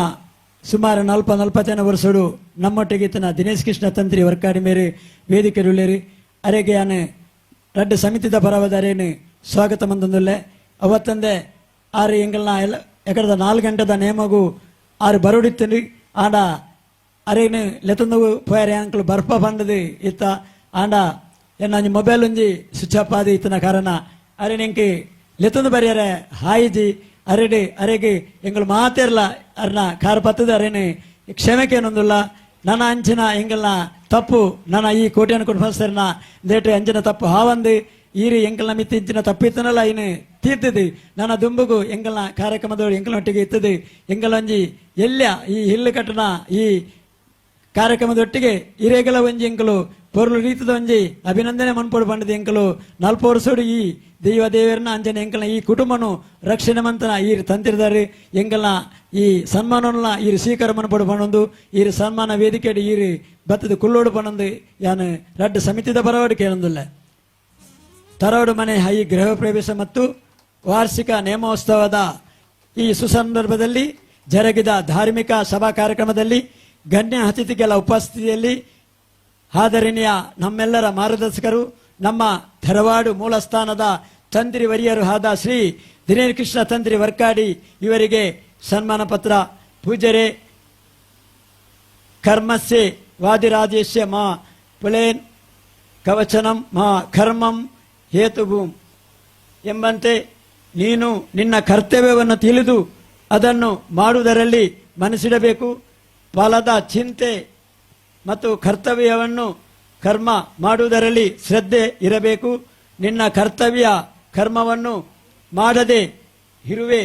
ಸುಮಾರು 40-40 ವರ್ಷಗಳು ನಮ್ಮೊಟ್ಟಿಗೆ ಇತ್ತನ ದಿನೇಶ್ ಕೃಷ್ಣ ತಂತ್ರಿ ವರ್ಕಾಡಿ ಮೇರೆ ವೇದಿಕೆ ಉಳ್ಳೇರಿ ಅರೆಗೆ ಯಾನು ರಡ್ಡು ಸಮಿತಿದ ಪರವದಾರೇನು ಸ್ವಾಗತ ಮಂದೊಂದುಲ್ಲೆ ಅವತ್ತಂದೆ ಆರು ಎಂಗಲ್ನ ಎಲ್ಲ ಎಕಡದ 4 ಗಂಟೆದ ನೇಮಗು ಆರು ಬರೋಡಿತ್ತಂದು ಆಂಡ ಅರೇನು ಲೆತಂದು ಪೋಯರೆ ಅಂಕಲು ಬರ್ಪ ಬಂಡದು ಇತ್ತ ಆಂಡ ಎನ್ನ ಮೊಬೈಲ್ ಒಂಜಿ ಸ್ವಿಚ್ ಆಫ್ ಆದಿ ಇತ್ತನ ಕಾರಣ ಅರೆ ನೆಂಕಿ ಲೆತ್ತೊಂದು ಬರೆಯರೆ ಹಾಯಿಜಿ ಅರೆಡಿ ಅರೆಗೆ ಎಂಗಳು ಮಾತೇರ್ಲ ಅರ್ನ ಕಾರ್ ಪತ್ತದ ಅರೇನು ಕ್ಷಮೆಕೇನೊಂದುಲ್ಲ ನನ್ನ ಅಂಚಿನ ಎಂಗಲ್ನ ತಪ್ಪು ನನ್ನ ಈ ಕೋಟ್ಯಾನ್ ಕುಟುಂಬಸ್ಥರನ್ನ ದೇಟು ಅಂಚಿನ ತಪ್ಪು ಹಾವಂದು ಈರಿ ಎಂಕಲ್ನ ಮಿತ್ತಿ ಇಂಚಿನ ತಪ್ಪಿತ್ತನಲ್ಲ ಇನ್ನು ತೀರ್ತಿದ್ದು ನನ್ನ ದುಂಬುಗು ಎಂಗಲ್ನ ಕಾರ್ಯಕ್ರಮದವರು ಎಂಕಲೊಟ್ಟಿಗೆ ಇತ್ತದು ಎಂಗಲೊಂಜಿ ಎಲ್ಲ ಈ ಹಿಲ್ಲು ಕಟ್ಟಣ ಈ ಕಾರ್ಯಕ್ರಮದೊಟ್ಟಿಗೆ ಹಿರೇಗಲ ಒಂಜಿ ಎಂಕಲು ಪೊರ್ಲು ರೀತಿದ ಒಂಜಿ ಅಭಿನಂದನೆ ಮನ್ಪೊಡು ಪಂಡದ ಎಂಕಲು 40 ವರ್ಷೋಡು ಈ ದೇವರನ್ನ ಅಂಜನೆ ಎಂಕಲ್ನ ಈ ಕುಟುಂಬನು ರಕ್ಷಣೆ ಮಂತನ ಈ ತಂತಿರದಾರಿ ಎಂಕಲ್ನ ಈ ಸನ್ಮಾನವನ್ನ ಈ ಸ್ವೀಕಾರ ಮನ್ಪೊಡು ಪಣೊಂದು ಈ ಸನ್ಮಾನ ವೇದಿಕೆ ಈ ಬತ್ತದ ಕುಲ್ಲೋಡು ಪಣೊಂದು ಯಾನು ರಡ್ಡು ಸಮಿತಿದ ಪರವಾಡು ಕೇಳೊಂದಿಲ್ಲ. ತರವಾಡು ಮನೆ ಈ ಗೃಹ ಪ್ರವೇಶ ಮತ್ತು ವಾರ್ಷಿಕ ನೇಮೋತ್ಸವದ ಈ ಸುಸಂದರ್ಭದಲ್ಲಿ ಜರುಗಿದ ಧಾರ್ಮಿಕ ಸಭಾ ಕಾರ್ಯಕ್ರಮದಲ್ಲಿ ಗಣ್ಯ ಅತಿಥಿಗಳ ಉಪಸ್ಥಿತಿಯಲ್ಲಿ ಆದರಣೀಯ ನಮ್ಮೆಲ್ಲರ ಮಾರ್ಗದರ್ಶಕರು ನಮ್ಮ ಧರವಾಡು ಮೂಲಸ್ಥಾನದ ತಂತ್ರಿ ವರಿಯರು ಆದ ಶ್ರೀ ದಿನೇಶ್ ಕೃಷ್ಣ ತಂತ್ರಿ ವರ್ಕಾಡಿ ಇವರಿಗೆ ಸನ್ಮಾನ ಪತ್ರ. ಪೂಜ್ಯರೇ, ಕರ್ಮಸ್ಯೆ ವಾದಿರಾಜೇಶ್ಯ ಮಾ ಪುಲೇನ್ ಕವಚನಂ ಮಾ ಕರ್ಮಂ ಹೇತುಭೂಮ್ ಎಂಬಂತೆ ನೀನು ನಿನ್ನ ಕರ್ತವ್ಯವನ್ನು ತಿಳಿದು ಅದನ್ನು ಮಾಡುವುದರಲ್ಲಿ ಮನಸ್ಸಿಡಬೇಕು. ಫಲದ ಚಿಂತೆ ಮತ್ತು ಕರ್ತವ್ಯವನ್ನು ಕರ್ಮ ಮಾಡುವುದರಲ್ಲಿ ಶ್ರದ್ಧೆ ಇರಬೇಕು. ನಿನ್ನ ಕರ್ತವ್ಯ ಕರ್ಮವನ್ನು ಮಾಡದೆ ಇರುವೆ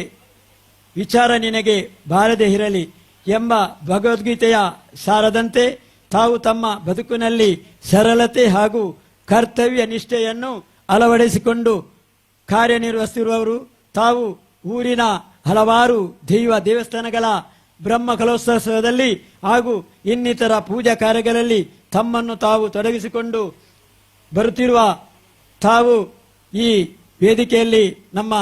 ವಿಚಾರ ನಿನಗೆ ಬಾರದೆ ಇರಲಿ ಎಂಬ ಭಗವದ್ಗೀತೆಯ ಸಾರದಂತೆ ತಾವು ತಮ್ಮ ಬದುಕಿನಲ್ಲಿ ಸರಳತೆ ಹಾಗೂ ಕರ್ತವ್ಯ ನಿಷ್ಠೆಯನ್ನು ಅಳವಡಿಸಿಕೊಂಡು ಕಾರ್ಯನಿರ್ವಹಿಸುತ್ತಿರುವವರು. ತಾವು ಊರಿನ ಹಲವಾರು ದೇವಸ್ಥಾನಗಳ ಬ್ರಹ್ಮ ಕಲೋತ್ಸವದಲ್ಲಿ ಹಾಗೂ ಇನ್ನಿತರ ಪೂಜಾ ಕಾರ್ಯಗಳಲ್ಲಿ ತಮ್ಮನ್ನು ತಾವು ತೊಡಗಿಸಿಕೊಂಡು ಬರುತ್ತಿರುವ ತಾವು ಈ ವೇದಿಕೆಯಲ್ಲಿ ನಮ್ಮ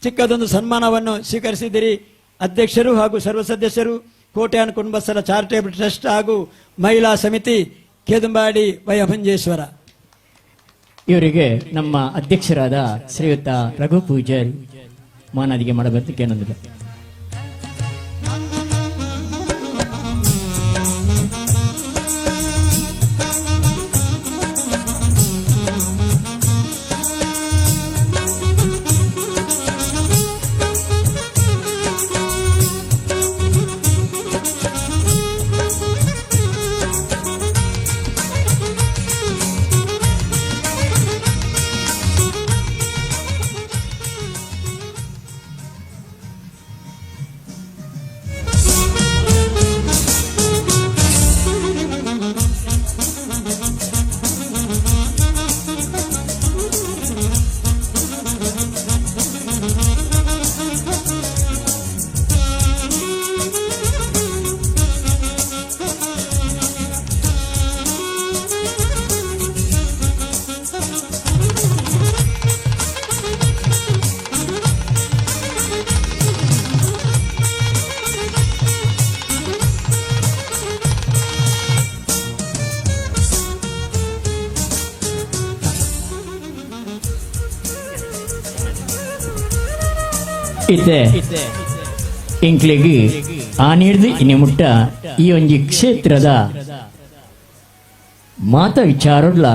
ಚಿಕ್ಕದೊಂದು ಸನ್ಮಾನವನ್ನು ಸ್ವೀಕರಿಸಿದಿರಿ. ಅಧ್ಯಕ್ಷರು ಹಾಗೂ ಸರ್ವ ಸದಸ್ಯರು ಕೋಟ್ಯಾನ್ ಕುಟುಂಬಸ್ಥರ ಚಾರಿಟೇಬಲ್ ಟ್ರಸ್ಟ್ ಹಾಗೂ ಮಹಿಳಾ ಸಮಿತಿ ಕೇದಂಬಾಡಿ ವೈ ಅಭಂಜೇಶ್ವರ. ಇವರಿಗೆ ನಮ್ಮ ಅಧ್ಯಕ್ಷರಾದ ಶ್ರೀಯುತ ರಘು ಪೂಜಾರಿ ಮಾನದಿಗೆ ಮಾಡಬೇಕು ಏನಂದಿಲ್ಲ. ಇತ್ತೆ ಇಂಕ್ಲಿಗೆ ಆನಿಡ್ದು ಇನಿ ಮುಟ್ಟ ಈ ಒಂಜಿ ಕ್ಷೇತ್ರದ ಮಾತ ವಿಚಾರಡ್ಲ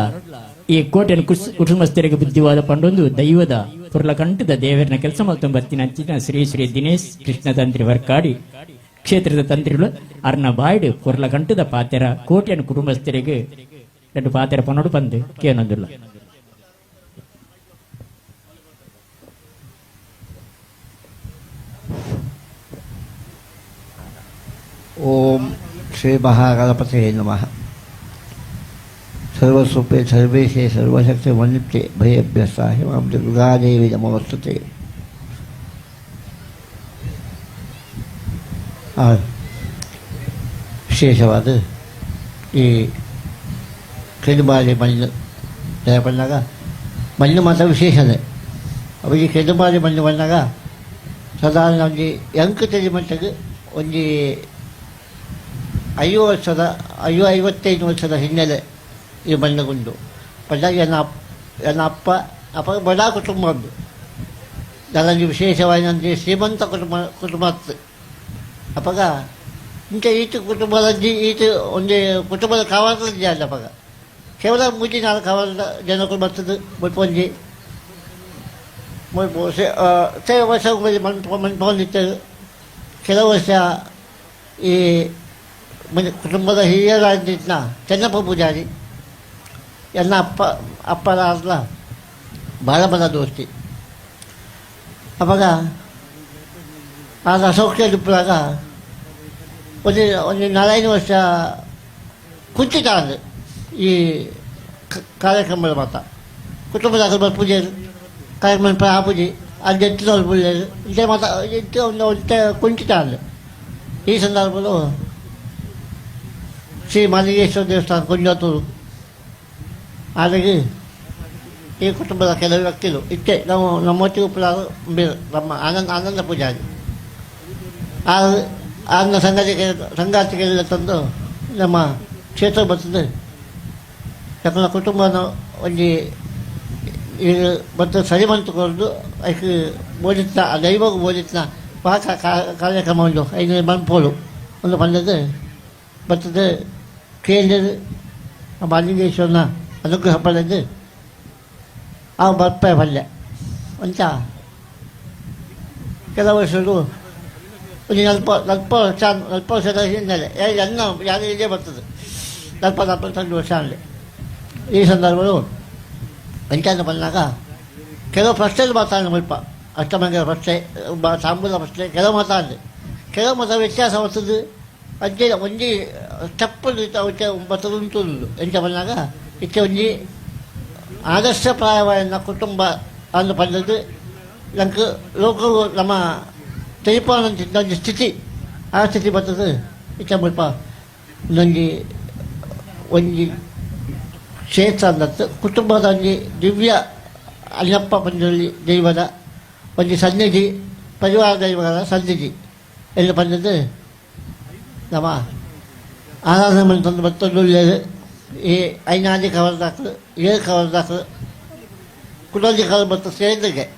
ಈ ಕೋಟೆನ ಕುಟುಂಬಸ್ಥರಿಗೆ ಬುದ್ಧಿವಾದ ಪಂಡೊಂದು ದೈವದ ಪುರ್ಲ ಕಂಠದ ದೇವರನ ಕೆಲಸ ಮಲ್ತೊಂದು ಬತ್ತಿನ ಅಂಚಿನ ಶ್ರೀ ಶ್ರೀ ದಿನೇಶ್ ಕೃಷ್ಣ ತಂತ್ರಿ ವರ್ಕಾಡಿ ಕ್ಷೇತ್ರದ ತಂತ್ರಿಗಳು ಅರ್ನ ಬಾಯ್ಡು ಪುರ್ಲ ಕಂಠದ ಪಾತೆರ ಕೋಟೆನ ಕುಟುಂಬಸ್ಥರಿಗೆ ಎರಡು ಪಾತೆರ ಪನ್ನೋಡು ಬಂದು ಕೇನೊಂದಿಲ್ಲ. ಓಂ ಶ್ರೀ ಮಹಾಗಣಪತಿ ನಮಃ. ಸರ್ವಸ್ವಪೇ ಸರ್ವೇಶೇ ಸರ್ವಶಕ್ತಿ ಮನ್ಯುಕ್ತೆ ಭಯಭ್ಯಸ್ತ ಹಿಮಾಂ ದುರ್ಗಾದೇವಿ ನಮೋಸ್ತುತೆ. ವಿಶೇಷವಾದ ಈ ಕೆಡುಬಾರಿ ಮಣ್ಣು ಬಂದಾಗ ಮಣ್ಣು ಮಾತ್ರ ವಿಶೇಷನೇ. ಅವರಿಗೆ ಕೆಡುಬಾರಿ ಮಣ್ಣು ಬಂದಾಗ ಸಾಧಾರಣ ಒಂದು ಎಂಕತಡಿ ಮಟ್ಟಿಗೆ ಒಂದು 55 ವರ್ಷದ ಹಿನ್ನೆಲೆ ಈ ಮಣ್ಣುಗುಂಡು ಬಂದಾಗ ನನ್ನ ಅಪ್ಪ ಬಡ ಕುಟುಂಬ ಒಂದು ನನಗೆ ವಿಶೇಷವಾಗಿ ನನಗೆ ಶ್ರೀಮಂತ ಕುಟುಂಬ ಅಪ್ಪಗ ಇಂಥ ಈತ ಕುಟುಂಬದಲ್ಲಿ ಈತ ಒಂದು ಕುಟುಂಬದ ಕಾವಾರದಲ್ಲಿ ಅಲ್ಲ ಅಪ್ಪಗ ಕೇವಲ 3-4 ಕಾವಾರದ ಜನಗಳು ಬರ್ತದೆ ಮುಲ್ಪೊಂಜಿ ವರ್ಷ ಮಣ್ಣಿಟ್ಟರು. ಕೆಲವು ವರ್ಷ ಈ ಕುಟುಂಬದ ಹಿರಿಯರಾಗಿದ್ದ ಚೆನ್ನಪ್ಪ ಪೂಜಾರಿ ಎಲ್ಲ ಅಪ್ಪರಾದ ಭಾಳ ಬಲ ದೋಸ್ತಿ. ಅವಾಗ ಆಗ ಅಶೋಕ್ಯದಿಪ್ಪರಾಗ ಒಂದು 4 ವರ್ಷ ಕುಂಚಿತ ಅಂದ್ರೆ ಈ ಕಾರ್ಯಕ್ರಮದ ಮಾತ ಕುಟುಂಬದ ಪೂಜೆ ಕಾರ್ಯಕ್ರಮ ಆ ಪೂಜೆ ಅಲ್ಲಿ ಎತ್ತಿನವ್ರು ಪೂಜೆ ಇದೇ ಮಾತ ಒಂದು ಕುಂಚಿತ ಅಂದ್ರೆ. ಈ ಸಂದರ್ಭದಲ್ಲೂ ಶ್ರೀ ಮಾಲಿಂಗೇಶ್ವರ ದೇವಸ್ಥಾನ ಕುಂಜಾತೂರು ಹಾಗಾಗಿ ಈ ಕುಟುಂಬದ ಕೆಲವು ವ್ಯಕ್ತಿಗಳು ಇಷ್ಟೇ ನಾವು ನಮ್ಮೊಟ್ಟಿಗೆ ಉಪಲಾರು ನಮ್ಮ ಆನಂದ ಪೂಜಾರಿ ಆಗ ಸಂಗಾತಿಗೆಲ್ಲ ತಂದು ನಮ್ಮ ಕ್ಷೇತ್ರ ಬರ್ತದೆ. ಯಾಕಂದ್ರೆ ಕುಟುಂಬನ ಒಂದು ಈಗ ಮತ್ತು ಸರಿಮಂತುಕೊಂಡು ಅದಕ್ಕೆ ಬೋಧಿತ ದೈವಗೂ ಬೋಧಿತ ಪಾಕ ಕಾರ್ಯಕ್ರಮ ಒಂದು 5 ಮನ್ಪೋಲು ಒಂದು ಬಂದದ್ದು ಬರ್ತದೆ. ಕೇಂದ್ರ ಮಾಲಿಂಗೇಶ್ವರನ ಅನುಗ್ರಹ ಪಡೆದು ಆ ಬಪ್ಪಾಯ ಪಲ್ಯ ಅಂತ ಕೆಲವು ವರ್ಷಗಳು ಒಂದು 40 ವರ್ಷದ ಹಿನ್ನೆಲೆ ಯಾರು ಇದೇ ಬರ್ತದೆ 40-42 ವರ್ಷ ಅಲ್ಲಿ. ಈ ಸಂದರ್ಭಗಳು ಪಂಚಾಯತ್ ಬಂದಾಗ ಕೆಲವು ಪ್ರಶ್ನೆಗಳು ಮಾತಾಡಿದ ಸ್ವಲ್ಪ ಅಷ್ಟಮಂಗಲ ಪ್ರಶ್ನೆ ತಾಂಬೂಲ ಪ್ರಶ್ನೆ ಕೆಲವು ಮಾತಾಡಿದೆ. ಕೆಲವು ಮತ ವ್ಯತ್ಯಾಸ ಬರ್ತದೆ ಅಜ್ಜೆ ಒಂಜಿ ಸ್ಟೆಪ್ಪಲ್ಲಿ ಬರ್ತದುಂಟು ಎಂತ ಬಂದಾಗ ಇತ್ತೆ ಒಂಜಿ ಆದರ್ಶಪ್ರಾಯವಾದ ಕುಟುಂಬ ಅನ್ನು ಬಂದದ್ದು ನಂಗೆ ಲೋಕವು ನಮ್ಮ ತೆಲಿಪಾನಂತಿದ್ದ ಒಂದು ಸ್ಥಿತಿ ಆ ಸ್ಥಿತಿ ಬರ್ತದೆ. ಇತ್ತ ಸ್ವಲ್ಪ ಒಂಜಿ ಕ್ಷೇತ್ರ ಅಂದತ್ತು ಕುಟುಂಬದ ಒಂದು ದಿವ್ಯ ಅಯ್ಯಪ್ಪ ಪಂಜುಳಿ ದೈವದ ಒಂದು ಸನ್ನಿಧಿ ಪರಿವಾರ ದೈವಗಳ ಸನ್ನಿಧಿ ಎಲ್ಲ ಬಂದದ್ದು ನಮ್ಮ ಆರಾಧನೆ ಮನೆ ತಂದು ಮತ್ತೊಂದು ಈ ಐನಾದಿ ಕವರ್ ದಾಖಲು 7 ಕವರ್ ದಾಖಲು ಕುಡೋದಿ ಕವರ್ ಮತ್ತು ಸೇರಿದಾಗೆ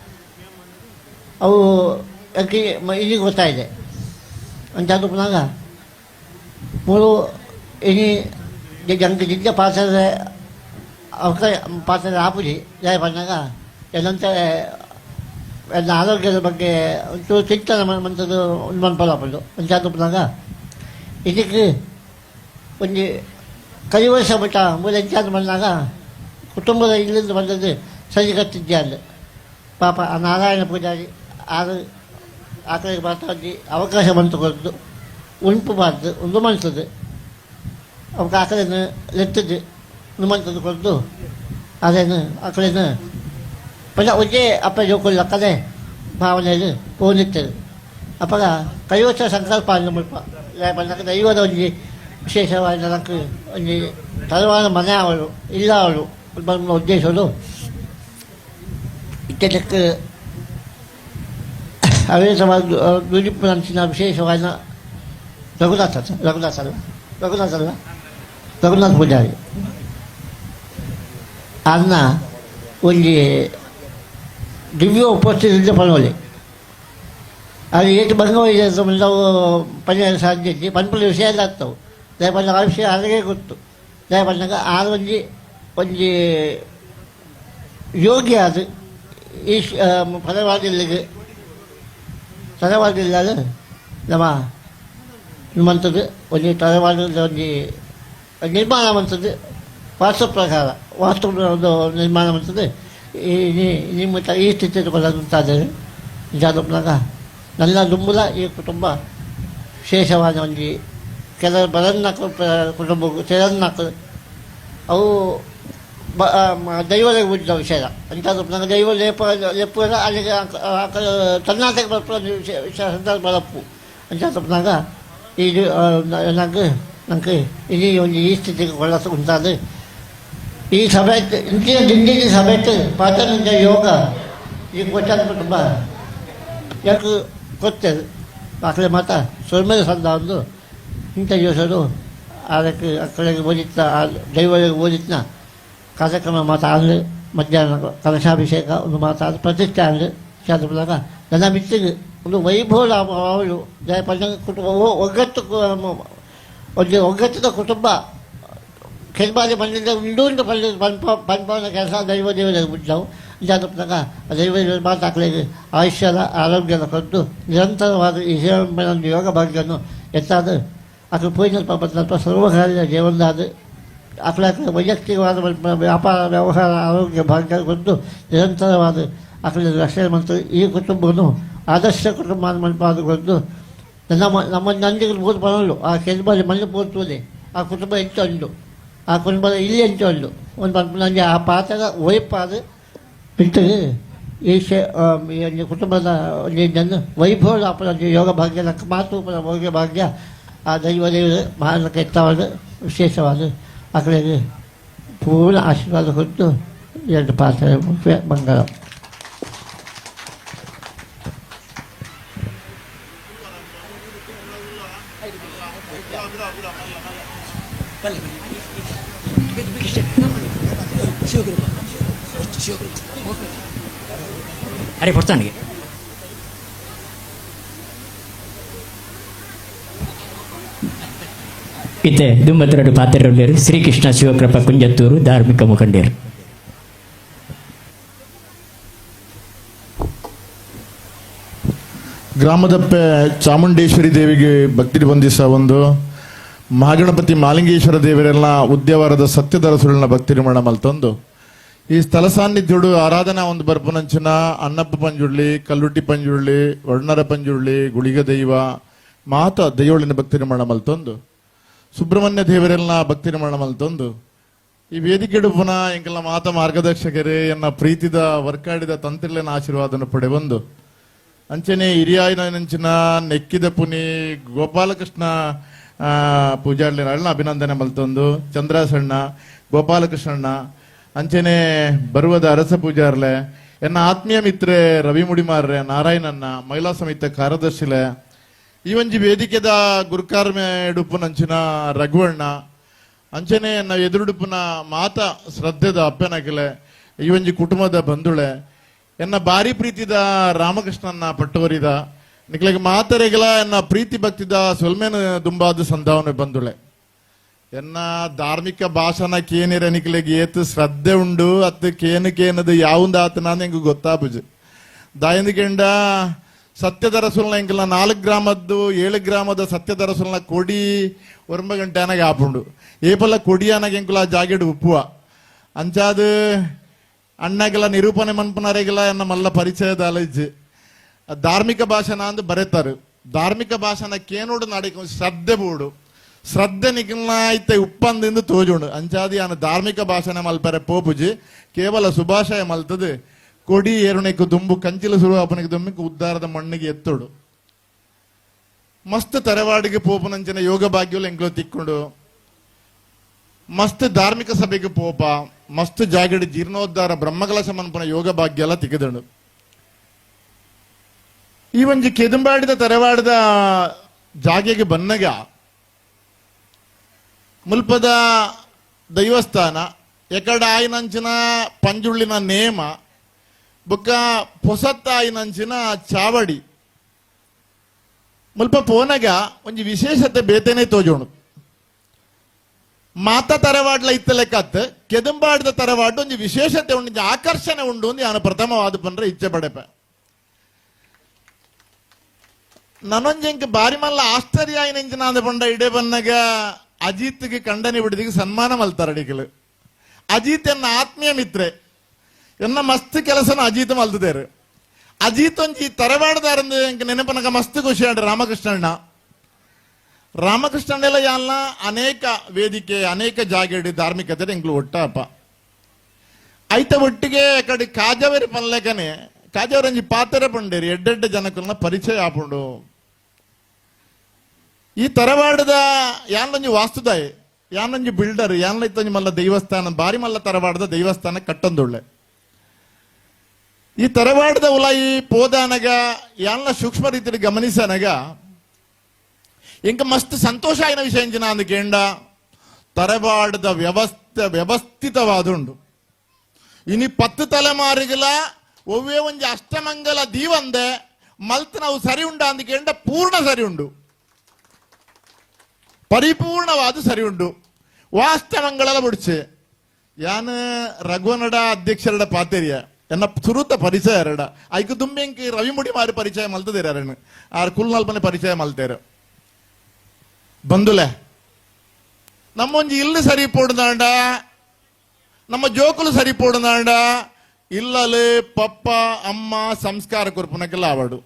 ಅವು ಅಕ್ಕಿ ಈಗ ಗೊತ್ತಾಯಿದೆ ಅಂಚಾದ ಪುನಾಗ ಮೂರು ಇನಿ ಜಂಗೆ ಜಿದ್ದ ಪಾತ್ರದ ಅವಕಾಶ ಪಾತ್ರದ ಆಪುಜಿ ಜಾಯ ಬಂದಾಗ ಎಲ್ಲಂತ ಎಲ್ಲ ಆರೋಗ್ಯದ ಬಗ್ಗೆ ಒಂಚೂರು ಚಿಂತನೆ ಮಂತದ್ದು ಒಂದು ಮನ್ಪಲ್ಲು ಅಂಚಾದ ಪುನಾಗ ಇದಕ್ಕೆ ಒಂದು ಕೈ ವರ್ಷ ಮಟ್ಟ ಮೂಲ ಎಂಚಾದ ಬಂದಾಗ ಕುಟುಂಬದ ಇಲ್ಲಿಂದ ಬಂದದ್ದು ಸರಿಗತ್ತಿದ್ದೆ ಅಲ್ಲ ಪಾಪ ಆ ನಾರಾಯಣ ಪೂಜಾರಿ ಆರು ಆ ಕಡೆಗೆ ಮಾತಾಡಿ ಅವಕಾಶ ಬಂತು ಕೊಟ್ಟು ಉಂಟುಬಾರ್ದು ಒಂದು ಮನ್ಸದು ಅವಕ್ಕೆ ಆ ಕಡೆಯನ್ನು ಎತ್ತದ್ದು ನುಮಂತದ್ದು ಕೊಟ್ಟು ಅದೇನು ಆ ಕಡೆಯನ್ನು ಪಂಚ ಒಂದೇ ಅಪ್ಪ ಜೋಕೊಳ್ಳ ಕಡೆ ಭಾವನೆಯಲ್ಲಿ ಹೋಗಿರ್ತದೆ ಅಪ್ಪಗ ಕೈ ವರ್ಷ ಸಂಕಲ್ಪ ಅಲ್ಲ ಮುಲ್ಪ ಬಂದಾಗ ದೈವದ ಒಂದು ವಿಶೇಷವಾಗಿ ನನಗೆ ಒಂದು ತಲವಾದ ಮನೆ ಅವಳು ಇಲ್ಲ ಅವಳು ಬಂದ ಉದ್ದೇಶಗಳು ಇತ್ತೆಕ್ಕೆ ಅವೇಶವಾಗಿ ದುಡಿಪು ನಂಚಿನ ವಿಶೇಷವಾದ ರಘುನಾಥ್ ಪೂಜಾರಿ ಅನ್ನ ಒಂದು ದಿವ್ಯ ಉಪಸ್ಥಿತಿಯಿಂದ ಪಣೋಲಿ ಅದು ಏಟು ಬಂಗವಿದೆ ನಾವು ಪಂಚಾಯತ್ ಸಾಧ್ಯ ಪಂಪಲ ವಿಷಯ ಎಲ್ಲ ಆಗ್ತವೆ ದಯಪಂಡ ಆ ವಿಷಯ ಅದಕ್ಕೆ ಗೊತ್ತು ದಯಪಂಡಾಗ ಅದು ಒಂದು ಯೋಗ್ಯ ಅದು ಈ ಫಲವಾದಿಲ್ಲಿಗೆ ತರವಾದಿಲ್ಲ ನಮ್ಮ ನಿಮ್ಮಂಥದ್ದು ಒಂದು ತರವಾದ ಒಂದು ನಿರ್ಮಾಣ ಮಂಥದ್ದು ವಾಸ್ತು ಪ್ರಕಾರ ವಾಸ್ತು ಒಂದು ನಿರ್ಮಾಣ ಮಂಥದ್ದು ನಿಮ್ಮ ಈ ಸ್ಥಿತಿ ತಗೊಳ್ಳೋದಂತಾದರೆ ಜಾದಪ್ಪನಾಗ ನನ್ನ ದುಂಬುಲ ಈ ಕುಟುಂಬ ವಿಶೇಷವಾದ ಒಂದು ಕೆಲವು ಬರನ್ನ ಕುಟುಂಬ ತೆರನ್ನಾಕು ಅವು ದೈವರಿಗೆ ಬಿದ್ದ ವಿಷಯ ಅಂಥದ್ದು ನನಗೆ ದೈವ ಲೆಪ್ಪು ಅಲ್ಲಿಗೆ ಕರ್ನಾಟಕ ಬರಪ್ಪು ವಿಷಯ ಸಂದರ್ಭ ಬರಪ್ಪು ಅಂಥದ್ದನಾಗ ಇದು ನಂಗೆ ಇಡೀ ಒಂದು ಈ ಸ್ಥಿತಿಗೆ ಕೊಳ್ಳಸ ಉಂಟಾದ ಈ ಸಭೆಯತ್ತು ಇಂದಿನ ಸಭೆಯತ್ತು ಪಾತ್ರನಿಂದ ಯೋಗ ಈಗ ಗೊತ್ತಾದ ಕುಟುಂಬ ಯಾಕೆ ಗೊತ್ತದು ಆಕಡೆ ಮಾತಾ ಸೊಲ್ಮೇಲೆ ಸಂದ ಒಂದು ಇಂಥ ದಿವಸರು ಅದಕ್ಕೆ ಅಕ್ಕಳಿಗೆ ಓದಿತ್ತ ದೈವಗಳಿಗೆ ಓದಿತ್ನ ಕಾರ್ಯಕ್ರಮ ಮಾತಾಡಲು ಮಧ್ಯಾಹ್ನ ಕಲಶಾಭಿಷೇಕ ಒಂದು ಮಾತಾಡ ಪ್ರತಿಷ್ಠೆ ಆಗಲಿ ಶಾಸ್ತ್ರದಾಗ ನನ್ನ ಮಿತ್ತಿಗೆ ಒಂದು ವೈಭವ ಅವಳು ಜಯಪಂಚ ಕುಟುಂಬ ಒಗ್ಗಟ್ಟು ಒಂದು ಒಗ್ಗಟ್ಟಿನ ಕುಟುಂಬ ಕೆಲ್ಬಾರಿ ಬಂದಿದ್ದ ಇಂಡೂಂಡು ಪಂಪವನ ಕೆಲಸ ದೈವ ದೇವರಿಗೆ ಬಿಟ್ಟವು ಜಾತಪ್ನಾಗ ದೈವ ಮಾತಾಕಲಿಗೆ ಆಯುಷ್ಯದ ಆರೋಗ್ಯದ ಕೊಟ್ಟು ನಿರಂತರವಾದ ಈ ಸೇವೆ ಯೋಗ ಭಾಗ್ಯವನ್ನು ಎತ್ತಾದ ಅక్కడ ಪೂಜೆ ಸ್ವಲ್ಪ ಸರ್ವಕಾರ್ಯ ಜೀವನದಾದ ಅಕಲ ವೈಯಕ್ತಿಕವಾದ ವ್ಯಾಪಾರ ವ್ಯವಹಾರ ಆರೋಗ್ಯ ಭಾಗ್ಯ ಕೊಟ್ಟು ನಿರಂತರವಾದ ಅಕಲ ರಕ್ಷಣೆ ಮತ್ತು ಈ ಕುಟುಂಬವನ್ನು ಆದರ್ಶ ಕುಟುಂಬ ಮನಪಾದುಕೊಂಡು ನಮ್ಮ ನಂದಿಗೆ ಮೂರು ಬರಲು ಆ ಕೆಲ್ಬಾರಿ ಮಣ್ಣು ಪೂರ್ತದೆ ಆ ಕುಟುಂಬ ಹೆಚ್ಚು ಅಂಡು ಆ ಕುಟುಂಬದ ಇಲ್ಲಿ ಹೆಚ್ಚು ಅಂಡು ಒಂದು ನನಗೆ ಆ ಪಾತ್ರದ ವೈಪಾದ ಬಿಟ್ಟು ಈ ಕುಟುಂಬದ ಒಂದು ವೈಭವ ಅಪರ ಯೋಗ ಭಾಗ್ಯ ಮಾತು ಯೋಗ ಭಾಗ್ಯ ಆ ದೈವ ದೇವರು ಮಹಾನಕ್ಕೆ ಎತ್ತವಾದ ವಿಶೇಷವಾದ ಆ ಕಡೆಗೆ ಪೂರ್ಣ ಆಶೀರ್ವಾದ ಕೊಟ್ಟು ಎರಡು ಪಾತ್ರ ಮಂಗಳ ಅರೆ ಬರ್ತಾನಿಗೆ ಇತ್ತೆ ದುಂಬತ್ತೆರಡು ಪಾತ್ರರಲ್ಲಿ ಶ್ರೀಕೃಷ್ಣ ಶಿವಕೃಪ ಕುಂಜತ್ತೂರು ಧಾರ್ಮಿಕ ಮುಖಂಡರು. ಗ್ರಾಮದಪ್ಪೆ ಚಾಮುಂಡೇಶ್ವರಿ ದೇವಿಗೆ ಭಕ್ತಿ ಬಂದಿಸ ಒಂದು ಮಹಾಗಣಪತಿ ಮಾಲಿಂಗೇಶ್ವರ ದೇವರೆಲ್ಲ ಉದ್ಯಾವರದ ಸತ್ಯದರ ಸುಳ್ಳಿನ ಭಕ್ತಿ ನಿರ್ಮಾಣ ಮಲ್ತೊಂದು ಈ ಸ್ಥಳ ಸಾನ್ನಿಧ್ಯುಡು ಆರಾಧನಾ ಒಂದು ಬರ್ಪನಂಚಿನ ಅನ್ನಪ್ಪ ಪಂಜುಳ್ಳಿ ಕಲ್ಲುಟ್ಟಿ ಪಂಜುಳ್ಳಿ ವರ್ಣರ ಪಂಜುಳ್ಳಿ ಗುಳಿಗ ದೈವ ಮಾತ ದೈವಳಿನ ಭಕ್ತಿ ನಿರ್ಮಾಣ ಮಲ್ತೊಂದು ಸುಬ್ರಹ್ಮಣ್ಯ ದೇವರೆಲ್ಲ ಭಕ್ತಿ ನಿರ್ಮಾಣ ಮಲ್ತೊಂದು ಈ ವೇದಿಕೆಡು ಪುನಃ ಎಂಕೆಲ್ಲ ಮಾತ ಮಾರ್ಗದರ್ಶಕರೇ ಎನ್ನ ಪ್ರೀತಿದ ವರ್ಕಾಡಿದ ತಂತ್ರಿಲಿನ ಆಶೀರ್ವಾದನ ಪಡೆ ಬಂದು ಅಂಚನೆ ಹಿರಿಯಾಯಿನಂಚಿನ ನೆಕ್ಕಿದ ಪುನಿ ಗೋಪಾಲಕೃಷ್ಣ ಪೂಜಾರ್ಲಿನ ಅಭಿನಂದನೆ ಮಲ್ತೊಂದು ಚಂದ್ರಾಸಣ್ಣ ಗೋಪಾಲಕೃಷ್ಣಣ್ಣ ಅಂಚನೆ ಬರುವದ ಅರಸ ಪೂಜಾರ್ಲೆ ಎನ್ನ ಆತ್ಮೀಯ ಮಿತ್ರೆ ರವಿ ಮುಡಿಮಾರ್ರೆ ನಾರಾಯಣನ್ನ ಮಹಿಳಾ ಸಮಿತಿ ಕಾರ್ಯದರ್ಶಿಲೆ ಈ ಒಂಜಿ ವೇದಿಕೆದ ಗುರುಕಾರ್ಮೆ ಡುಪ್ಪುನಂಚಿನ ರಘುವಣ್ಣ ಅಂಚನೆ ಎದುರುಡುಪುನ ಮಾತ ಶ್ರದ್ಧೆದ ಅಪ್ಪೆನಕಲೆ ಈ ಒಂಜಿ ಕುಟುಂಬದ ಬಂಧುಳೆ ಎನ್ನ ಬಾರಿ ಪ್ರೀತಿದ ರಾಮಕೃಷ್ಣನ್ನ ಪಟ್ಟವರಿದ ನಿಕ್ಲೆಗೆ ಮಾತರೆಗಲ ಎನ್ನ ಪ್ರೀತಿ ಭಕ್ತಿದ ಸೊಲ್ಮೇನ ದುಂಬಾದ ಸಂಧಾವನೆ ಬಂಧುಳೆ ಎನ್ನ ಧಾರ್ಮಿಕ ಭಾಷಣ ಕೇನಿರ ನಿಕ್ಲೆಗೆ ಏತ್ ಶ್ರದ್ಧೆ ಉಂಡು ಅತ್ ಕೇನದು ಯಾವಂದ ಆತ ನಾನು ಹೆಂಗ ಗೊತ್ತಾಪುಜು ದಾಯಂದಿಕೆಂಡ ಸತ್ಯದ ರಸುಲ್ನ ಎಂಕಲ 4 ಗ್ರಾಮದ್ದು 7 ಗ್ರಾಮದ ಸತ್ಯದ ರಸುಲ್ನ ಕೊಡಿ 1 ಗಂಟೆ ಅನಗೆ ಆಪುಂಡು ಏಪಲ್ಲ ಕೊಡಿ ಅನಗೆ ಎಂಕುಲ ಜಾಗೆಡು ಉಪ್ಪುವ ಅಂಚಾದ ಅಣ್ಣಗೆಲ್ಲ ನಿರೂಪಣೆ ಮನ್ಪನರೆಗೆಲ್ಲ ಎನ್ನ ಮಲ್ಲ ಪರಿಚಯದ ಅಲಜ್ಜಿ ಧಾರ್ಮಿಕ ಭಾಷಣ ಅಂದ್ ಬರೆತಾರೆ ಧಾರ್ಮಿಕ ಭಾಷಣ ಕೇನೋಡು ನಾಡಿಕ ಶ್ರದ್ಧೆ ಬೋಡು ಶ್ರದ್ಧೆ ನಿಖಿಲ್ನ ಐತೆ ಉಪ್ಪಂದಿಂದ ತೋಜುಂಡು ಅಂಚಾದಿ ಯಾನು ಧಾರ್ಮಿಕ ಭಾಷಣ ಮಲ್ಪರೆ ಪೋಪುಜಿ ಕೇವಲ ಸುಭಾಷಯ ಮಲ್ತದು ಕೊಡಿ ಏರುಣಿಗೆ ದುಂಬು ಕಂಚಿಲ ಸುರು ಅಪನಿಗೆ ದುಂಬಿಗೆ ಉದ್ದಾರದ ಮಣ್ಣಿಗೆ ಎತ್ತೋಡು ಮಸ್ತ್ ತರವಾಡಿಗೆ ಪೋಪನಂಚಿನ ಯೋಗ ಭಾಗ್ಯಗಳು ಎಂಗ್ಲೋ ತಿಕ್ಕೊಂಡು ಮಸ್ತ್ ಧಾರ್ಮಿಕ ಸಭೆಗೆ ಪೋಪ ಮಸ್ತ್ ಜಾಗಡಿ ಜೀರ್ಣೋದ್ಧಾರ ಬ್ರಹ್ಮಕಲಶ ಮನ್ಪನ ಯೋಗ ಭಾಗ್ಯ ಎಲ್ಲ ತಿಕ್ಕದಳು ಈ ಒಂಜಿ ಕೆದಂಬಾಡಿದ ತರವಾಡದ ಜಾಗೆಗೆ ಬನ್ನಗ ಮುಲ್ಪದ ದೈವಸ್ಥಾನ ಎಕಡ ಆಯ್ನಂಚಿನ ಪಂಜುಳ್ಳಿನ ನೇಮ ಬೊಕ್ಕ ಪೊಸತ್ತ ಆಯ್ನಂಚಿನ ಚಾವಡಿ ಮುಲ್ಪ ಪೋನಗ ಒಂಜಿ ವಿಶೇಷತೆ ಬೇತೆನೆ ತೋಜೋಣು ಮಾತ ತರವಾಡ್ಲ ಇತ್ತ ಲೆಕ್ಕತ್ ಕೆದಂಬಾಡಿದ ತರವಾಡು ಒಂಜಿ ವಿಶೇಷತೆ ಉಂಡು ಆಕರ್ಷಣೆ ಉಂಡು ಒಂದು ಯಾನು ಪ್ರಥಮವಾದ ಪಂಡ್ರೆ ಇಚ್ಛೆ ಪಡೆಪ ನನೊಂಜೆಂಕ್ ಬಾರಿ ಮಲ್ಲ ಆಶ್ಚರ್ಯ ಆಯ್ನಂಚಿನ ಅಂದ ಪಂಡ ಇಡೆ ಬನ್ನಗ ಅಜಿತ್ಗೆ ಕಂಡನೆ ಬಿಡಿದಿಗೆ ಸನ್ಮಾನ ಮಲ್ತಾರಡಿಕಲು ಅಜಿತ್ ಎನ್ನ ಆತ್ಮೀಯ ಮಿತ್ರೆ ಎನ್ನ ಮಸ್ತ್ ಕೆಲಸನ ಅಜಿತ್ ಮಲ್ತದೇರು ಅಜಿತ್ ಒಂಜಿ ತರವಾಡದಾರಂದು ಎಂಕ್ ನೆನಪನಗ ಮಸ್ತ್ ಖುಷಿ ಆಡ್ರಿ ರಾಮಕೃಷ್ಣನೆಲ್ಲ ಯಾಲ್ನ ಅನೇಕ ವೇದಿಕೆ ಅನೇಕ ಜಾಗೆಡಿ ಧಾರ್ಮಿಕತೆ ಎಂಕ್ಲು ಒಟ್ಟಪ್ಪ ಐತ ಒಟ್ಟಿಗೆ ಕಡೆ ಕಾಜವೇರಿ ಪನ್ಲೆಕನೆ ಕಾಜವರಂಜಿ ಪಾತ್ರೆ ಪಂಡೇರಿ ಎಡ್ಡೆಡ್ಡೆ ಜನಕಲ್ನ ಪರಿಚಯ ಆಪುಂಡು ಈ ತರವಾಡದ ಯಾನೊಂಜಿ ವಾಸ್ತುದಾಯ್ ಯಾನೊಂಜಿ ಬಿಲ್ಡರ್ ಯಾನ್ಲ ಇತ್ತೊಂಜಿ ಮಲ್ಲ ದೈವಸ್ಥಾನ ಬಾರಿ ಮಲ್ಲ ತರವಾಡದ ದೈವಸ್ಥಾನ ಕಟ್ಟೊಂದುಳ್ಳೆ ಈ ತರವಾಡದ ಉಲಾಯಿ ಪೋದಾನಗ ಯಾನ್ಲ ಸೂಕ್ಷ್ಮ ರೀತಿಯಲ್ಲಿ ಗಮನಿಸನಗ ಎಂಕ ಮಸ್ತ್ ಸಂತೋಷ ಆಯ್ನ ವಿಷಯ ಎಂಜಿನ ಅಂದ ಕೇಂಡ ತರವಾಡದ ವ್ಯವಸ್ಥಿತವಾದುಂಡು ಇನಿ 10 ತಲೆಮಾರಿಗಲ ಒವ್ವೇ ಒಂಜಿ ಅಷ್ಟಮಂಗಲ ದೀವಂದೆ ಮಲ್ತ್ ನಾವು ಸರಿ ಉಂಡ ಅಂದ ಕೇಂಡ ಪೂರ್ಣ ಸರಿ ಉಂಡು ಪರಿಪೂರ್ಣವಾದ ಸರಿ ಉಂಡು ವಾಸ್ತವಂಗಳೆಲ್ಲ ಬಿಡ್ಚೆ ಯಾನು ರಘುವನಡ ಅಧ್ಯಕ್ಷರಡ ಪಾತೇರಿಯ ಎನ್ನ ಸುರುತ ಪರಿಚಯ ಎರಡ ಐಕು ದುಂಬೆಂಕಿ ರವಿಮುಡಿ ಮಾರಿ ಪರಿಚಯ ಮಲ್ತದೇರ ಆರ್ ಕುಲ್ನಲ್ಪನೆ ಪರಿಚಯ ಮಲ್ತೇರು ಬಂದುಲೆ ನಮ್ಮೊಂಜಿ ಇಲ್ಲಿ ಸರಿ ಪೋಡ್ದಾಂಡ ನಮ್ಮ ಜೋಕುಲು ಸರಿ ಪೋಡ್ದಾಂಡ ಇಲ್ಲಲೆ ಪಪ್ಪ ಅಮ್ಮ ಸಂಸ್ಕಾರ ಕೊರ್ಪುನಕ್ಕೆಲ್ಲ ಆವಡು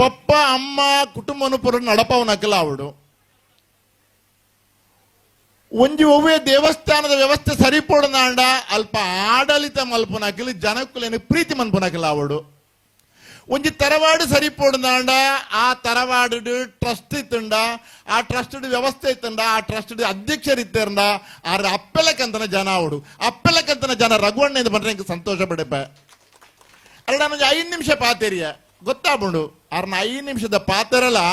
ಪಪ್ಪ ಅಮ್ಮ ಕುಟುಂಬನು ಪುರ ನಡಪವನಕ್ಕೆಲ್ಲ ಆವಡು ಒಂಜಿ ಒವ್ವೇ ದೇವಸ್ಥಾನದ ವ್ಯವಸ್ಥೆ ಸರಿಪೋಡನಾಂಡ ಅಲ್ಪ ಆಡಳಿತ ಮಲ್ಪುನಕಲಿ ಜನಕ್ಕುಲೇನು ಪ್ರೀತಿ ಮನ್ಪುನಕಲ್ಲ ಆವಡು ಒಂಜಿ ತರವಾಡು ಸರಿಪೋಡನಾಂಡ ಆ ತರವಾಡು ಟ್ರಸ್ಟ್ ಇತ್ತಂಡ ಆ ಟ್ರಸ್ಟ್ ವ್ಯವಸ್ಥೆ ಇತ್ತಂಡ ಆ ಟ್ರಸ್ಟ್ ಅಧ್ಯಕ್ಷರು ಇತ್ತಂಡ ಆರ ಅಪ್ಪೆಲಕ್ಕಂತನ ಜನ ಆವಡು ಅಪ್ಪೆಲಕ್ಕಂತನ ಜನ ರಘುವಣ್ಣ ಬಂದ್ರೆ ಸಂತೋಷ ಪಡೆಪ ಅಲ್ಲ ನನಗೆ 5 ನಿಮಿಷ ಪಾತೇರಿಯ ಗೊತ್ತಾಗ್ಬಿಡು ಅವ್ರನ್ನ 5 ನಿಮಿಷದ ಪಾತ್ರಲ್ಲ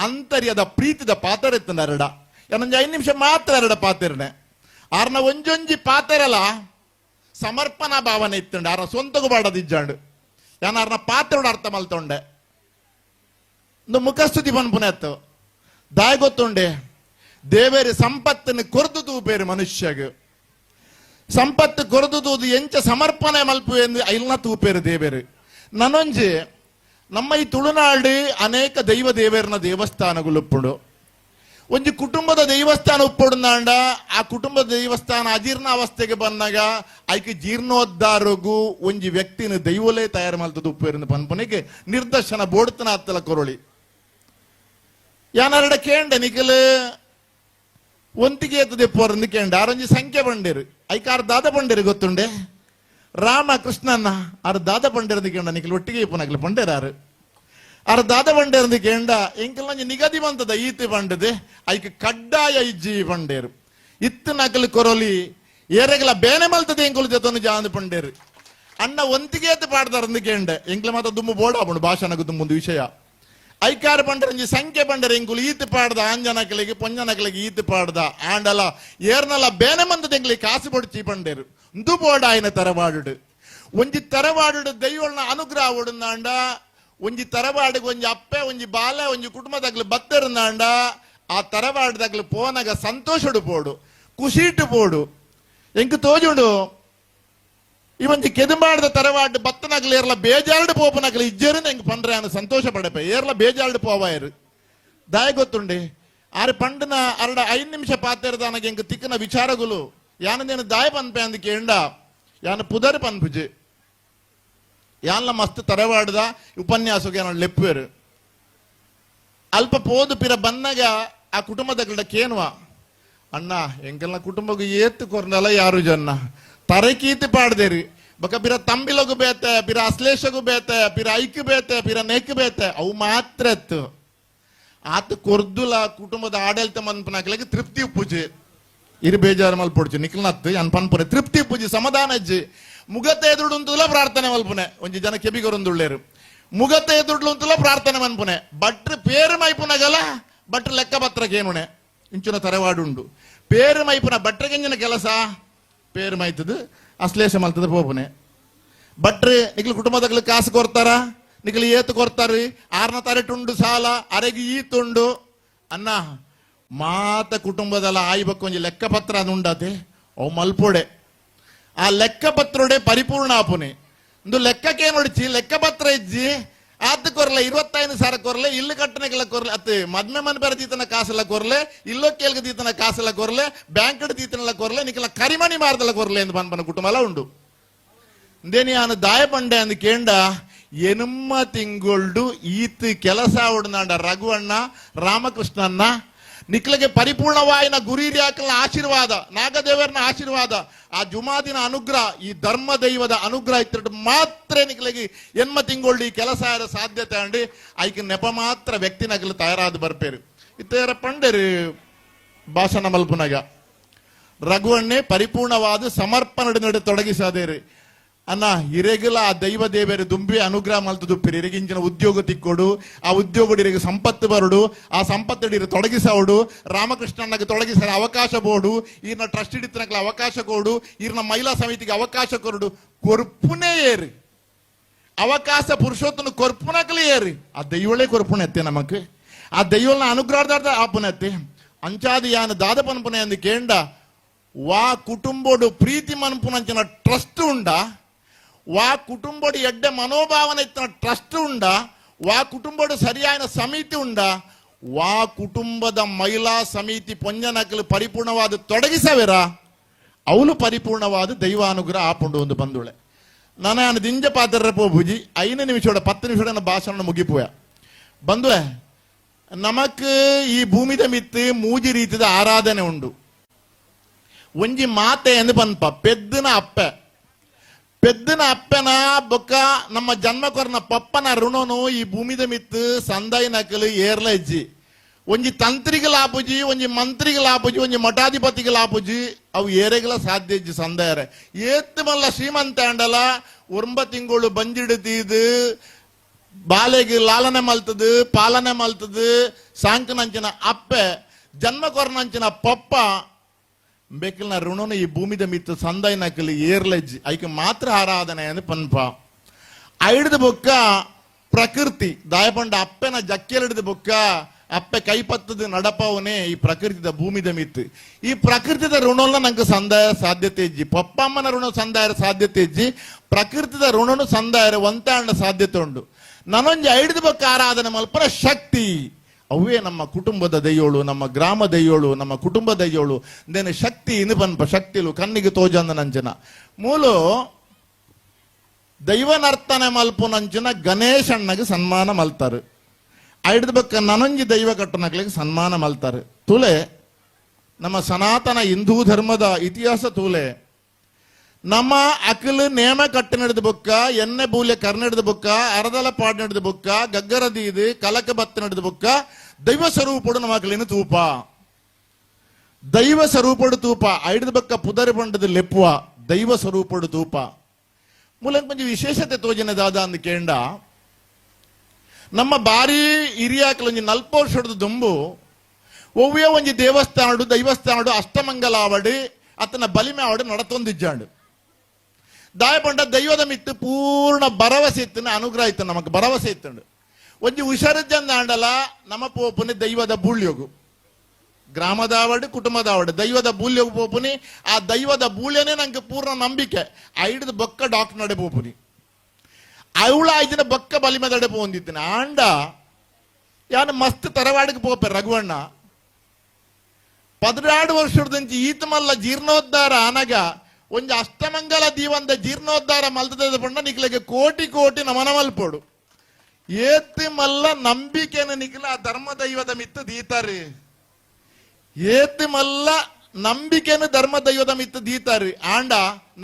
ಅಂತರ್ಯದ ಪ್ರೀತಿದ ಪಾತ್ರ ಇತ್ತಂಡ ಎರಡ ಏನೊಂದು 5 ನಿಮಿಷ ಮಾತ್ರ ಎರಡ ಪಾತಿರ್ನೆ ಆರ್ನ ಒಂಜೊಂಜಿ ಪಾತೆರಲ್ಲ ಸಮರ್ಪಣಾ ಭಾವನೆ ಇತ್ತಂಡೆ ಆರ್ನ ಸ್ವಂತಗೂ ಬಾಡದಿಜ್ಜಾಂಡು ಯಾನ ಆರ್ನ ಪಾತ್ರೋಡ ಅರ್ಥ ಮಲ್ತೊಂಡೆ ಒಂದು ಮುಖಸ್ತುತಿ ಪನ್ಪುನೆ ಎತ್ತು ದಾಯ ಗೊತ್ತುಂಡೆ ದೇವೇರಿ ಸಂಪತ್ತನ್ನು ಕೊರ್ದು ತೂಪೇರು ಮನುಷ್ಯಗೆ ಸಂಪತ್ತು ಕೊರ್ದು ತೂದು ಎಂಚ ಸಮರ್ಪಣೆ ಮಲ್ಪು ಎಂದು ಐಲ್ನ ತೂಪೇರು ದೇವೇರು ನನೊಂಜಿ ನಮ್ಮ ಈ ತುಳುನಾಡು ಅನೇಕ ದೈವ ದೇವೇರನ ದೇವಸ್ಥಾನಗಳು ಒಂಜಿ ಕುಟುಂಬದ ದೈವಸ್ಥಾನ ಉಪ್ಪೊಡುಂದಾಂಡ ಆ ಕುಟುಂಬದ ದೇವಸ್ಥಾನ ಅಜೀರ್ಣ ಅವಸ್ಥೆಗೆ ಬಂದಾಗ ಆಯ್ಕೆ ಜೀರ್ಣೋದ್ಧಾರಗೂ ಒಂಜಿ ವ್ಯಕ್ತಿನ ದೈವಲೇ ತಯಾರು ಮಲ್ತದ ಉಪ್ಪೇರಿಂದ ಪನ್ಪನಿಗೆ ನಿರ್ದರ್ಶನ ಬೋಡ್ತನ ಹತ್ತಲ ಕೊರಳಿ ಯಾನರಡ ಕೇಂಡೆ ನಿಖಲ್ ಒಂತಿಗೆ ಎತ್ತದೆ ಪೋರಂದು ಕೇಂಡ ಆರೊಂಜಿ ಸಂಖ್ಯೆ ಬಂಡೇರು ಐಕ ಆರು ದಾದ ಬಂಡೇರು ಗೊತ್ತುಂಡೆ ರಾಮ ಕೃಷ್ಣನ್ನ ಆರು ದಾದ ಬಂಡೇರು ಕೇಂಡ ನಿಖಲ್ ಒಟ್ಟಿಗೆ ಪುನಕ್ಲೆ ಬಂಡೇರಾರು ಆರ ದಾದ ಬಂಡೇರು ಕೇಂಡ ಎಂಕಲ್ ನಿಗದಿ ಬಂತದ ಈತಿ ಬಂಡದೆ ಐಕ ಕಡ್ಡಾಯ ಇಜ್ಜಿ ಬಂಡೇರು ಇತ್ತು ನಕಲು ಕೊರಲಿ ಏರೆಗಲ ಬೇನೆ ಮಲ್ತದೆ ಎಂಕುಲು ಜೊತೆ ಜಾಂದು ಪಂಡೇರು ಅಣ್ಣ ಒಂತಿಗೆ ಪಾಡ್ದಾರಂದು ಕೇಂಡೆ ಎಂಕ್ಲ ಮಾತ್ರ ದುಮ್ಮು ಬೋಡಾಬುಂಡು ಭಾಷಣಗ ದುಮ್ಮೊಂದು ವಿಷಯ ಐಕಾರ ಪಂಡರಂಜಿ ಸಂಖ್ಯೆ ಪಂಡರ ಎಂಕುಲು ಈತು ಪಾಡ್ದ ಆಂಜನಕಲಿಗೆ ಪೊಂಜನಕಲಿಗೆ ಈತು ಪಾಡ್ದ ಆಂಡಲ ಏರ್ನಲ ಬೇನೆ ಮಂದದೆಂಗ್ಲಿ ಕಾಸು ಪೊಡ್ಚಿ ಪಂಡೇರು ಇಂದು ಬೋಡ ಆಯ್ನ ತರವಾಡು ಒಂಜಿ ತರವಾಡು ದೈವನ ಅನುಗ್ರಹ ಒಡುಂದಾಂಡ ಒಂಜಿ ತರವಾಡಿಗೆ ಒಂಜಿ ಅಪ್ಪೆ ಒಂಜಿ ಬಾಲೆ ಒಂಜಿ ಕುಟುಂಬದಾಗ್ಲು ಬತ್ತಿರುಂದಾಂಡ ಆ ತರವಾಡದಾಗ್ಲು ಪೋನಾಗ ಸಂತೋಷಡು ಪೋಡು ಖುಷಿಟ್ಟು ಪೋಡು ಎಂಕ್ ತೋಜುಂಡು ಇವಂಜಿ ಕೆದುಂಬಾಡ್ದ ತರವಾಡು ಬತ್ತನಾಗ್ಲಿ ಏರ್ಲ ಬೇಜಾರ್ಡು ಪೋಪನಾಗ್ಲಿ ಇಜ್ಜೇರಿಂದ ಎಂಕ್ ಪಂಡ್ರೆ ಅನ್ನು ಸಂತೋಷ ಪಡೆಪೆ ಏರ್ಲ ಬೇಜಾರ್ಡು ಪೋವಾಯರು ದಾಯ ಗೊತ್ತುಂಡಿ ಆರು ಪಂಡನ ಅರಡ 5 ನಿಮಿಷ ಪಾತಿರ್ದಾನಗೆ ಎಂಕ್ ತಿಕ್ಕನ ವಿಚಾರಗುಲು ಯಾನದೇನು ದಾಯ ಪನ್ಪೆ ಅಂದ ಕೇಂಡ ಯಾನ ಪುದರ್ ಪನ್ಪುಜಿ ಯಾನ್ಲ ಮಸ್ತ್ ತರವಾಡ್ದ ಉಪನ್ಯಾಸಕ್ಕೆ ಯಾನ ಲೆಪ್ಪುವೆರು ಅಲ್ಪ ಪೋದು ಪಿರ ಬನ್ನಗ ಆ ಕುಟುಂಬದ ಕೇನ್ವಾ ಅಣ್ಣ ಎಂಕಲ್ನ ಕುಟುಂಬಕ್ಕೆ ಏತ್ತು ಕೊರ್ನಲ್ಲ ಯಾರು ಜನ ತರಕೀತಿ ಪಾಡ್ದೇರಿ ಬಕ ಪಿರ ತಂಬಿಲಗು ಬೇತೆ ಪಿರ ಅಶ್ಲೇಷಗೂ ಬೇತೆ ಪಿರ ಐಕ್ ಬೇತೆ ಪಿರ ನೆಕ್ ಬೇತೆ ಅವು ಮಾತ್ರ ಎತ್ತು ಆತ ಕೊರ್ದುಲ ಕುಟುಂಬದ ಆಡಳಿತ ಮನ್ಪನಾಕ್ಲಿಗೆ ತೃಪ್ತಿ ಪೂಜೆ ಇರು ಬೇಜಾರು ಮಲ್ಪೊಡ್ಚು ನಿಕ್ಲನತ್ತು ಅನ್ ಪನ್ಪುನೆ ತೃಪ್ತಿ ಪೂಜೆ ಸಮಾಧಾನ ಅಜ್ಜಿ ಮುಗತೆ ಎದುರುಂತುಲ ಪ್ರಾರ್ಥನೆ ಮಲ್ಪುನೆ ಒಂಜಿ ಜನ ಕೆಬಿಗೊರೊಂದುಳ್ಳೇರು ಮುಗತೆ ಎದುರುಂತುಲ ಪ್ರಾರ್ಥನೆ ಮನ್ಪುನೆ ಬಟ್ರು ಪೇರು ಮೈಪುನಗಲ ಬಟ್ರು ಲೆಕ್ಕ ಪತ್ರಕ್ಕೆ ಏನುಣೆ ಇಂಚುನ ತರವಾಡುಂಡು ಪೇರು ಮೈಪುನ ಬಟ್ರಗೆಂಜಿನ ಕೆಲಸ ಪೇರು ಮೈತದು ಅಶ್ಲೇಷ ಮಲ್ತದ ಪೋಪುನೆ ಬಟ್ರು ನಿಕ್ಲು ಕುಟುಂಬದಾಗ್ಲು ಕಾಸು ಕೊರ್ತಾರ ನಿಕ್ಲು ಏತು ಕೊರ್ತಾರಿ ಆರ್ನ ತರೆಟುಂಡು ಸಾಲ ಅರೆಗೆ ಈತುಂಡು ಅನ್ನ ಮಾತ ಕುಟುಂಬದಲ್ಲ ಆಯ್ಬೇಕು ಒಂಜಿ ಲೆಕ್ಕ ಪತ್ರ ಅದು ಉಂಡತೆ ಅವು ಮಲ್ಪೊಡೆ ಆ ಲೆಕ್ಕ ಪತ್ರೊಡೆ ಪರಿಪೂರ್ಣ ಆಪುನೆ ಒಂದು ಲೆಕ್ಕಕ್ಕೆ ನೋಡಿಚಿ ಲೆಕ್ಕ ಪತ್ರ ಇಜ್ಜಿ ಆತ ಕೊರ್ಲೆ 25,000 ಕೊರ್ಲೆ ಇಲ್ಲು ಕಟ್ಟನೆಗೆಲ್ಲ ಕೊರ್ಲೆ ಅತ್ತೆ ಮದ್ಮೆ ಮನೆ ಬೇರೆ ತೀತನ ಕಾಸೆಲ್ಲ ಕೊರ್ಲೆ ಇಲ್ಲೋ ಕೇಳ್ಗೆ ತೀತನ ಕಾಸೆಲ್ಲ ಕೊರ್ಲೆ ಬ್ಯಾಂಕ್ ತೀತನೆಲ್ಲ ಕೊರ್ಲೆ ನಿಕ್ಲ ಕರಿಮಣಿ ಮಾರ್ದೆಲ್ಲ ಕೊರ್ಲೆ ಎಂದು ಪನ್ಪನ ಕುಟುಂಬ ಎಲ್ಲ ಉಂಡು ಇಂದೇನಿ ಆನು ದಾಯ ಪಂಡೆ ಅಂದ್ ಕೇಂಡ ಎನುಮ್ಮ ತಿಂಗೊಳ್ಡು ಈತ್ ಕೆಲಸ ಉಡ್ನಾಂಡ ರಘುವಣ್ಣ ರಾಮಕೃಷ್ಣನ್ನ ನಿಕ್ಲಿಗೆ ಪರಿಪೂರ್ಣವಾಯಿನ ಗುರಿರ್ಯಾಕಲ್ನ ಆಶೀರ್ವಾದ ನಾಗದೇವರನ ಆಶೀರ್ವಾದ ಆ ಜುಮಾದಿನ ಅನುಗ್ರಹ ಈ ಧರ್ಮ ದೈವದ ಅನುಗ್ರಹ ಇತ್ತು ಮಾತ್ರ ನಿಕ್ಲಿಗೆ ಎನ್ಮ ತಿಂಗೊಳ್ಳಿ ಕೆಲಸ ಸಾಧ್ಯತೆ ಅಂಡಿ ಐಕ ನೆಪ ಮಾತ್ರ ವ್ಯಕ್ತಿನಾಗಲು ತಯಾರಾದ ಬರ್ಪೇರು ಇತ್ತೇರ ಪಂಡೇರು ಭಾಷಣ ಮಲ್ಪುನಾಗ ರಘುವಣ್ಣೆ ಪರಿಪೂರ್ಣವಾದ ಸಮರ್ಪಣೆ ನಡೆ ತೊಡಗಿಸಾದೇರಿ ಅನ್ನ ಹಿರೇಗಲ ಆ ದೈವ ದೇವರ ದುಂಬಿ ಅನುಗ್ರಹ ಮಲ್ತದು ಹಿರಿಗಿಂಚಿನ ಉದ್ಯೋಗ ತಿಕ್ಕೊಡು ಆ ಉದ್ಯೋಗಡಿರಿಗೆ ಸಂಪತ್ತು ಬರಡು ಆ ಸಂಪತ್ತಡಿಗೆ ತೊಡಗಿಸೋಡು ರಾಮಕೃಷ್ಣನಾಗ ತೊಡಗಿಸ ಅವಕಾಶ ಬೋಡು ಈರ್ನ ಟ್ರಸ್ಟ್ ಹಿಡಿತನಕ್ಕೆ ಅವಕಾಶ ಕೊಡು ಈರ್ನ ಮಹಿಳಾ ಸಮಿತಿಗೆ ಅವಕಾಶ ಕೊರಡು ಕೊರ್ಪುನೇ ಏರಿ ಅವಕಾಶ ಪುರುಷೋತ್ತನ ಕೊರ್ಪುನಕಲೇ ಏರಿ ಆ ದೈವಳೇ ಕೊರ್ಪುನೆ ಎತ್ತೆ ನಮಕ್ ಆ ದೈವನ ಅನುಗ್ರಹದ ಆಪುನತ್ತೆ ಅಂಚಾದಿ ಯಾನ ದಾದ ಪನ್ಪುನೆ ಅಂದು ಕೇಂಡ ವಾ ಕುಟುಂಬೋಡು ಪ್ರೀತಿ ಮನ್ಪುನಂಚಿನ ಟ್ರಸ್ಟ್ ಉಂಡ ವಾ ಕುಟುಂಬೋಡು ಎಡ್ಡೆ ಮನೋಭಾವನೆ ಇತ್ತಿನ ಟ್ರಸ್ಟ್ ಉಂಡ ವಾ ಕುಟುಂಬೋಡು ಸರಿಯಾದ ಸಮಿತಿ ಉಂಡ ವಾ ಕುಟುಂಬದ ಮಹಿಳಾ ಸಮಿತಿ ಪೊಂಜನಕಲು ಪರಿಪೂರ್ಣವಾದ ತೊಡಗಿಸವೇರ ಅವಳು ಪರಿಪೂರ್ಣವಾದ ದೈವಾನುಗ್ರಹ ಆಪುಂಡು ಒಂದು ಬಂದುಳೆ ನಾನು ದಿಂಜ ಪಾತ್ರ ಪೋಬುಜಿ 5 ನಿಮಿಷ 10 ನಿಮಿಷ ಭಾಷಣ ಮುಗಿಪುಯ ಬಂದುಳೆ ನಮಕ್ ಈ ಭೂಮಿದ ಮಿತ್ತು ಮೂಜಿ ರೀತಿಯ ಆರಾಧನೆ ಉಂಡು ಒಂಜಿ ಮಾತೆ ಎಂದು ಪನ್ಪ ಪೆದ್ದನ ಅಪ್ಪನ ಬೊಕ್ಕ ನಮ್ಮ ಜನ್ಮ ಕೊರನ ಪಪ್ಪನ ಋಣನು ಈ ಭೂಮಿದ ಮಿತ್ತು ಸಂದಾಯ ನಕಲು ಏರ್ಲ ಇಜ್ಜಿ ಒಂಜಿ ತಂತ್ರಿಗಳ ಆಪುಜಿ ಒಂಜಿ ಮಂತ್ರಿಗಳ ಆಪುಜಿ ಒಂಜಿ ಮಠಾಧಿಪತಿಗಳ ಆಪುಜಿ ಅವು ಏರೆಗಳ ಸಾಧ್ಯ ಇಜ್ಜಿ ಸಂದಾಯರೆ ಏತ್ ಮಲ್ಲ ಶ್ರೀಮಂತ ಅಂಡಲ 9 ತಿಂಗಳು ಬಂಜಿಡ್ತೀದು ಬಾಲೆಗೆ ಲಾಲನೆ ಮಲ್ತದು ಪಾಲನೆ ಮಲ್ತದು ಸಾಂಕನಂಚಿನ ಅಪ್ಪೆ ಜನ್ಮ ಕೊರನಂಚಿನ ಪಪ್ಪ ಬೇಕಿಲ್ನ ಋಣನ ಈ ಭೂಮಿದ ಮಿತ್ತು ಸಂದಾಯ ನಕಲಿ ಏರ್ಲೆಜ್ಜಿ ಐಕೆ ಮಾತ್ರ ಆರಾಧನೆ ಎಂದು ಪನ್ಪ ಐಡ್ದ ಬೊಕ್ಕ ಪ್ರಕೃತಿ ದಾಯಪಂಡ ಅಪ್ಪೆನ ಜಕ್ಕೆಲಿಡ್ದ ಬೊಕ್ಕ ಅಪ್ಪೆ ಕೈಪತ್ತದ ನಡಪವನೇ ಈ ಪ್ರಕೃತಿದ ಭೂಮಿದ ಮಿತ್ತು ಈ ಪ್ರಕೃತಿದ ಋಣನ ನಂಗೆ ಸಂದಾಯ ಸಾಧ್ಯತೆ ಇಜ್ಜಿ ಪಪ್ಪಮ್ಮನ ಋಣ ಸಂದಾಯ ಸಾಧ್ಯತೆ ಇಜ್ಜಿ ಪ್ರಕೃತಿದ ಋಣನು ಸಂದಾಯ ಒಂತಾಂಡ ಸಾಧ್ಯತೆ ಉಂಡು ನನೊಂಜಿ ಐಡ್ದ ಬೊಕ್ಕ ಆರಾಧನೆ ಮಲ್ಪನ ಶಕ್ತಿ ಅವೇ ನಮ್ಮ ಕುಟುಂಬದ ದೈಯೋಳು ನಮ್ಮ ಗ್ರಾಮ ದೈಯೋಳು ನಮ್ಮ ಕುಟುಂಬ ದೈಯೋಳು ದೇನೆ ಶಕ್ತಿ ಇನ್ನು ಪನ್ಪ ಶಕ್ತಿಲು ಕಣ್ಣಿಗೆ ತೋಜಂದ ನಂಚನ ಮೂಲು ದೈವನರ್ತನೆ ಮಲ್ಪು ನಂಚಿನ ಗಣೇಶಣ್ಣಗೆ ಸನ್ಮಾನ ಮಲ್ತಾರೆ ಐಡ್ದ ಬಕ್ಕ ನನೊಂಜಿ ದೈವ ಕಟ್ಟನಕ್ಲಿಗೆ ಸನ್ಮಾನ ಮಲ್ತಾರೆ ತುಲೆ ನಮ್ಮ ಸನಾತನ ಹಿಂದೂ ಧರ್ಮದ ಇತಿಹಾಸ ತೂಲೆ ನಮ್ಮ ಅಕಲು ನೇಮ ಕಟ್ಟು ನಡೆದ ಬೊಕ್ಕ ಎಣ್ಣೆ ಬೂಲೆ ಕರ್ ನಡೆದ ಬೊಕ್ಕ ಅರದಲ ಪಾಡ್ ನಡೆದ ಬೊಕ್ಕ ಗಗ್ಗರದೀದು ಕಲಕ ಬತ್ತ ನಡೆದ ಬೊಕ್ಕ ದೈವ ಸ್ವರೂಪಡು ನಮ್ಮ ಅಕಲಿನ ತೂಪ ದೈವ ಸ್ವರೂಪಡು ತೂಪ ಐಡ್ದ ಬಕ್ಕ ಪುದರಿ ಬಂಡದ ಲೆಪ್ಪುವ ದೈವ ಸ್ವರೂಪಡು ತೂಪ ಮೂಲಕ ಕೊಂಚ ವಿಶೇಷತೆ ತೋಜನೆ ದಾದ ಅಂದ್ ಕೇಂಡ ನಮ್ಮ ಬಾರಿ ಹಿರಿಯಾಕಲು ಒಂಜಿ 40 ವರ್ಷದ ದುಂಬು ಒವ್ವೇ ಒಂಜಿ ದೈವಸ್ಥಾನಡು ಅಷ್ಟಮಂಗಲಾವಡು ಅತನ ಬಲಿಮೆ ಆವಡು ನಡತೊಂದಿಜ್ಜಾಂಡು ದಾಯಪಂಡ ದೈವದ ಮಿತ್ತು ಪೂರ್ಣ ಭರವಸೆ ಇತ್ತು ಅನುಗ್ರಹ ಇತ್ತು ನಮಕ್ ಭರವಸೆ ಇತ್ತುಂಡು ಒಂಜಿ ಹುಷಾರಿದ್ದಂದ ಆಂಡಲ ನಮ್ಮ ಪೋಪುನಿ ದೈವದ ಬೂಳ್ಯೋಗು ಗ್ರಾಮದಾವಡು ಕುಟುಂಬದಾವಡು ದೈವದ ಬೂಳ್ಯೋಗು ಪೋಪುನಿ ಆ ದೈವದ ಬೂಳ್ಯನೇ ನಂಗೆ ಪೂರ್ಣ ನಂಬಿಕೆ ಐಡದ ಬೊಕ್ಕ ಡಾಕ್ಟರ್ ನಡೆ ಪೋಪುನಿ ಅವಳ ಐದಿನ ಬೊಕ್ಕ ಬಲಿಮೆ ದಡೆ ಪೋಂದಿತ್ತಿನ ಆಂಡ ಯಾನು ಮಸ್ತ್ ತರವಾಡಿಗೆ ಪೋಪೆ ರಘುವಣ್ಣ 16 ವರ್ಷದಂಚಿ ಈತ ಮಲ್ಲ ಜೀರ್ಣೋದ್ಧಾರ ಅನಗ ಒಂಜಿ ಅಷ್ಟಮಂಗಲ ದೀವಂದ ಜೀರ್ಣೋದ್ಧಾರ ಮಲ್ತದ ಪಂಡ ನಿಕ್ಲೆಗೆ ಕೋಟಿ ಕೋಟಿ ನಮನ ಮಲ್ಪೋಡು ಏತ್ ಮಲ್ಲ ನಂಬಿಕೆನ ನಿಖಿಲ ಆ ಧರ್ಮ ದೈವದ ಮಿತ್ತು ದೀತಾರಿ ಏತ್ ಮಲ್ಲ ನಂಬಿಕೆನು ಧರ್ಮ ದೈವದ ಮಿತ್ತು ದೀತಾರಿ ಆಂಡ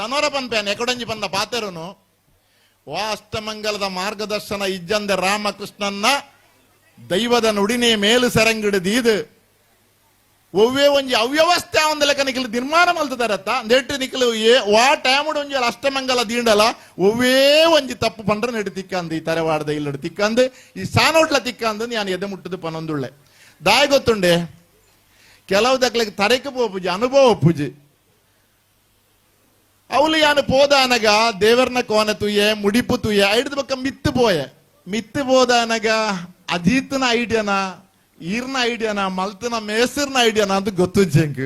ನನೋರ ಪನ್ಪೇನ ಎಕಡಂಜಿ ಪಂದ ಪಾತೆರನು ವಾ ಅಷ್ಟಮಂಗಲದ ಮಾರ್ಗದರ್ಶನ ಇಜ್ಜಂದೆ ರಾಮಕೃಷ್ಣನ್ನ ದೈವದ ನುಡಿನೇ ಮೇಲು ಸರಂಗಿಡಿದೀದು ಒವ್ವೇ ಒಂಜಿ ಅವ್ಯವಸ್ಥೆ ಒಂದ ಲೆಕ್ಕ ನಿಖಿಲು ನಿರ್ಮಾಣ ಮಲ್ತದಾರತ್ತ ನೆಟ್ಟು ನಿಖಿಲು ವಾ ಟೈಮುಡು ಒಂಜಿ ಅಷ್ಟಮಂಗಲ ದೀಂಡಲ ಒವ್ವೇ ಒಂಜಿ ತಪ್ಪು ಪಂಡ್ರ ನೆಟ್ಟು ತಿಕ್ಕಂದು ಈ ತರವಾಡದ ಇಲ್ಲಡು ತಿಕ್ಕಂದು ಈ ಸಾನೋಟ್ಲ ತಿಕ್ಕಂದು ನಾನು ಎದೆ ಮುಟ್ಟದು ಪನೊಂದುಳ್ಳೆ ದಾಯ ಗೊತ್ತುಂಡೆ ಕೆಲವು ದಕ್ಲೆಗೆ ತರೆಕೆ ಪೋಪುಜಿ ಅನುಭವ ಪೂಜಿ ಅವಳು ಯಾನು ಪೋದ ಅನಗ ದೇವರನ ಕೋನ ತುಯ್ಯೆ ಮುಡಿಪು ತುಯ್ಯೆ ಐಡ್ದ ಬಕ್ಕ ಮಿತ್ತು ಪೋದ ಅನಗ ಅಜೀತನ ಐಡಿಯಾನ ಈರ್ನ ಐಡಿಯಾನ ಮಲ್ತನ ಮೇಸರ್ನ ಐಡಿಯಾನ ಅಂತ ಗೊತ್ತು ಜಂಕ್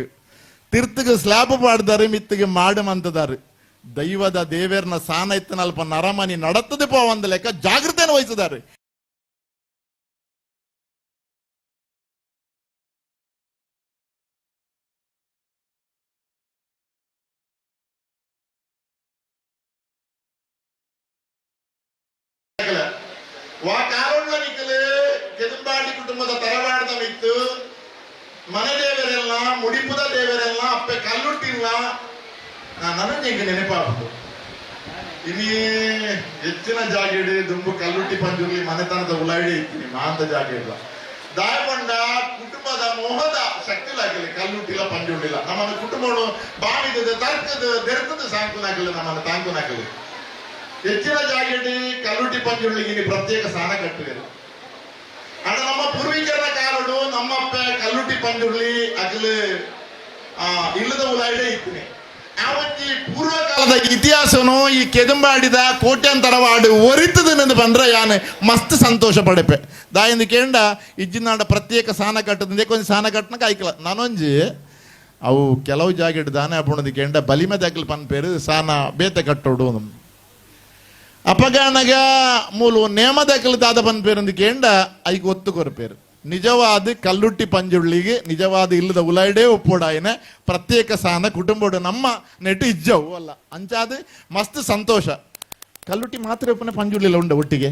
ತಿರ್ತಿಗೆ ಸ್ಲ್ಯಾಬ್ ಪಾಡ್ದಾರೆ ಮಿತ್ತಿಗೆ ಮಾಡಮಂತದಾರೆ ದೈವದ ದೇವೇರ್ನ ಸಾನ ಇತ್ತನ ಅಲ್ಪ ನರಮನಿ ನಡತದೆ ಪೋ ಒಂದ ಲೆಕ್ಕ ಜಾಗೃತೆಯನ್ನು ವಹಿಸಿದ್ದಾರೆ ಕೆದಂಬಾಡಿ ಕುಟುಂಬದ ತರವಾಡದ ಮಿತ್ತು ಮನೆ ದೇವರೆಲ್ಲ ಮುಡಿಪುದ ದೇವರೆಲ್ಲ ಅಪ್ಪೆ ಕಲ್ಲುಟ್ಟಿಲ್ಲ ನನಗೆ ಹಿಂಗೆ ನೆನಪಾಗುದು ಇಲ್ಲಿ ಹೆಚ್ಚಿನ ಜಾಗಿಡಿ ದುಂಬು ಕಲ್ಲುಟ್ಟಿ ಪಂಜುರ್ಲಿ ಮನೆತನದ ಉಲಾಡಿ ಇತ್ತೀನಿ ಮಾಂತ ಜಾಗ ಇಲ್ಲ ದಾಯಪಂಡ ಕುಟುಂಬದ ಮೋಹದ ಶಕ್ತಿ ಲಾಗಿಲ್ಲ ಕಲ್ಲುಟ್ಟಿಲ್ಲ ಪಂಜುರ್ಲಿಲ್ಲ ನಮ್ಮ ಕುಟುಂಬಗಳು ಬಾವಿದ ತರ್ಕದ ಬೆರೆತದ ಸಾಂಕುನಾಗಲಿ ನಮ್ಮನ್ನು ತಾಂಕುನಾಗಲಿ ಹೆಚ್ಚಿನ ಜಾಗಿಡಿ ಕಲ್ಲುಟ್ಟಿ ಪಂಜುರ್ಲಿಗೆ ಪ್ರತ್ಯೇಕ ಸ್ಥಾನ ಕಟ್ಟಿದರು ಅಣ್ಣ ನಮ್ಮ ಪೂರ್ವಿಕರ ಕಾಲಡು ನಮ್ಮಪ್ಪ ಕಲ್ಲುಟ್ಟಿ ಪಂಜುರ್ಲಿ ಅಗಲು ಇಲ್ಲದ ಉಲಾಯಿಡೆ ಇದ್ದೀನಿ ಆ ಒಂಜಿ ಪೂರ್ವಕಾಲದ ಇತಿಹಾಸನು ಈ ಕೆದಂಬಾಡಿದ ಕೋಟ್ಯಾಂತರವಾಡು ಒರಿತದನೆಂದು ಬಂದ್ರೆ ಯಾನು ಮಸ್ತ್ ಸಂತೋಷ ಪಡೆಪೆ ದಾಯಿಂದ ಕೇಂಡ ಇಜ್ಜಿನಾಡ ಪ್ರತ್ಯೇಕ ಸಾನ ಕಟ್ಟದ ಕೊಂಚ ಸಾನ ಕಟ್ಟನಕ ಆಯ್ಕಲ ನಾನೊಂಜಿ ಅವು ಕೆಲವು ಜಾಗ ದಾನೆ ಅಪ್ಪಣದ ಕೇಂಡ ಬಲಿಮೆ ದಾಖಲು ಪನ್ಪೇರು ಸಾನ ಬೇತೆ ಕಟ್ಟೋಡು ಅಪಗಾನಗ ಮೂಲು ನೇಮದಾಖಲು ದಾದ ಪನ್ಪೇರು ಕೇಂಡ ಐಗೆ ಒತ್ತು ಕೊರಪೇರು ನಿಜವಾದ ಕಲ್ಲುಟ್ಟಿ ಪಂಜುಳ್ಳಿಗೆ ನಿಜವಾದ ಇಲ್ಲದ ಉಲಾಯ್ಡೇ ಒಪ್ಪೋಡಾಯನ ಪ್ರತ್ಯೇಕ ಸಾನ ಕುಟುಂಬಡು ನಮ್ಮ ನೆಟ್ಟು ಇಜ್ಜವು ಅಲ್ಲ ಅಂಚಾದ ಮಸ್ತ್ ಸಂತೋಷ ಕಲ್ಲುಟ್ಟಿ ಮಾತ್ರ ಒಪ್ಪನೆ ಪಂಜುಳ್ಳಿಲ್ಲ ಉಂಡು ಒಟ್ಟಿಗೆ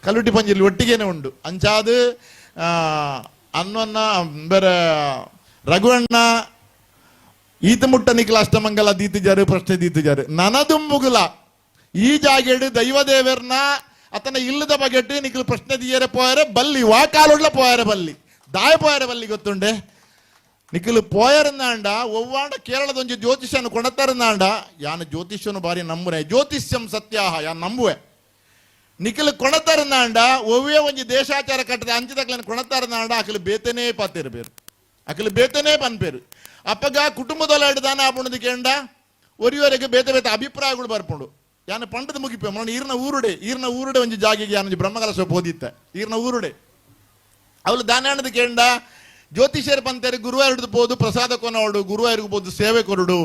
ಕಲ್ಲುಟ್ಟಿ ಪಂಜುಳ್ಳಿ ಒಟ್ಟಿಗೆನೆ ಉಂಡು ಅಂಚಾದ ಅನ್ನವನ್ನ ಬೇರೆ ರಘುವಣ್ಣ ಈತ ಮುಟ್ಟ ನಿಖಿಲ ಅಷ್ಟಮಂಗಲ ದೀತಿಜಾರು ಪ್ರಶ್ನೆ ದೀತಿಜಾರು ನನದುಂಬುಗುಲ ಈ ಜಾಗೇಡು ದೈವದೇವರ್ನ ಅತನ ಇಲ್ಲದ ಬಗೆಟ್ಟು ನಿಖಿಲ್ ಪ್ರಶ್ನೆ ದಿಯರೆ ಪೋಯರೆ ಬಲ್ಲಿ ವಾ ಕಾಲೊಡ್ಲ ಪೋಯರೆ ಬಲ್ಲಿ ದಾಯ ಪೋಯರೆ ಬಲ್ಲಿ ಗೊತ್ತುಂಡೆ ನಿಖಿಲ್ ಪೋಯರನ್ನಾಂಡ ಒವ್ವಾಂಡ ಕೇರಳದ ಒಂಜಿ ಜ್ಯೋತಿಷ್ಯನು ಕೊಣತ್ತಾರನ್ನಾಂಡ ಯಾನ ಜ್ಯೋತಿಷ್ಯನು ಬಾರಿ ನಂಬುನೆ ಜ್ಯೋತಿಷ್ಯಂ ಸತ್ಯಾಹ ಯಾನ್ ನಂಬುವೆ ನಿಖಿಲ್ ಕೊಣತ್ತಾರನ್ನಾಂಡ ಒವ್ವೇ ಒಂಜಿ ದೇಶಾಚಾರ ಕಟ್ಟದ ಅಂಚಿದಕ್ಲನ್ನು ಕೊಣತ್ತಾರನ್ನಾಂಡ ಅಕಲು ಬೇತನೇ ಪಾತಿರ್ಬೇರು ಅಕಲು ಬೇತನೇ ಪನ್ಪೇರು ಅಪ್ಪಗ ಕುಟುಂಬದೊಳ ದಾನ ಆಪುಣದ ಕೇಂಡ ಒರಿವರೆಗೆ ಬೇತೆ ಬೇತೆ ಅಭಿಪ್ರಾಯಗಳು ಬರ್ಪುಂಡು ಯಾನ ಪಂಡದ ಮುಗಿಪೆ ಮನ ಈರ್ನ ಊರುಡೆ ಒಂಜಿ ಜಾಗಿಗೆ ಯಾನ ಬ್ರಹ್ಮಕಲಶ ಓದಿತ್ತೆ ಈರ್ನ ಊರುಡೆ ಅವಳು ದಾನಾಣದ ಕೇಂಡ ಜ್ಯೋತಿಷರು ಪಂತೇರಿ ಗುರುವಾರ ಹಿಡಿದು ಬೋದು ಪ್ರಸಾದ ಕೊನೋಡು ಗುರುವಾರಿಗೆ ಬೋದು ಸೇವೆ ಕೊರಡು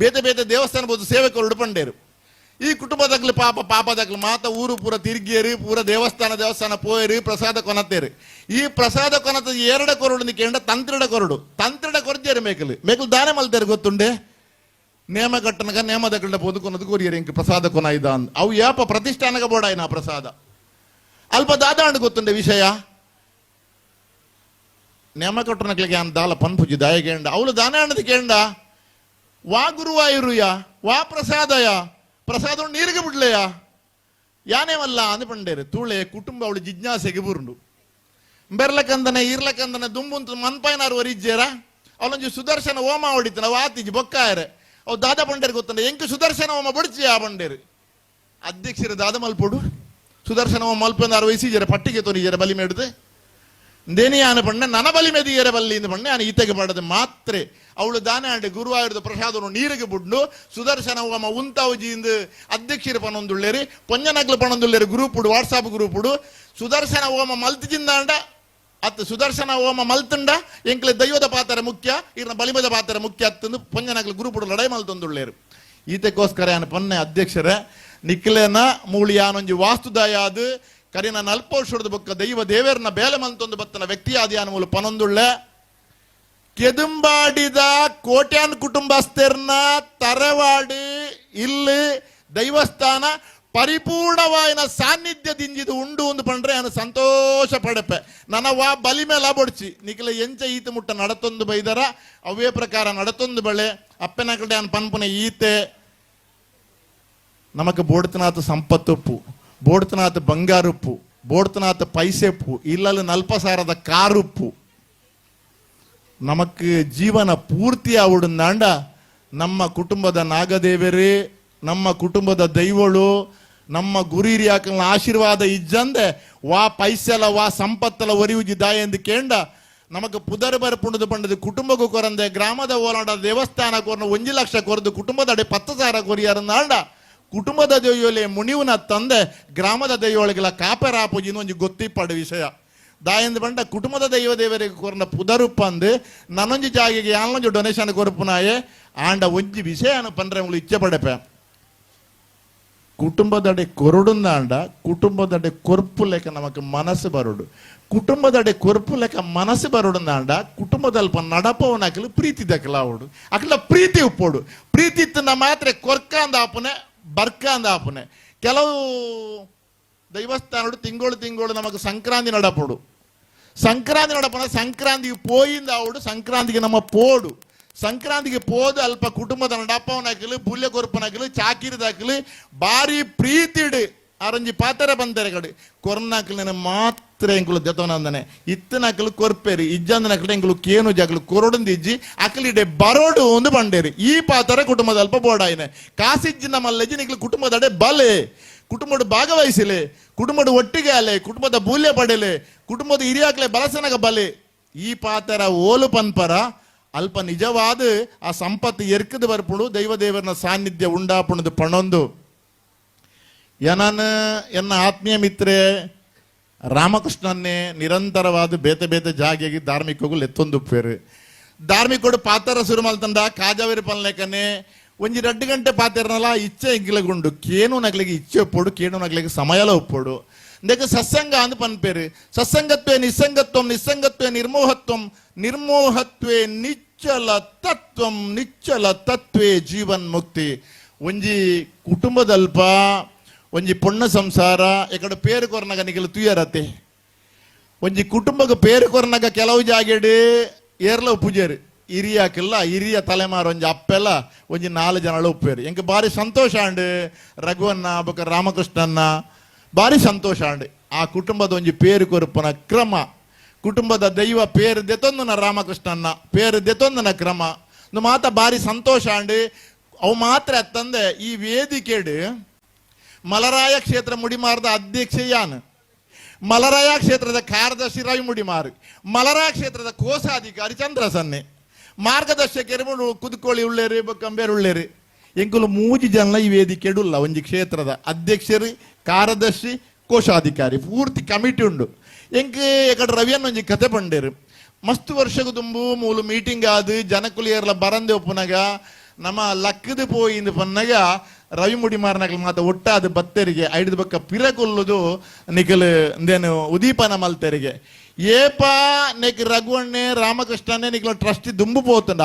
ಬೇತೆ ಬೇತೆ ದೇವಸ್ಥಾನ ಬೋದು ಸೇವೆ ಕೊರಡು ಪಂಡೇರು ಈ ಕುಟುಂಬದಾಗ್ಲಿ ಪಾಪದಾಗ್ಲಿ ಮಾತ ಊರು ಪೂರ ತಿರುಗಿಯರು ಪೂರ ದೇವಸ್ಥಾನ ಪೋಯರು ಪ್ರಸಾದ ಕೊನತ್ತೇರು ಈ ಪ್ರಸಾದ ಕೊನತ 2 ಕೊರಡು ಕೇಂಡ ತಂತ್ರಿಡ ಕೊರಜೇರು ಮೇಕಲು ದಾನ ಮಲ್ತೇರು ಗೊತ್ತುಂಡೆ ನೇಮ ಕಟ್ಟನಗ ನೇಮದ ಕಂಡ ಬದುಕೊನ್ನದು ಕೊರಿಯರ್ ಇಂಕ ಪ್ರಸಾದ ಕೊನ ಇದ ಅಂದ್ ಅವು ಯಾಪ ಪ್ರತಿಷ್ಠಾನಗ ಬೋಡಾಯಿನ ಪ್ರಸಾದ ಅಲ್ಪ ದಾದಾಂಡ್ ಗೊತ್ತುಂಡೆ ವಿಷಯ ನೇಮ ಕಟ್ಟನಕ್ಲಿಗೆ ಅನ್ ದಾಲ ಪನ್ಪುಜಿ ದಾಯಗೇಂಡ ಅವಳು ದಾನಾಂಡದ ಕೇಂಡ ವಾ ಗುರುವಾಯುರುಯ ವಾ ಪ್ರಸಾದ ನೀರಿಗೆ ಬಿಡ್ಲೆಯ ಯಾನೇವಲ್ಲ ಅಂದು ಪಂಡೇರು ತೂಳೆ ಕುಟುಂಬ ಅವಳು ಜಿಜ್ಞಾಸೆಗೆ ಬುರುಂಡು ಬೆರ್ಲಕಂದನೆ ಇರ್ಲಕಂದನೆ ದುಂಬುಂತು ಮನ್ಪಾಯ್ನಾರು ವರಿಜ್ಜೇರ ಅವಳೊಂಜಿ ಸುದರ್ಶನ ಹೋಮ ಹೊಡಿತನ ವಾತಿಜಿ ಬೊಕ್ಕಾಯರೆ ಅವು ದಾದ ಪಂಡೇರು ಗೊತ್ತಂಡ ಎಂಕು ಸುದರ್ಶನ ಹೋಮ ಬಡಿಸಿ ಆ ಪಂಡೇರು ಅಧ್ಯಕ್ಷರು ದಾದ ಮಲ್ಪೋಡು ಸುದರ್ಶನ ಮಲ್ಪಂದು 6 ವಯಸ್ಸಿಜರ ಪಟ್ಟಿಗೆ ತೊನಿಜರ ಬಲಿ ಮೇಡ್ದು ದೇನಿ ಆನ ಪಣ್ಣೆ ನನ್ನ ಬಲಿ ಮೆದಿಯರ ಬಲ್ಲಿ ಇಂದ ಪಣ್ಣೆ ಆನ ಈತೆಗೆ ಪಡದೆ ಮಾತ್ರ ಅವಳು ದಾನೆ ಆಂಡೆ ಗುರುವಾಯೂರದ ಪ್ರಸಾದನು ನೀರಿಗೆ ಬಿಡ್ನು ಸುದರ್ಶನ ಹೋಮ ಉಂತಾವುಜಿಯಿಂದ ಅಧ್ಯಕ್ಷರು ಪಣೊಂದುಳ್ಳೇರಿ ಪೊಂಜನಗ್ಲು ಪಣೊಂದುಳ್ಳೇರಿ ಗ್ರೂಪ್ ಉಡು ವಾಟ್ಸಾಪ್ ಗ್ರೂಪ್ ಉಡು ಸುದರ್ಶನ ಹೋಮ ಮಲ್ತಿಜಿಂದಾಂಡ ಅತ್ತು ಸುದರ್ಶನ ಹೋಮ ಮಲ್ತಂಡ ಎಂಕ್ಲೆ ದೈವದ ಪಾತ್ರ ಮುಖ್ಯ ಇರ್ನ ಬಲಿಮದ ಪಾತ್ರ ಮುಖ್ಯ ಅತ್ತಂದು ಪೊಂಜನಗ್ಲು ಗ್ರೂಪ್ ಉಡು ಲಡೈ ಮಲ್ತೊಂದುಳ್ಳೇರು ಈತೆಗೋಸ್ಕರ ಆನ ಪೊನ್ನೆ ಅಧ್ಯಕ್ಷರೇ ನಿಕ್ಲೆನ ಮೂಳಿ ಯಾನೊಂಜಿ ವಾಸ್ತುದಾಯಾದು ಕರಿನ 40 ವರ್ಷದ ಬೊಕ್ಕ ದೈವ ದೇವೇರ್ನ ಬೇಲೆ ಮಂತೊಂದು ಬತ್ತನ ವ್ಯಕ್ತಿ ಆದಿಯಾನ ಮೂಲ ಪನೊಂದುಳ್ಳೆ ಕೆದುಂಬಾಡಿದ ಕೋಟ್ಯಾನ್ ಕುಟುಂಬಸ್ಥರ್ನ ತರವಾಡು ಇಲ್ಲಿ ದೈವಸ್ಥಾನ ಪರಿಪೂರ್ಣವಾಯಿನ ಸಾನ್ನಿಧ್ಯದಿಂಜಿದು ಉಂಡು ಒಂದು ಪಂಡ್ರೆ ನಾನು ಸಂತೋಷ ಪಡೆಪೆ ನನ್ನ ವಾ ಬಲಿ ಮೇಲೆ ಬೊಡ್ಚಿ ನಿಖಿಲ ಎಂಚ ಈತ ಮುಟ್ಟ ನಡತೊಂದು ಬೈದರ ಅವೇ ಪ್ರಕಾರ ನಡತೊಂದು ಬಳೆ ಅಪ್ಪನ ಕಡೆ ಅನ್ ಪನ್ಪುನ ಈತೆ ನಮಕ್ ಬೋಡ್ತನಾಥ ಸಂಪತ್ತುಪ್ಪು ಬೋಡ್ತನಾಥ ಬಂಗಾರುಪ್ಪು ಬೋಡ್ತನಾಥ ಪೈಸೆಪ್ಪು ಇಲ್ಲಲ್ಲಿ 40,000 ಕಾರುಪ್ಪು ನಮಕ್ ಜೀವನ ಪೂರ್ತಿ ಆವುಡಂದಾಂಡ ನಮ್ಮ ಕುಟುಂಬದ ನಾಗದೇವರೇ ನಮ್ಮ ಕುಟುಂಬದ ದೈವಳು ನಮ್ಮ ಗುರಿರಿಯಾಕನ ಆಶೀರ್ವಾದ ಇಜ್ಜಂದೆ ವಾ ಪೈಸೆಲ ವಾ ಸಂಪತ್ತಲ ಒರಿಯುಜಿ ದಾಯಂದು ಕೇಂಡ ನಮಕ್ ಪುದರ್ ಬರ್ಪುಂಡದು ಪಂಡದು ಕುಟುಂಬಕ್ಕೂ ಕೊರಂದೆ ಗ್ರಾಮದ ಓಲಾಡ ದೇವಸ್ಥಾನ ಕೊರನ 1 ಲಕ್ಷ ಕೊರದು ಕುಟುಂಬದ 10,000 ಕೊರಿಯಾರಂದಾಂಡ ಕುಟುಂಬದ ದೈವಲೆ ಮುನಿವನ ತಂದೆ ಗ್ರಾಮದ ದೈವಳಿಗೆಲ್ಲ ಕಾಪೆರಾಪುಜಿನ ಒಂಜಿ ಗೊತ್ತಿಪ್ಪಡ ವಿಷಯ ದಾಯಂದು ಬಂಡ ಕುಟುಂಬದ ದೈವ ದೇವರಿಗೆ ಕೊರನ ಪುದರುಪ್ಪ ಅಂದು ನನ್ನೊಂಜಿ ಜಾಗಿಗೆ ಯಾನೊಂಜಿ ಡೊನೇಷನ್ ಕೊರಪುನಾಯೆ ಆಂಡ ಒಂಜಿ ವಿಷಯನ ಪಂಡ್ರೆ ಮುಳು ಇಚ್ಛೆ ಪಡೆಪೆ ಕುಟುಂಬದಡೆ ಕೊರಡುಂದಾಂಡ ಕುಟುಂಬದಡೆ ಕೊರ್ಪು ಲೆಕ್ಕ ನಮಕ್ ಮನಸ್ಸು ಬರುಡು ಕುಟುಂಬದಡೆ ಕೊರ್ಪು ಲೆಕ್ಕ ಮನಸ್ಸು ಬರುಡುಂದಾಂಡ ಕುಟುಂಬದಲ್ಪ ನಡಪವನಾಕಲು ಪ್ರೀತಿ ದಕ್ಕಲಾವುಡು ಅಕಲ ಪ್ರೀತಿ ಉಪ್ಪೋಡು ಪ್ರೀತಿ ಇತ್ತನ ಮಾತ್ರ ಕೊರ್ಕಾಂದ ಆಪುನೆ ಬರ್ಕಾಂದ ಆಪುನೆ ಕೆಲವು ದೈವಸ್ಥಾನಡು ತಿಂಗಳು ನಮಕ್ ಸಂಕ್ರಾಂತಿ ನಡಪಡು ಸಂಕ್ರಾಂತಿ ನಡಪನ ಸಂಕ್ರಾಂತಿಗೆ ಪೋಯಿಂದ ಆವುಡು ಸಂಕ್ರಾಂತಿಗೆ ನಮ್ಮ ಪೋಡು ಸಂಕ್ರಾಂತಿಗೆ ಪೋದು ಅಲ್ಪ ಕುಟುಂಬದ ನಡಪವನಾಕಲು ಬುಲ್ಯ ಕೊರ್ಪನಾಕಲು ಚಾಕಿರಿದಾಕಲು ಬಾರಿ ಪ್ರೀತಿಡು ಆರಂಜಿ ಪಾತ್ರ ಬಂದರೆ ಕಡೆ ಕೊರನಾಕಲಿನ ಮಾತ್ರ ಎಂಕುಲು ದೆತವನಂದನೆ ಇತ್ತನಾಕಲು ಕೊರ್ಪೇರಿ ಇಜ್ಜಂದನಕಲು ಎಂಕುಲು ಕೇನು ಜಾಕಲು ಕೊರಡೊಂದಿಜ್ಜಿ ಅಕಲಿಡೆ ಬರೋಡು ಒಂದು ಬಂಡೇರಿ ಈ ಪಾತ್ರ ಕುಟುಂಬದ ಅಲ್ಪ ಬೋಡಾಯಿನೆ ಕಾಸಿಜ್ಜಿನ ಮಲ್ಲಜ್ಜಿ ನಿಕ್ಲು ಕುಟುಂಬದಡೆ ಬಲೆ ಕುಟುಂಬದ ಭಾಗವಹಿಸಲೆ ಕುಟುಂಬದ ಒಟ್ಟಿಗೆ ಅಲೆ ಕುಟುಂಬದ ಬೂಲ್ಯ ಪಡೆಲೆ ಕುಟುಂಬದ ಹಿರಿಯಾಕಲೆ ಬಲಸನಗ ಬಲೆ ಈ ಪಾತ್ರ ಓಲು ಪನ್ಪರ ಅಲ್ಪ ನಿಜವಾದ ಆ ಸಂಪತ್ತು ಎರ್ಕದು ಬರ್ಪುಡು ದೈವ ದೇವರನ ಸಾನ್ನಿಧ್ಯ ಉಂಡಾಪುಣದು ಪಣೊಂದು ಎನ್ನ ಆತ್ಮೀಯ ಮಿತ್ರೆ ರಾಮಕೃಷ್ಣನ್ನೇ ನಿರಂತರವಾದ ಬೇತೆ ಬೇತೆ ಜಾಗಿಯಾಗಿ ಧಾರ್ಮಿಕಗಳು ಎತ್ತೊಂದುಪ್ಪೇರು ಧಾರ್ಮಿಕಡು ಪಾತರ ಸುರು ಮಲ್ತಂಡ ಕಾಜಾವೇರಿ ಪನ್ಲೇಕನೆ ಒಂಜಿ 2 ಗಂಟೆ ಪಾತಿರನಲ್ಲ ಇಚ್ಛೆ ಎಂಗಿಲಗುಂಡು ಕೇನು ನಗ್ಲಿಗೆ ಇಚ್ಛೆ ಒಪ್ಪೋಡು ಕೇನು ನಗ್ಲಿಗೆ ಸಮಯಲ ಒಪ್ಪೋಡು ಇಂದಕ್ಕೆ ಸತ್ಸಂಗ ಅಂದು ಪನ್ಪೇರು ಸತ್ಸಂಗತ್ವೇ ನಿಸ್ಸಂಗತ್ವಂ ನಿಸ್ಸಂಗತ್ವೇ ನಿರ್ಮೋಹತ್ವಂ ನಿರ್ಮೋಹತ್ವೇ ನಿಚ್ಚಲ ತತ್ವಂ ನಿಚ್ಚಲ ತತ್ವೇ ಜೀವನ್ ಮುಕ್ತಿ ಒಂಜಿ ಕುಟುಂಬದಲ್ಪ ಒಂಜಿ ಪೊಣ್ಣ ಸಂಸಾರ ಎಕಡೆ ಪೇರು ಕೊರನಾಗ ನಿಖಲು ತುಯ್ಯರತೆ ಒಂಜಿ ಕುಟುಂಬಕ್ಕೆ ಪೇರು ಕೊರನಾಗ ಕೆಲವು ಜಾಗೆಡು ಏರ್ಲ ಪೂಜಾರಿ ಹಿರಿಯಾಕಿಲ್ಲ ಹಿರಿಯ ತಲೆಮಾರು ಒಂಜಿ ಅಪ್ಪೆಲ್ಲ ಒಂಜಿ 4 ಜನಗಳು ಉಪ್ಪೇರು ಎಂಕ ಬಾರಿ ಸಂತೋಷ ಅಂಡು ರಘುವನ್ನ ಬೊಕ ರಾಮಕೃಷ್ಣನ್ನ ಬಾರಿ ಸಂತೋಷ ಅಂಡು ಆ ಕುಟುಂಬದ ಒಂಜಿ ಪೇರು ಕೊರಪನ ಕ್ರಮ ಕುಟುಂಬದ ದೈವ ಪೇರು ದೆತೊಂದನ ರಾಮಕೃಷ್ಣನ್ನ ಪೇರು ದೆತೊಂದನ ಕ್ರಮ ಮಾತ ಬಾರಿ ಸಂತೋಷ ಅಂಡು ಅವು ಮಾತ್ರ ತಂದೆ ಈ ವೇದಿಕೆಡು ಮಲರಾಯ ಕ್ಷೇತ್ರ ಮುಡಿಮಾರದ ಅಧ್ಯಕ್ಷ ಯಾನ್ ಮಲರಾಯ ಕ್ಷೇತ್ರದ ಕಾರ್ಯದರ್ಶಿ ರವಿ ಮುಡಿಮಾರು ಮಲರಾಯ ಕ್ಷೇತ್ರದ ಕೋಶಾಧಿಕಾರಿ ಚಂದ್ರ ಸನ್ನೆ ಮಾರ್ಗದರ್ಶಕರು ಕುದುಕೋಳಿ ಉಳ್ಳೇರಿ ಕಂಬೇರು ಉಳ್ಳೇರಿ ಎಂಕುಲು 3 ಜನ ಈ ವೇದಿಕೆಡುಲ್ಲ ಒಂಜಿ ಕ್ಷೇತ್ರದ ಅಧ್ಯಕ್ಷರು ಕಾರ್ಯದರ್ಶಿ ಕೋಶಾಧಿಕಾರಿ ಪೂರ್ತಿ ಕಮಿಟಿ ಉಂಡು ಎಂಕ ಎಕಡೆ ರವಿಯನ್ನ ಒಂಜಿ ಕತೆ ಪಂಡೇರು ಮಸ್ತ್ ವರ್ಷಕ್ಕೆ ತುಂಬು ಮೂಲು ಮೀಟಿಂಗ್ ಆದು ಜನಕುಲಿಯರ್ಲ ಬರಂದೆ ಒಪ್ಪುನಾಗ ನಮ್ಮ ಲಕ್ಕದ ಪೋಯಿಂದು ಪನ್ನಗ ರವಿ ಮುಡಿಮಾರನಕಲ್ ಮಾತ ಒಟ್ಟಾದ ಬತ್ತರಿಗೆ ಐದು ಬಕ್ಕ ಪಿರಕೊಲ್ಲುದು ನಿಖಲು ಅಂದೇನು ಉದೀಪನ ಮಲ್ತರಿಗೆ ಏಪ ನೆಕ್ ರಘುವಣ್ಣೆ ರಾಮಕೃಷ್ಣನೇ ನಿಖಲ ಟ್ರಸ್ಟಿ ದುಂಬು ಪೋತಂಡ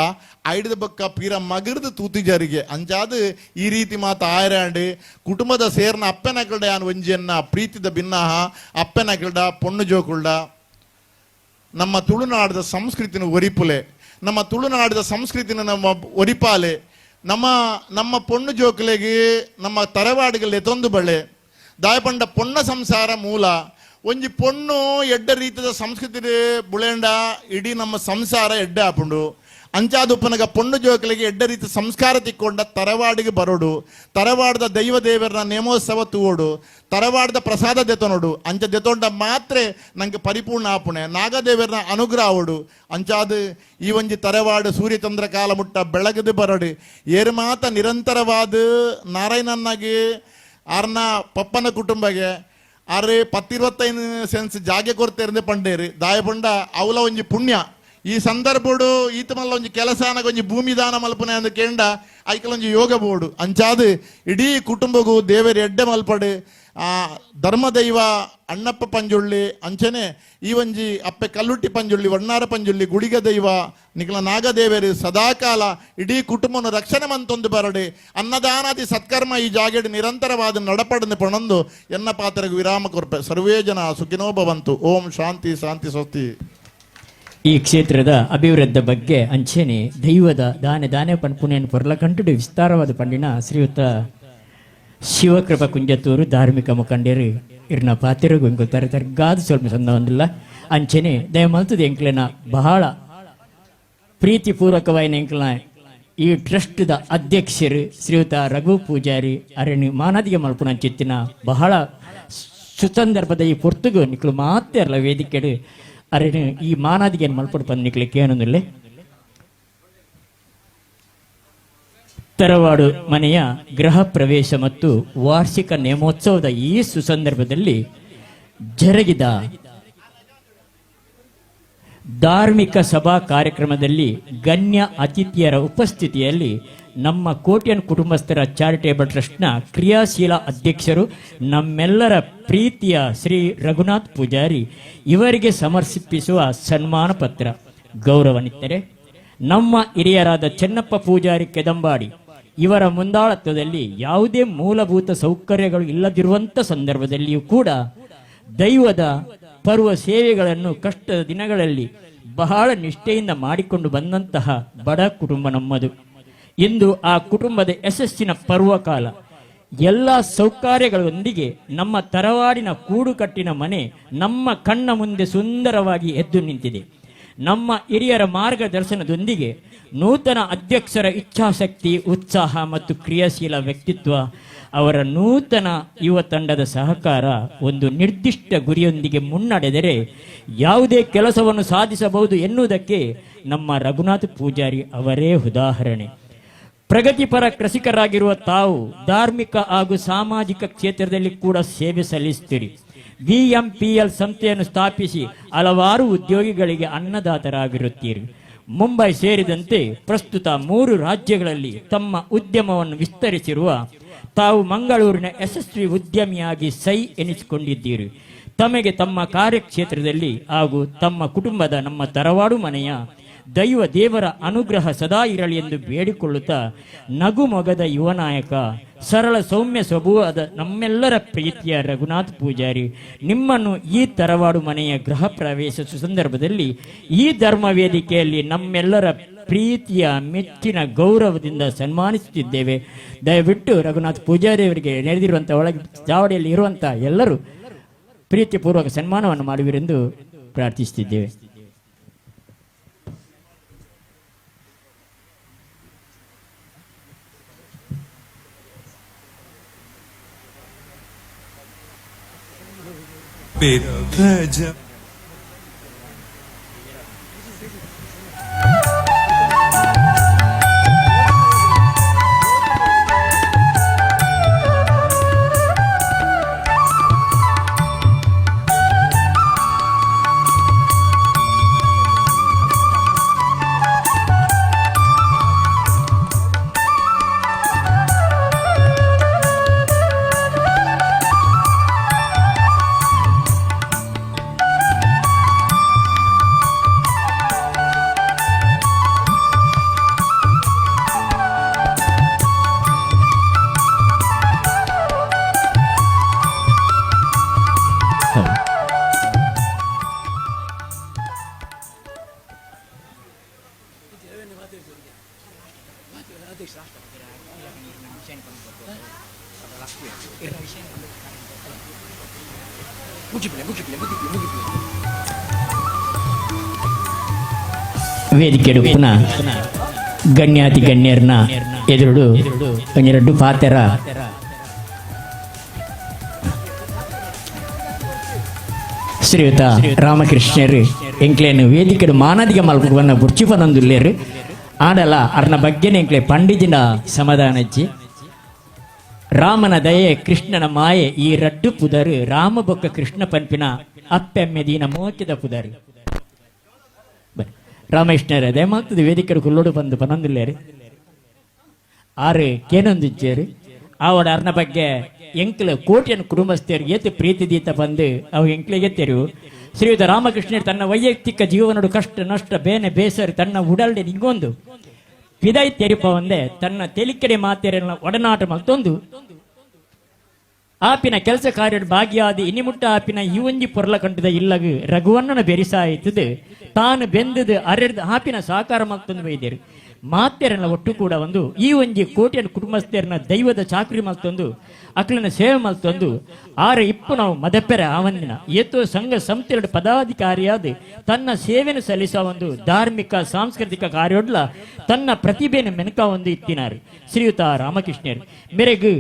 ಐದು ಬಕ್ಕ ಪಿರ ಮಗರ್ದು ತೂತಿಜರಿಗೆ ಅಂಚಾದು ಈ ರೀತಿ ಮಾತ ಆಯ್ರಾಂಡು ಕುಟುಂಬದ ಸೇರ್ನ ಅಪ್ಪೆನಕಲ್ಡ ಯಾನ್ ಒಂಜಿಯನ್ನ ಪ್ರೀತಿದ ಭಿನ್ನಾಹ ಅಪ್ಪೆನಕಲ್ಡ ಪೊಣ್ಣು ಜೋಕುಲ್ಡ ನಮ್ಮ ತುಳುನಾಡದ ಸಂಸ್ಕೃತಿನ ಒರಿಪುಲೆ ನಮ್ಮ ತುಳುನಾಡದ ಸಂಸ್ಕೃತಿನ ನಮ್ಮ ಒರಿಪಾಲೆ ನಮ್ಮ ಪೊಣ್ಣು ಜೋಕಲೆಗೆ ನಮ್ಮ ತರವಾಡಿಗಳು ಎತ್ತೊಂದು ಬಳೆ ದಾಯಪಂಡ ಪೊಣ್ಣ ಸಂಸಾರ ಮೂಲ ಒಂಜಿ ಪೊಣ್ಣು ಎಡ್ಡ ರೀತಿಯ ಸಂಸ್ಕೃತಿ ಬುಳೆಂಡ ಇಡೀ ನಮ್ಮ ಸಂಸಾರ ಎಡ್ಡೆ ಆಪುಂಡು ಅಂಚಾದುಪ್ಪನಗ ಪೊಂಡು ಜೋಕಲಿಗೆ ಎಡ್ಡ ರೀತಿ ಸಂಸ್ಕಾರ ತಿಕ್ಕೊಂಡ ತರವಾಡಿಗೆ ಬರೋಡು, ತರವಾಡದ ದೈವ ದೇವರನ್ನ ನೇಮೋತ್ಸವ ತೂವೋಡು, ತರವಾಡದ ಪ್ರಸಾದ ದೆತನೋಡು, ಅಂಚ ದೆತೊಂಡ ಮಾತ್ರ ನಂಗೆ ಪರಿಪೂರ್ಣ ಆಪುಣೆ ನಾಗದೇವರನ್ನ ಅನುಗ್ರಹ ಆವೋಡು. ಅಂಚಾದು ಈ ಒಂಜಿ ತರವಾಡು ಸೂರ್ಯಚಂದ್ರ ಕಾಲ ಮುಟ್ಟ ಬೆಳಗದು ಬರಡು ಏರು ಮಾತ ನಿರಂತರವಾದ ನಾರಾಯಣನ್ನಾಗಿ ಆರ್ನ ಪಪ್ಪನ ಕುಟುಂಬಗೆ ಆರೆ 10-25 ಸೆನ್ಸ್ ಜಾಗೆ ಕೊಡ್ತೇರಂದೆ ಪಂಡೇರು ದಾಯ ಪಂಡ ಅವಲ ಒಂಜಿ ಪುಣ್ಯ ಈ ಸಂದರ್ಭಡು ಈತ ಮಲ್ಲ ಒಂಜಿ ಕೆಲಸನಾಗ ಒಂಜಿ ಭೂಮಿ ದಾನ ಮಲ್ಪನೆ ಅಂದ ಕೇಂಡ ಐಕಲೊಂಜಿ ಯೋಗ ಬೋಡು ಅಂಚಾದು ಇಡೀ ಕುಟುಂಬಗೂ ದೇವರ ಎಡ್ಡೆ ಮಲ್ಪಡು ಧರ್ಮದೈವ ಅಣ್ಣಪ್ಪ ಪಂಜುಳ್ಳಿ ಅಂಚನೆ ಈ ಒಂಜಿ ಅಪ್ಪೆ ಕಲ್ಲುಟ್ಟಿ ಪಂಜುಳ್ಳಿ ವಣ್ಣಾರ ಪಂಜುಳ್ಳಿ ಗುಡಿಗ ದೈವ ನಿಖಲ ನಾಗದೇವರು ಸದಾಕಾಲ ಇಡೀ ಕುಟುಂಬನ ರಕ್ಷಣೆ ಮಂತೊಂದು ಬರಡೆ ಅನ್ನದಾನಾದಿ ಸತ್ಕರ್ಮ ಈ ಜಾಗೆಡ್ ನಿರಂತರವಾದ ನಡಪಡನೆ ಪಣಂದು ಎನ್ನ ಪಾತ್ರಗೆ ವಿರಾಮ ಕೊರ್ಪೆ. ಸರ್ವೇ ಜನ ಸುಖಿನೋ ಭವಂತು. ಓಂ ಶಾಂತಿ ಶಾಂತಿ ಸ್ವಸ್ತಿ. ಈ ಕ್ಷೇತ್ರದ ಅಭಿವೃದ್ಧಿ ಬಗ್ಗೆ ಅಂಚೆನೆ ದೈವದ ದಾನೆ ಪಂಪುನೆಯನ್ನು ಪೊರ್ಲ ಕಂಟುಡು ವಿಸ್ತಾರವಾದ ಪಂಡಿನ ಶ್ರೀಯುತ ಶಿವಕೃಪ ಕುಂಜತ್ತೂರು ಧಾರ್ಮಿಕ ಮುಖಂಡರು ಇರ್ನ ಪಾತಿರಗು ಇಂಕೊ ತರಗಾದ ಸ್ವಲ್ಪ ಸಂದ ಹೊಂದಿಲ್ಲ ಅಂಚೆನೆ ದಯಮಲ್ತದ ಎಂಕ್ಲೆನ ಬಹಳ ಪ್ರೀತಿಪೂರ್ವಕವಾಯಿನ ಎಂಕ್ಲ ಈ ಟ್ರಸ್ಟ್ದ ಅಧ್ಯಕ್ಷರು ಶ್ರೀಯುತ ರಘು ಪೂಜಾರಿ ಅರಣಿ ಮಾನದಿಗೆ ಮಲ್ಪುನ ಚಿತ್ತಿನ ಬಹಳ ಸುಸಂದರ್ಭದ ಈ ಪೊರ್ತುಗು ನಿಕ್ಲು ಮಾತ್ರ ವೇದಿಕೆಡು ಅರೆ ಈ ಮಾನಾದಿಗೆ ಮಲ್ಪಡು ಬಂದು ನಿಕ್ಲಿಕ್ಕೆ ಏನೊಂದಿಲ್ಲ. ತರವಾಡು ಮನೆಯ ಗೃಹ ಪ್ರವೇಶ ಮತ್ತು ವಾರ್ಷಿಕ ನೇಮೋತ್ಸವದ ಈ ಸುಸಂದರ್ಭದಲ್ಲಿ ಜರುಗಿದ ಧಾರ್ಮಿಕ ಸಭಾ ಕಾರ್ಯಕ್ರಮದಲ್ಲಿ ಗಣ್ಯ ಅತಿಥಿಯರ ಉಪಸ್ಥಿತಿಯಲ್ಲಿ ನಮ್ಮ ಕೋಟ್ಯನ್ ಕುಟುಂಬಸ್ಥರ ಚಾರಿಟೇಬಲ್ ಟ್ರಸ್ಟ್ನ ಕ್ರಿಯಾಶೀಲ ಅಧ್ಯಕ್ಷರು ನಮ್ಮೆಲ್ಲರ ಪ್ರೀತಿಯ ಶ್ರೀ ರಘುನಾಥ್ ಪೂಜಾರಿ ಇವರಿಗೆ ಸಮರ್ಪಿಸುವ ಸನ್ಮಾನ ಪತ್ರ. ಗೌರವಾನ್ವಿತರೆ, ನಮ್ಮ ಹಿರಿಯರಾದ ಚೆನ್ನಪ್ಪ ಪೂಜಾರಿ ಕೆದಂಬಾಡಿ ಇವರ ಮುಂದಾಳತ್ವದಲ್ಲಿ ಯಾವುದೇ ಮೂಲಭೂತ ಸೌಕರ್ಯಗಳು ಇಲ್ಲದಿರುವಂಥ ಸಂದರ್ಭದಲ್ಲಿಯೂ ಕೂಡ ದೈವದ ಪರ್ವ ಸೇವೆಗಳನ್ನು ಕಷ್ಟದ ದಿನಗಳಲ್ಲಿ ಬಹಳ ನಿಷ್ಠೆಯಿಂದ ಮಾಡಿಕೊಂಡು ಬಂದಂತಹ ಬಡ ಕುಟುಂಬ ನಮ್ಮದು. ಇಂದು ಆ ಕುಟುಂಬದ ಯಶಸ್ಸಿನ ಪರ್ವಕಾಲ. ಎಲ್ಲ ಸೌಕರ್ಯಗಳೊಂದಿಗೆ ನಮ್ಮ ತರವಾಡಿನ ಕೂಡುಕಟ್ಟಿನ ಮನೆ ನಮ್ಮ ಕಣ್ಣ ಮುಂದೆ ಸುಂದರವಾಗಿ ಎದ್ದು ನಿಂತಿದೆ. ನಮ್ಮ ಹಿರಿಯರ ಮಾರ್ಗದರ್ಶನದೊಂದಿಗೆ ನೂತನ ಅಧ್ಯಕ್ಷರ ಇಚ್ಛಾಶಕ್ತಿ, ಉತ್ಸಾಹ ಮತ್ತು ಕ್ರಿಯಾಶೀಲ ವ್ಯಕ್ತಿತ್ವ, ಅವರ ನೂತನ ಯುವ ತಂಡದ ಸಹಕಾರ, ಒಂದು ನಿರ್ದಿಷ್ಟ ಗುರಿಯೊಂದಿಗೆ ಮುನ್ನಡೆದರೆ ಯಾವುದೇ ಕೆಲಸವನ್ನು ಸಾಧಿಸಬಹುದು ಎನ್ನುವುದಕ್ಕೆ ನಮ್ಮ ರಘುನಾಥ್ ಪೂಜಾರಿ ಅವರೇ ಉದಾಹರಣೆ. ಪ್ರಗತಿಪರ ಕೃಷಿಕರಾಗಿರುವ ತಾವು ಧಾರ್ಮಿಕ ಹಾಗೂ ಸಾಮಾಜಿಕ ಕ್ಷೇತ್ರದಲ್ಲಿ ಕೂಡ ಸೇವೆ ಸಲ್ಲಿಸುತ್ತೀರಿ. VMPL ಸಂಸ್ಥೆಯನ್ನು ಸ್ಥಾಪಿಸಿ ಹಲವಾರು ಉದ್ಯೋಗಿಗಳಿಗೆ ಅನ್ನದಾತರಾಗಿರುತ್ತೀರಿ. ಮುಂಬೈ ಸೇರಿದಂತೆ ಪ್ರಸ್ತುತ 3 ರಾಜ್ಯಗಳಲ್ಲಿ ತಮ್ಮ ಉದ್ಯಮವನ್ನು ವಿಸ್ತರಿಸಿರುವ ತಾವು ಮಂಗಳೂರಿನ ಯಶಸ್ವಿ ಉದ್ಯಮಿಯಾಗಿ ಸೈ ಎನಿಸಿಕೊಂಡಿದ್ದೀರಿ. ತಮಗೆ ತಮ್ಮ ಕಾರ್ಯಕ್ಷೇತ್ರದಲ್ಲಿ ಹಾಗೂ ತಮ್ಮ ಕುಟುಂಬದ ನಮ್ಮ ತರವಾಡು ಮನೆಯ ದೈವ ದೇವರ ಅನುಗ್ರಹ ಸದಾ ಇರಲಿ ಎಂದು ಬೇಡಿಕೊಳ್ಳುತ್ತಾ ನಗು ಮೊಗದ ಯುವ ನಾಯಕ, ಸರಳ ಸೌಮ್ಯ ಸ್ವಭಾವದ ನಮ್ಮೆಲ್ಲರ ಪ್ರೀತಿಯ ರಘುನಾಥ್ ಪೂಜಾರಿ ನಿಮ್ಮನ್ನು ಈ ತರವಾಡು ಮನೆಯ ಗೃಹ ಪ್ರವೇಶ ಸಂದರ್ಭದಲ್ಲಿ ಈ ಧರ್ಮ ವೇದಿಕೆಯಲ್ಲಿ ನಮ್ಮೆಲ್ಲರ ಪ್ರೀತಿಯ ಮೆಚ್ಚಿನ ಗೌರವದಿಂದ ಸನ್ಮಾನಿಸುತ್ತಿದ್ದೇವೆ. ದಯವಿಟ್ಟು ರಘುನಾಥ್ ಪೂಜಾರಿ ಅವರಿಗೆ ನೆರೆದಿರುವಂಥ ಒಳಗೆ ಚಾವಡಿಯಲ್ಲಿ ಇರುವಂಥ ಎಲ್ಲರೂ ಪ್ರೀತಿಪೂರ್ವಕ ಸನ್ಮಾನವನ್ನು ಮಾಡುವಿರೆಂದು ಪ್ರಾರ್ಥಿಸುತ್ತಿದ್ದೇವೆ. ವೇದಿಕೆ ಉಪ್ಪುನ ಗಣ್ಯಾತಿ ಗಣ್ಯರ್ನ ಎದುರುಡು ಒಂದೆರಡು ಪಾತೆರ ಶ್ರೀಯುತ ರಾಮಕೃಷ್ಣರು ಎಂಕ್ಲೇನು ವೇದಿಕೆಡು ಮಾನದಿಗೆ ಮಲ್ಪವನ್ನ ಬುರ್ಚಿ ಪನಂದುಲ್ಲೇರು ಆಡಲ ಅರ್ನ ಬಗ್ಗೆನೆ ಎಂಕ್ಲೆ ಪಂಡಿತಿನ ಸಮಾಧಾನ ಹಚ್ಚಿ ರಾಮನ ದಯೆ ಕೃಷ್ಣನ ಮಾಯೆ ಈ ರಡ್ಡು ಪುದರು ರಾಮ ಬೊಕ್ಕ ಕೃಷ್ಣ ಪಂಪಿನ ಅಪ್ಪೆಮ್ಮೆದೀನ ಮೋಕಿದ ಪುದರು ರಾಮಕೃಷ್ಣರ ದಯಮಾಗ್ತದೆ ವೇದಿಕೆಡು ಕುಲ್ಲೋಡು ಬಂದು ಪನಂದುಲ್ಲೇರು ಆರು ಕೇನೊಂದಿಚ್ಚೇರು ಆವಡ ಅರ್ನ ಬಗ್ಗೆ ಎಂಕ್ಲ ಕೋಟಿಯನ್ನು ಕುಟುಂಬಸ್ಥರು ಏತು ಪ್ರೀತಿ ದೀತ ಬಂದು ಅವು ಎಂಕ್ಲಿಗೆ ತೆರವು ಶ್ರೀಯುತ ರಾಮಕೃಷ್ಣರು ತನ್ನ ವೈಯಕ್ತಿಕ ಜೀವನಡು ಕಷ್ಟ ನಷ್ಟ ಬೇನೆ ಬೇಸರು ತನ್ನ ಉಡಲ್ಡೆ ನಿಂಗೊಂದು ಪಿದೈ ತೆರಿಪ ಒಂದೇ ತನ್ನ ತೆಲಿಕೆಡೆ ಮಾತೆರನ್ನ ಒಡನಾಟ ಮತ್ತೊಂದು ಆಪಿನ ಕೆಲಸ ಕಾರ್ಯದ ಭಾಗಿಯಾದ ಇನ್ನಿಮುಟ್ಟ ಆಪಿನ ಈ ಒಂಜಿ ಪೊರ್ಲ ಕಂಡದ ಇಲ್ಲಗು ರಘುವಣ್ಣನ ಬೆರಿಸಾಯ್ತದು ತಾನು ಬೆಂದದು ಅರೆದ ಆಪಿನ ಸಾಕಾರ ಮತ್ತೊಂದು ವೈದ್ಯರು ಮಾತೆರನ್ನ ಒಟ್ಟು ಕೂಡ ಒಂದು ಈ ಒಂಜಿ ಕೋಟಿಯನ್ನು ಕುಟುಂಬಸ್ಥರನ್ನ ದೈವದ ಚಾಕರಿ ಮಲ್ತೊಂದು ಅಕ್ಲನ ಸೇವೆ ಮಲ್ತೊಂದು ಆರ ಇಪ್ಪು ನಾವು ಮದಪೆರ ಆವಂದಿನ ಏತೋ ಸಂಘ ಸಂಸ್ಥೆಗಳ ಪದಾಧಿಕಾರಿಯಾದ ತನ್ನ ಸೇವೆಯನ್ನು ಸಲ್ಲಿಸುವ ಒಂದು ಧಾರ್ಮಿಕ ಸಾಂಸ್ಕೃತಿಕ ಕಾರ್ಯೋಡ್ಲ ತನ್ನ ಪ್ರತಿಭೆಯನ್ನು ಮೆನಕ ಒಂದು ಇತ್ತಿನಾರು ಶ್ರೀಯುತ ರಾಮಕೃಷ್ಣರು ಮೆರೆಗು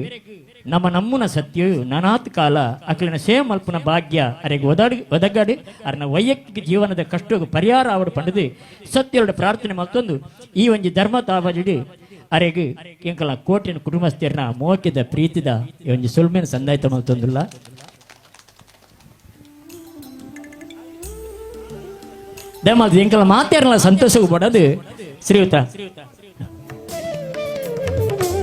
ನಮ್ಮನ ಸತ್ಯವು ನಾನಾತ್ ಕಾಲ ಅಕ್ಲಿನ ಸೇವೆ ಮಲ್ಪನ ಭಾಗ್ಯ ಅರೆಗೆ ಒದಗಾಡಿ ಅರ್ನ ವೈಯಕ್ತಿಕ ಜೀವನದ ಕಷ್ಟಕ್ಕೆ ಪರಿಹಾರ ಆವಡು ಪಂಡದು ಸತ್ಯದ ಪ್ರಾರ್ಥನೆ ಮತ್ತೊಂದು ಈ ಒಂಜಿ ಧರ್ಮ ತಾವಜಡಿ ಅರೆಗೆ ಎಂಕಲ ಕೋಟಿನ ಕುಟುಂಬಸ್ಥರನ್ನ ಮೋಕಿದ ಪ್ರೀತಿದ ಈ ಒಂಜಿ ಸುಲ್ಮೇನ ಸಂದಾಯಿತ ಮಲ್ತೊಂದಿಲ್ಲ ದಯಮಾಡಿ ಎಂಕಲ ಮಾತೇರಲ್ಲ ಸಂತೋಷವು ಪಡೋದು ಶ್ರೀಯುತ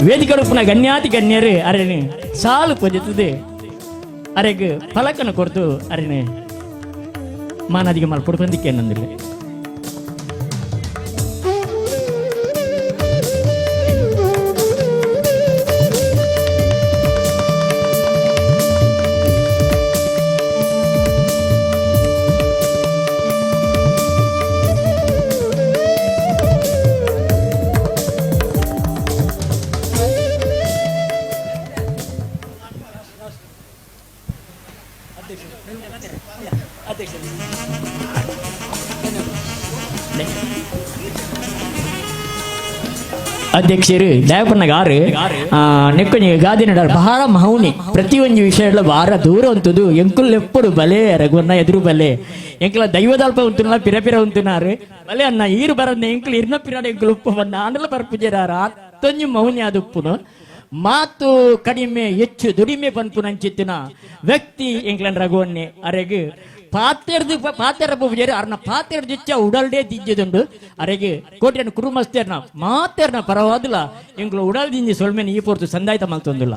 ವೇದಿಕೆ ಪುನಃ ಗಣ್ಯಾತಿ ಗಣ್ಯರು ಅರೆನೆ ಸಾಲು ಪೊಜುತ್ತದೆ ಅರೆಗೆ ಫಲಕನ್ನು ಕೊಡ್ತು ಅರೆನೆ ಮಾನದಿಗೆ ಮಲ್ಪಡ್ಕೊಂದಿಕ್ಕೆ ಏನಂದಿಲ್ಲ ಅಧ್ಯಕ್ಷರು ದಯಪಣ್ಣಗ ಆರು ನೆಕ್ಕೊಂಜಿ ಗಾದಿ ನಡ ಬಹಳ ಮೌನಿ ಪ್ರತಿಯೊಂದು ವಿಷಯಗಳ ಬಾರ ದೂರ ಉಂಟುದು ಎಂಕುಲ್ ಎಪ್ಪಡು ಬಲೆ ರಘುವನ್ನ ಎದುರು ಬಲೆ ಎಂಕಲ ದೈವದಲ್ಪ ಉಂಟುನ ಪಿರ ಉಂಟುನಾರು ಬಲೆ ಅನ್ನ ಈರು ಬರದ್ನ ಎಂಕಲ್ ಇರ್ನ ಪಿರಾಡ ಎಂಕಲ್ ಉಪ್ಪವನ್ನ ಆಂಡಲ ಬರ್ಪುಜರಾರ ಅತ್ತೊಂಜಿ ಮೌನಿ ಅದು ಉಪ್ಪುನು ಮಾತು ಕಡಿಮೆ ಹೆಚ್ಚು ದುಡಿಮೆ ಪನ್ಪುನಂಚಿತ್ತಿನ ವ್ಯಕ್ತಿ ಎಂಕ್ಲನ್ ರಘುವನ್ನೇ ಅರೆಗೆ ಪಾತೆರ ಪೂಜಾರಿ ಅರ್ನ ಪಾತೆರ ಜಿಚ್ಚ ಉಡಲ್ಡೇ ದಿಜ್ಜದುಂಡು ಅರೆಗೆ ಕೋಟೆಯನ್ನು ಕುಟುಂಬಸ್ಥರ್ನ ಮಾತೆರ್ನ ಪರವಾದಿಲ್ಲ ಎಂಕ್ಲು ಉಡಲ್ ದಿಂಜಿ ಸೊಳ್ಮೆನ ಈ ಪೋರ್ತು ಸಂದಾಯಿತ ಮಲ್ತೊಂದಿಲ್ಲ